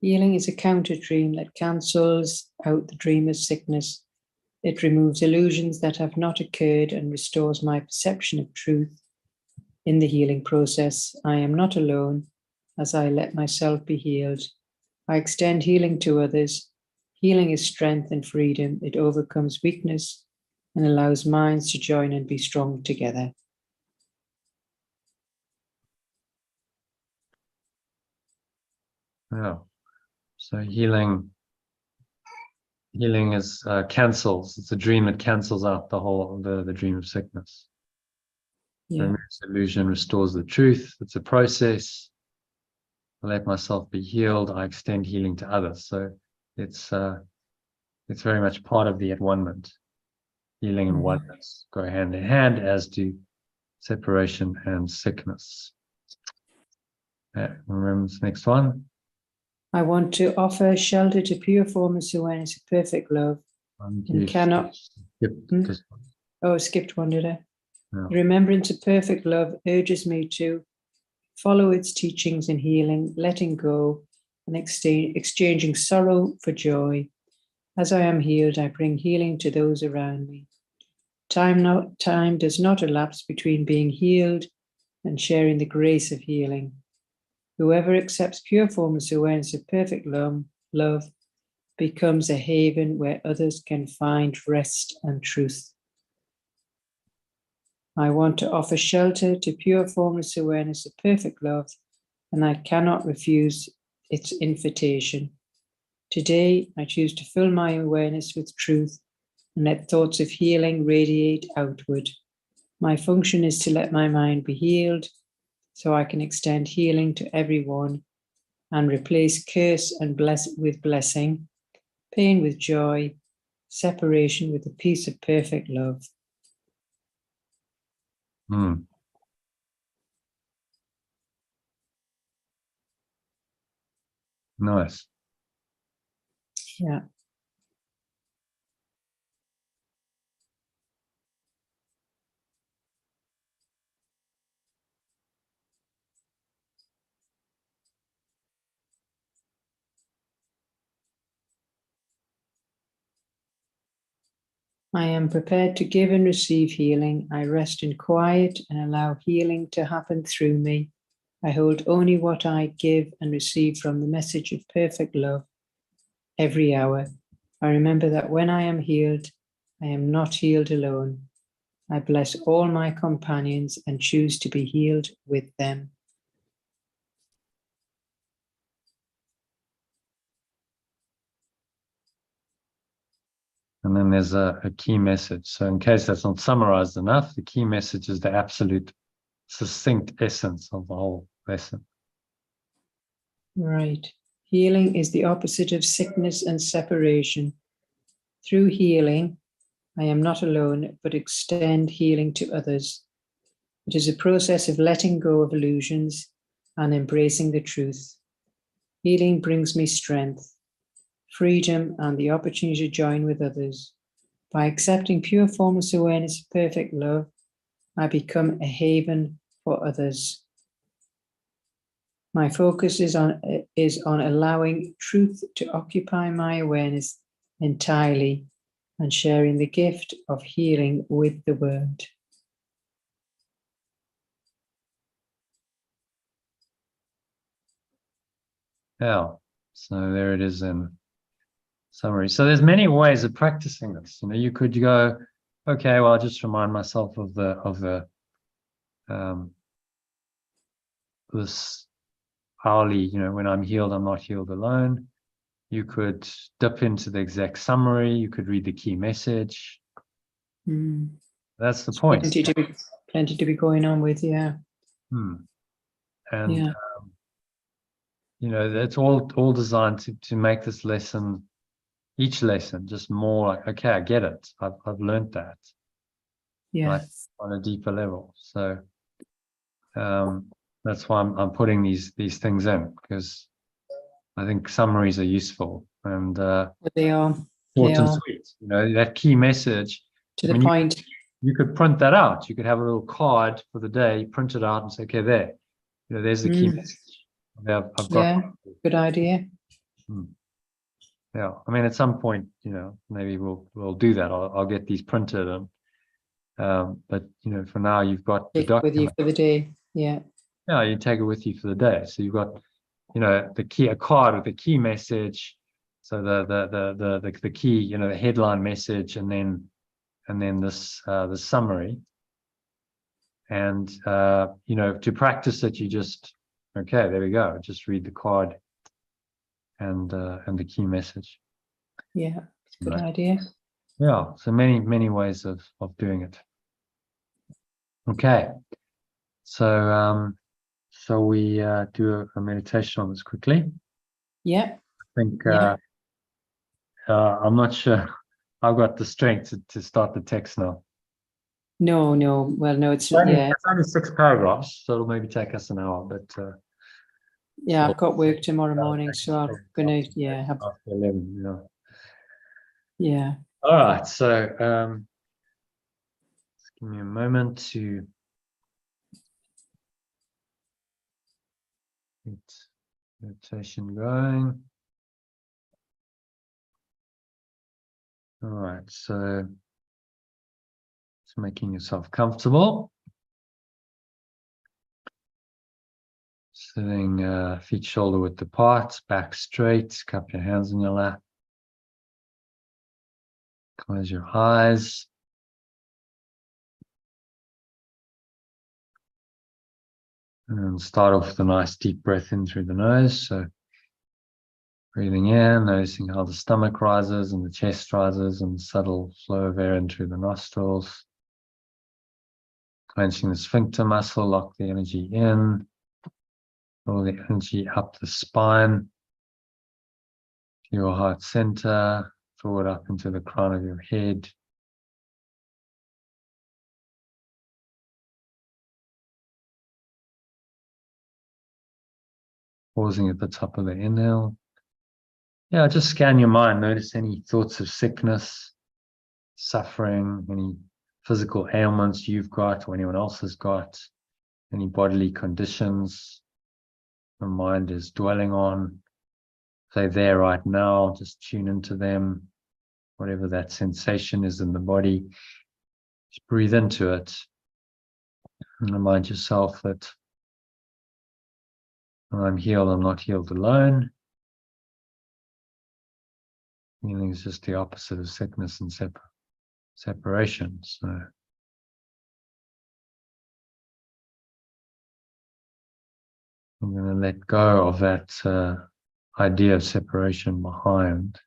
Healing is a counter dream that cancels out the dream of sickness. It removes illusions that have not occurred and restores my perception of truth. In the healing process, I am not alone as I let myself be healed. I extend healing to others. Healing is strength and freedom. It overcomes weakness and allows minds to join and be strong together. Yeah. So healing is cancels. It's a dream that cancels out the dream of sickness. Yeah. Removes illusion, restores the truth. It's a process. I let myself be healed. I extend healing to others. So it's very much part of the at-one-ment. Healing and oneness go hand in hand, as do separation and sickness. Remember this next one. I want to offer shelter to pure formless awareness of perfect love. And cannot. Oh, I skipped one, did I? No. The remembrance of perfect love urges me to follow its teachings in healing, letting go, and exchanging sorrow for joy. As I am healed, I bring healing to those around me. Time does not elapse between being healed and sharing the grace of healing. Whoever accepts pure formless awareness of perfect love becomes a haven where others can find rest and truth. I want to offer shelter to pure formless awareness of perfect love, and I cannot refuse its invitation. Today, I choose to fill my awareness with truth and let thoughts of healing radiate outward. My function is to let my mind be healed so I can extend healing to everyone and replace curse and with blessing, pain with joy, separation with the peace of perfect love. Nice. Yeah. I am prepared to give and receive healing. I rest in quiet and allow healing to happen through me. I hold only what I give and receive from the message of perfect love every hour. I remember that when I am healed, I am not healed alone. I bless all my companions and choose to be healed with them. And then there's a key message. So in case that's not summarized enough, the key message is the absolute succinct essence of the whole lesson. Right. Healing is the opposite of sickness and separation. Through healing, I am not alone, but extend healing to others. It is a process of letting go of illusions and embracing the truth. Healing brings me strength, freedom, and the opportunity to join with others. By accepting pure formless awareness of perfect love, I become a haven for others. My focus is on allowing truth to occupy my awareness entirely and sharing the gift of healing with the world. Yeah. So there it is in summary. So there's many ways of practicing this. You know, you could go, okay, well, I'll just remind myself of this hourly, you know, when I'm healed, I'm not healed alone. You could dip into the exact summary. You could read the key message. That's the point. Plenty to be going on with, yeah. And yeah. You know, that's all designed to make this lesson, each lesson, just more like, okay, I get it. I've learned that. Yeah. Like on a deeper level. So that's why I'm putting these things in, because I think summaries are useful and they are short and sweet. You know, that key message to the point. You could print that out. You could have a little card for the day, print it out and say, okay, there. You know, there's the key message. I've got good idea. Yeah, I mean, at some point, you know, maybe we'll do that. I'll get these printed, and but you know, for now, you've got the document with you for the day. Yeah. Yeah, you take it with you for the day. So you've got, you know, a card with the key message, So the key, you know, the headline message, and then this the summary. And you know, to practice it, you just, okay, there we go. Just read the card and the key message. Yeah, good Right. idea. Yeah. So many ways of doing it. Okay. So so we do a meditation on this quickly. Yeah. I think Yeah. I'm not sure I've got the strength to start the text now. No. Well, no, it's It's only 6 paragraphs, so it'll maybe take us an hour, but yeah, I've got work tomorrow morning, so I'm gonna have after 11, yeah. All right, so just give me a moment to get meditation going. All right, so just making yourself comfortable. Sitting feet shoulder width apart, back straight, cup your hands in your lap. Close your eyes. And start off with a nice deep breath in through the nose. So breathing in, noticing how the stomach rises and the chest rises, and subtle flow of air in through the nostrils. Clenching the sphincter muscle, lock the energy in. Pull the energy up the spine to your heart center, forward up into the crown of your head. Pausing at the top of the inhale. Yeah, just scan your mind. Notice any thoughts of sickness, suffering, any physical ailments you've got or anyone else has got, any bodily conditions the mind is dwelling on. They're there right now. Just tune into them. Whatever that sensation is in the body, just breathe into it. And remind yourself that when I'm healed, I'm not healed alone. Healing is just the opposite of sickness and separation. So I'm going to let go of that idea of separation behind.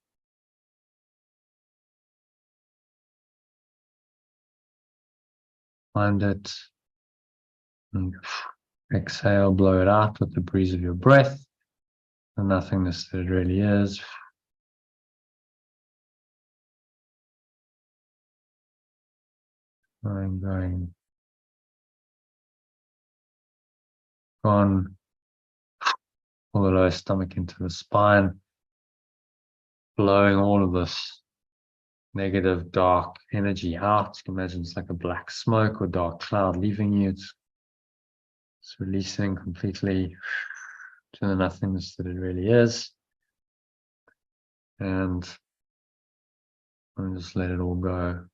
Find it and exhale, blow it out with the breeze of your breath, the nothingness that it really is. Going, gone. Pull the lower stomach into the spine, blowing all of this negative, dark energy out. You can imagine it's like a black smoke or dark cloud leaving you. It's releasing completely to the nothingness that it really is. And just let it all go.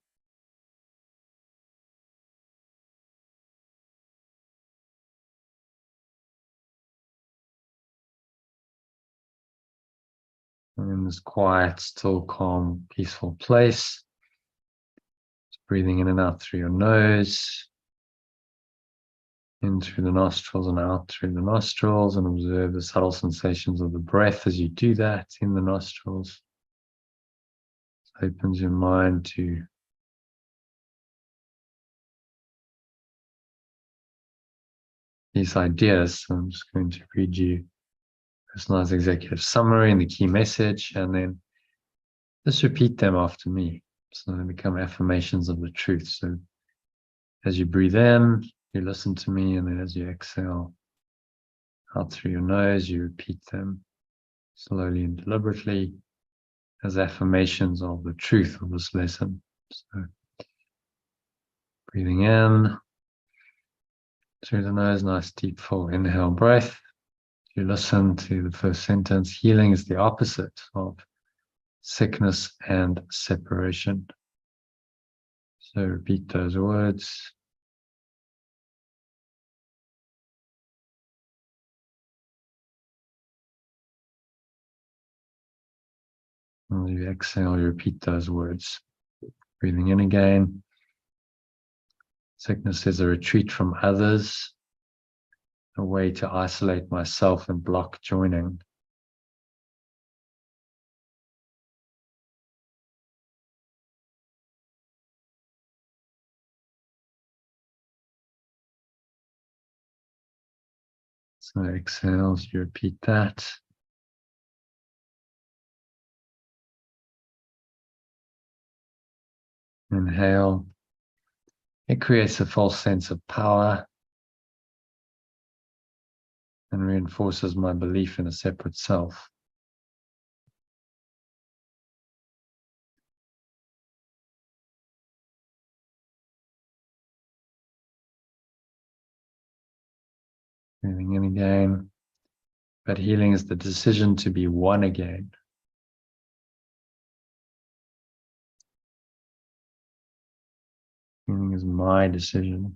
And in this quiet, still, calm, peaceful place, just breathing in and out through your nose, in through the nostrils and out through the nostrils, and observe the subtle sensations of the breath as you do that in the nostrils. It opens your mind to these ideas. So I'm just going to read you personalized executive summary and the key message, and then just repeat them after me. So they become affirmations of the truth. So as you breathe in, you listen to me, and then as you exhale out through your nose, you repeat them slowly and deliberately as affirmations of the truth of this lesson. So breathing in through the nose, nice deep full inhale breath. You listen to the first sentence. Healing is the opposite of sickness and separation. So repeat those words. And as you exhale, you repeat those words. Breathing in again. Sickness is a retreat from others, a way to isolate myself and block joining. So exhales, you repeat that. Inhale. It creates a false sense of power and reinforces my belief in a separate self. Breathing in again. But healing is the decision to be one again. Healing is my decision.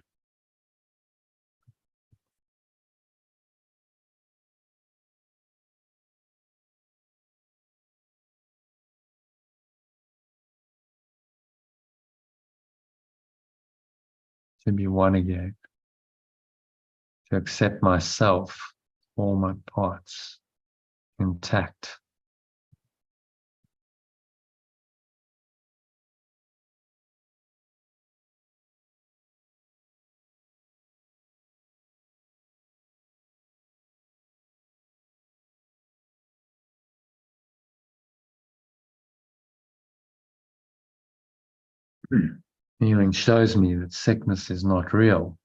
To be one again. To accept myself, all my parts, intact. Healing shows me that sickness is not real.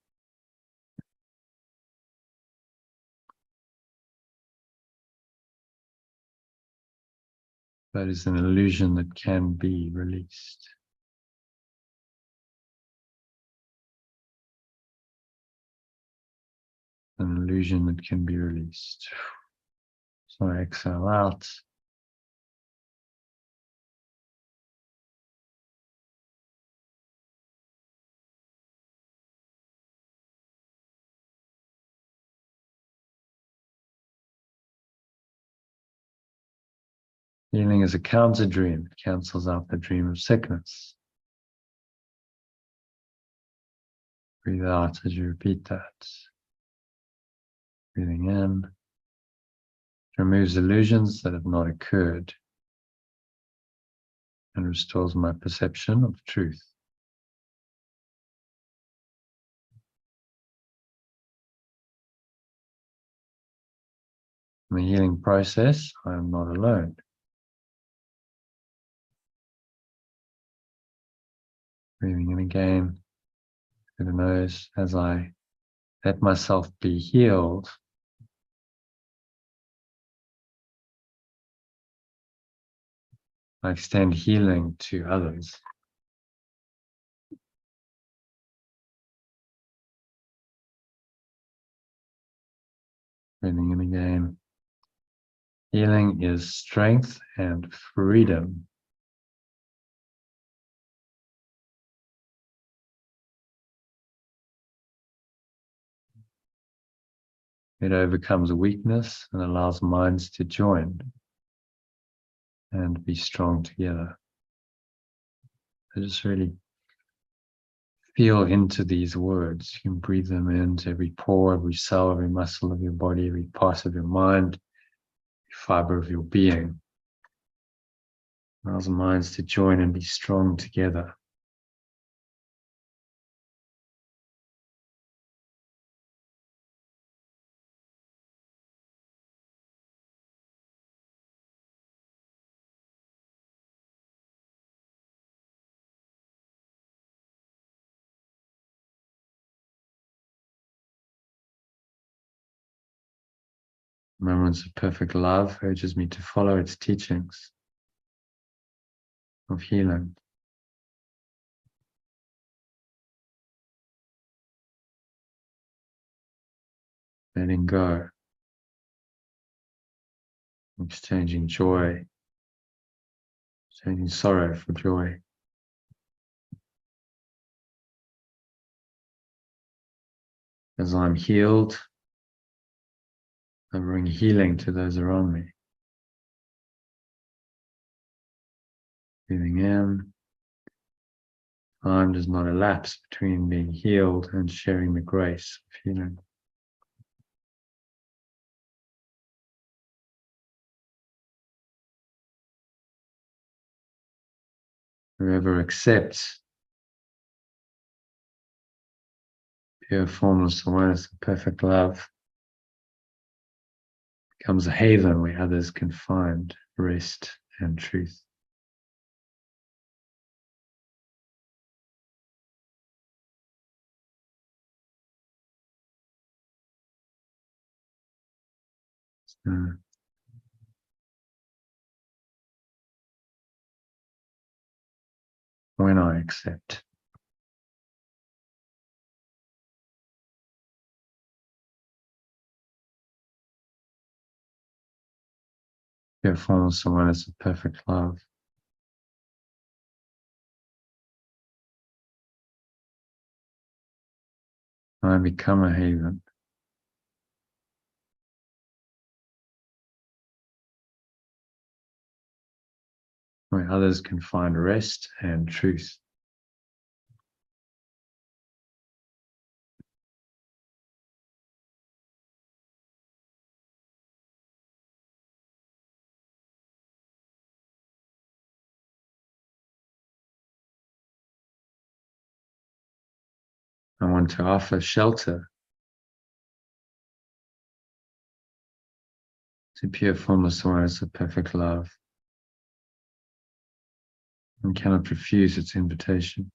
But is an illusion that can be released. An illusion that can be released. So I exhale out. Healing is a counter dream. It cancels out the dream of sickness. Breathe out as you repeat that. Breathing in. It removes illusions that have not occurred and restores my perception of truth. In the healing process, I am not alone. Breathing in again through the nose as I let myself be healed. I extend healing to others. Breathing in again. Healing is strength and freedom. It overcomes weakness and allows minds to join and be strong together. So just really feel into these words. You can breathe them into every pore, every cell, every muscle of your body, every part of your mind, every fiber of your being. Allows minds to join and be strong together. Moments of perfect love urges me to follow its teachings of healing. Letting go, exchanging joy, exchanging sorrow for joy. As I'm healed, I bring healing to those around me. Breathing in. Time does not elapse between being healed and sharing the grace of healing. Whoever accepts pure formless awareness of perfect love becomes a haven where others can find rest and truth. So, when I accept, pure formless awareness of perfect love, I become a haven where others can find rest and truth. I want to offer shelter to pure formless awareness of perfect love and cannot refuse its invitation.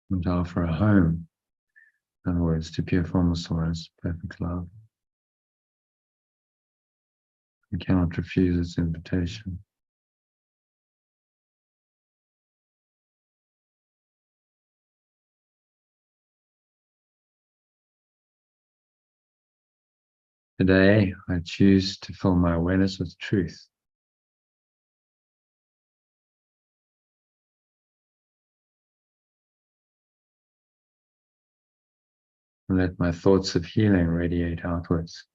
And to offer a home, in other words, to pure formless awareness of perfect love. We cannot refuse its invitation. Today, I choose to fill my awareness with truth. And let my thoughts of healing radiate outwards.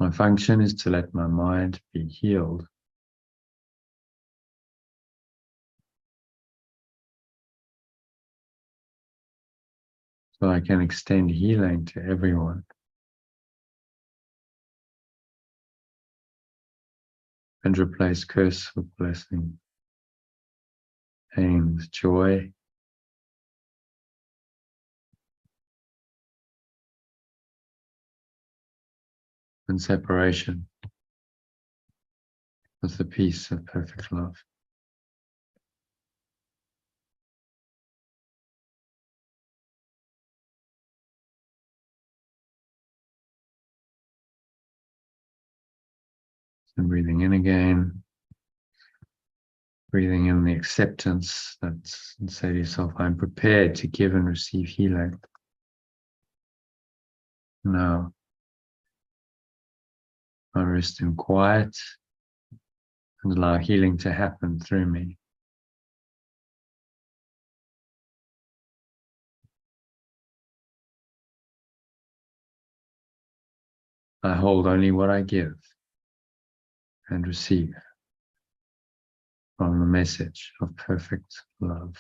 My function is to let my mind be healed so I can extend healing to everyone and replace curse with blessing, pain with joy, and separation with the peace of perfect love. So breathing in again, breathing in the acceptance and say to yourself, I'm prepared to give and receive healing. Now, I rest in quiet and allow healing to happen through me. I hold only what I give and receive from the message of perfect love.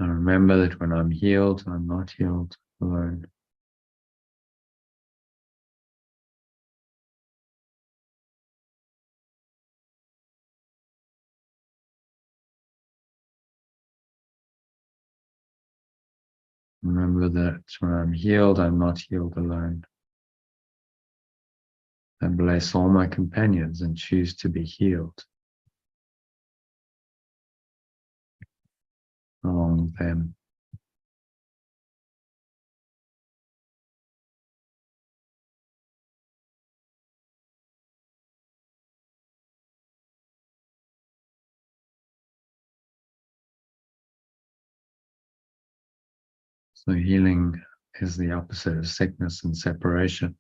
And remember that when I'm healed, I'm not healed alone. Remember that when I'm healed, I'm not healed alone. I bless all my companions and choose to be healed along with them. So healing is the opposite of sickness and separation.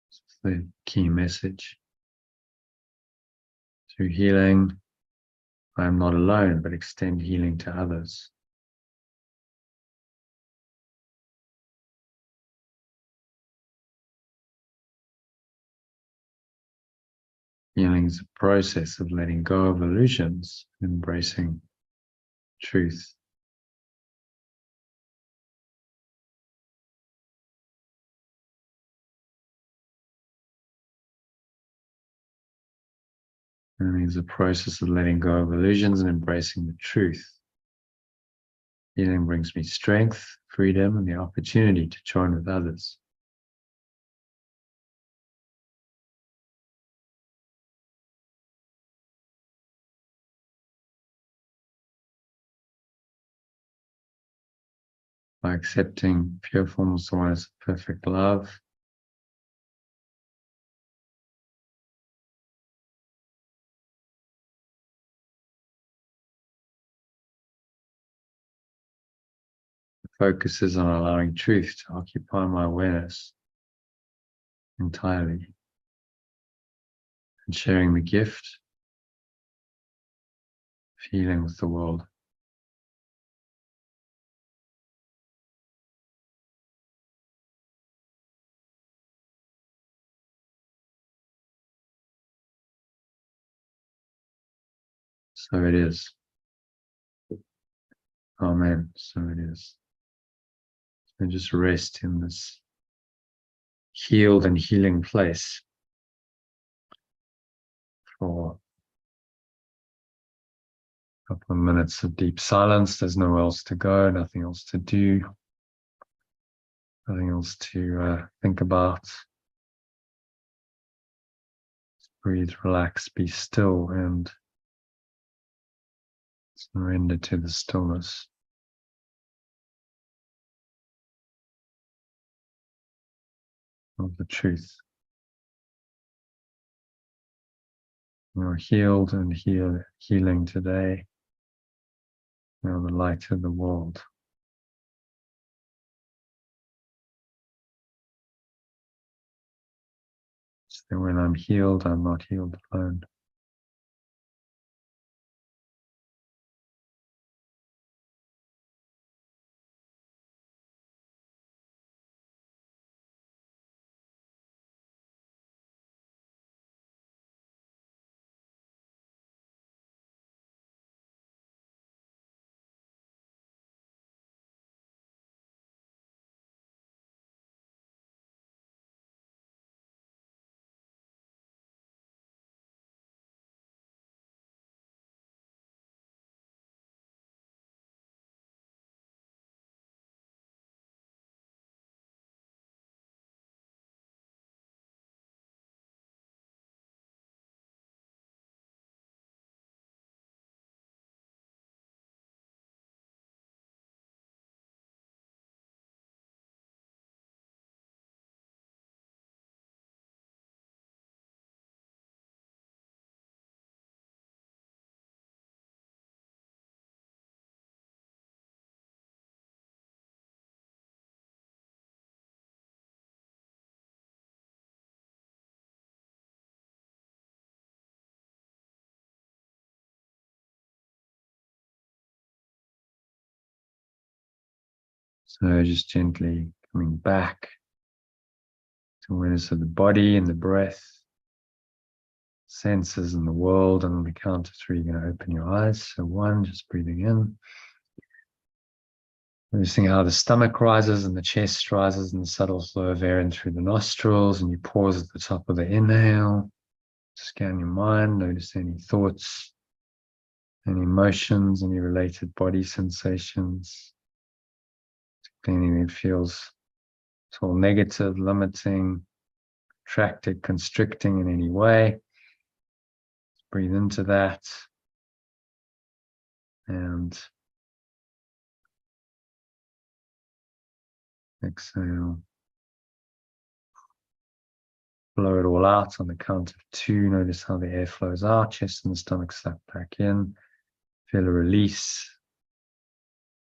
It's the key message. Through healing, I am not alone, but extend healing to others. Healing is a process of letting go of illusions, embracing truth. Healing is a process of letting go of illusions and embracing the truth. Healing brings me strength, freedom, and the opportunity to join with others. By accepting pure formless awareness of perfect love, the focus is on allowing truth to occupy my awareness entirely and sharing the gift of healing with the world. So it is. Amen. So it is. So just rest in this healed and healing place for a couple of minutes of deep silence. There's nowhere else to go, nothing else to do, nothing else to think about. Just breathe, relax, be still, and surrender to the stillness. Of the truth. You're healed and healing today. You're the light of the world. So when I'm healed, I'm not healed alone. So just gently coming back to awareness of the body and the breath, senses and the world. And on the count of 3, you're going to open your eyes. So 1, just breathing in. Noticing how the stomach rises and the chest rises and the subtle flow of air in through the nostrils. And you pause at the top of the inhale. Scan your mind. Notice any thoughts, any emotions, any related body sensations. Anything that feels at all negative, limiting, contracted, constricting in any way. Breathe into that. And exhale. Blow it all out on the count of 2. Notice how the air flows out, chest and the stomach sucked back in. Feel a release.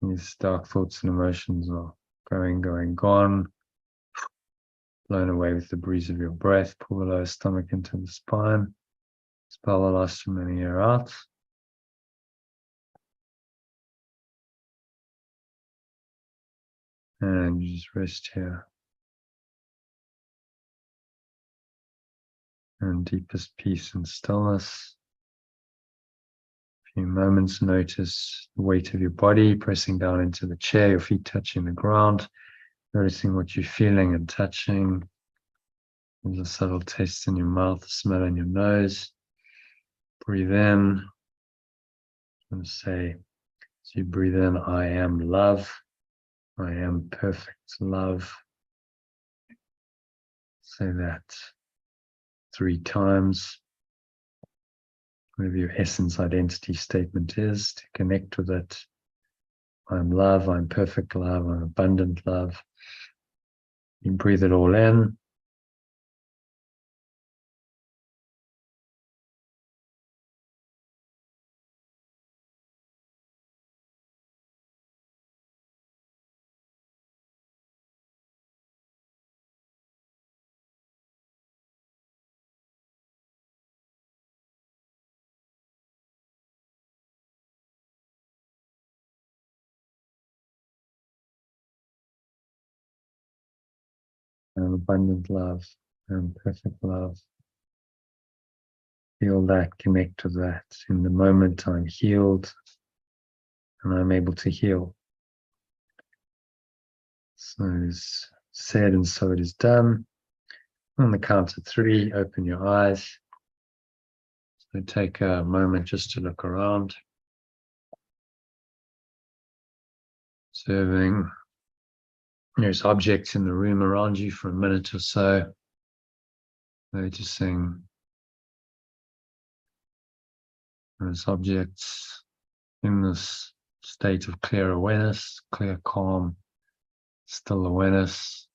These dark thoughts and emotions are going, gone. Blown away with the breeze of your breath. Pull the lower stomach into the spine. Expel the last remaining air out. And you just rest here. And deepest peace and stillness. A few moments, notice the weight of your body pressing down into the chair, your feet touching the ground. Noticing what you're feeling and touching. There's a subtle taste in your mouth, a smell in your nose. Breathe in. And say, as you breathe in, I am love. I am perfect love. Say that 3 times. Whatever your essence identity statement is, to connect with it. I'm love, I'm perfect love, I'm abundant love. You breathe it all in. I'm abundant love, I'm perfect love. Feel that, connect with that. In the moment, I'm healed and I'm able to heal. So it's said and so it is done. On the count of 3, open your eyes. So take a moment just to look around. Observing there's objects in the room around you for a minute or so. Noticing those objects in this state of clear awareness, clear, calm, still awareness,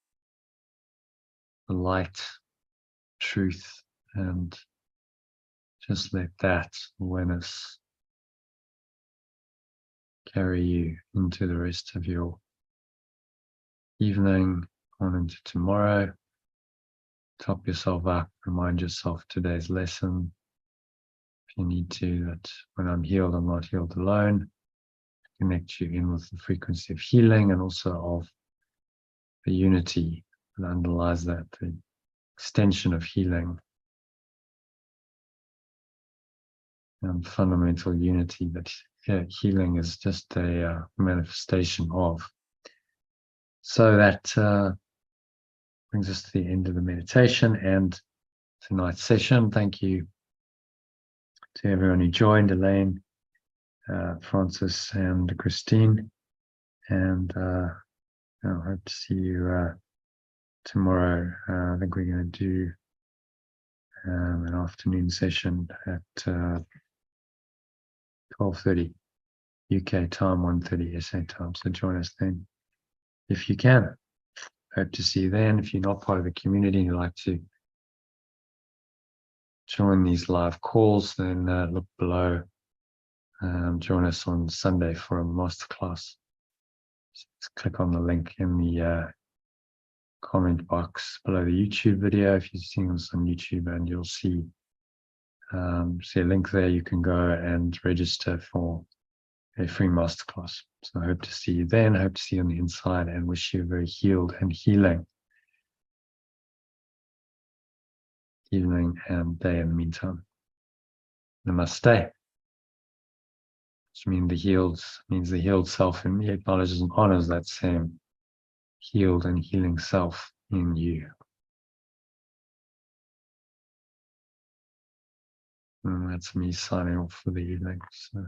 the light, truth, and just let that awareness carry you into the rest of your evening, on into tomorrow. Top yourself up, remind yourself today's lesson. If you need to, that when I'm healed, I'm not healed alone. Connect you in with the frequency of healing and also of the unity that underlies that, the extension of healing and fundamental unity that healing is just a manifestation of. So that brings us to the end of the meditation and tonight's session. Thank you to everyone who joined, Elaine, Francis, and Christine. And I hope to see you tomorrow. I think we're going to do an afternoon session at 12:30 UK time, 1:30 SA time. So join us then if you can. Hope to see you then. If you're not part of the community and you'd like to join these live calls, then look below. Join us on Sunday for a masterclass. Just click on the link in the comment box below the YouTube video if you're seeing this on YouTube, and you'll see a link there. You can go and register for a free masterclass. So I hope to see you then. I hope to see you on the inside and wish you a very healed and healing evening and day in the meantime. Namaste. Which means the healed self in me acknowledges and honors that same healed and healing self in you. And that's me signing off for the evening. So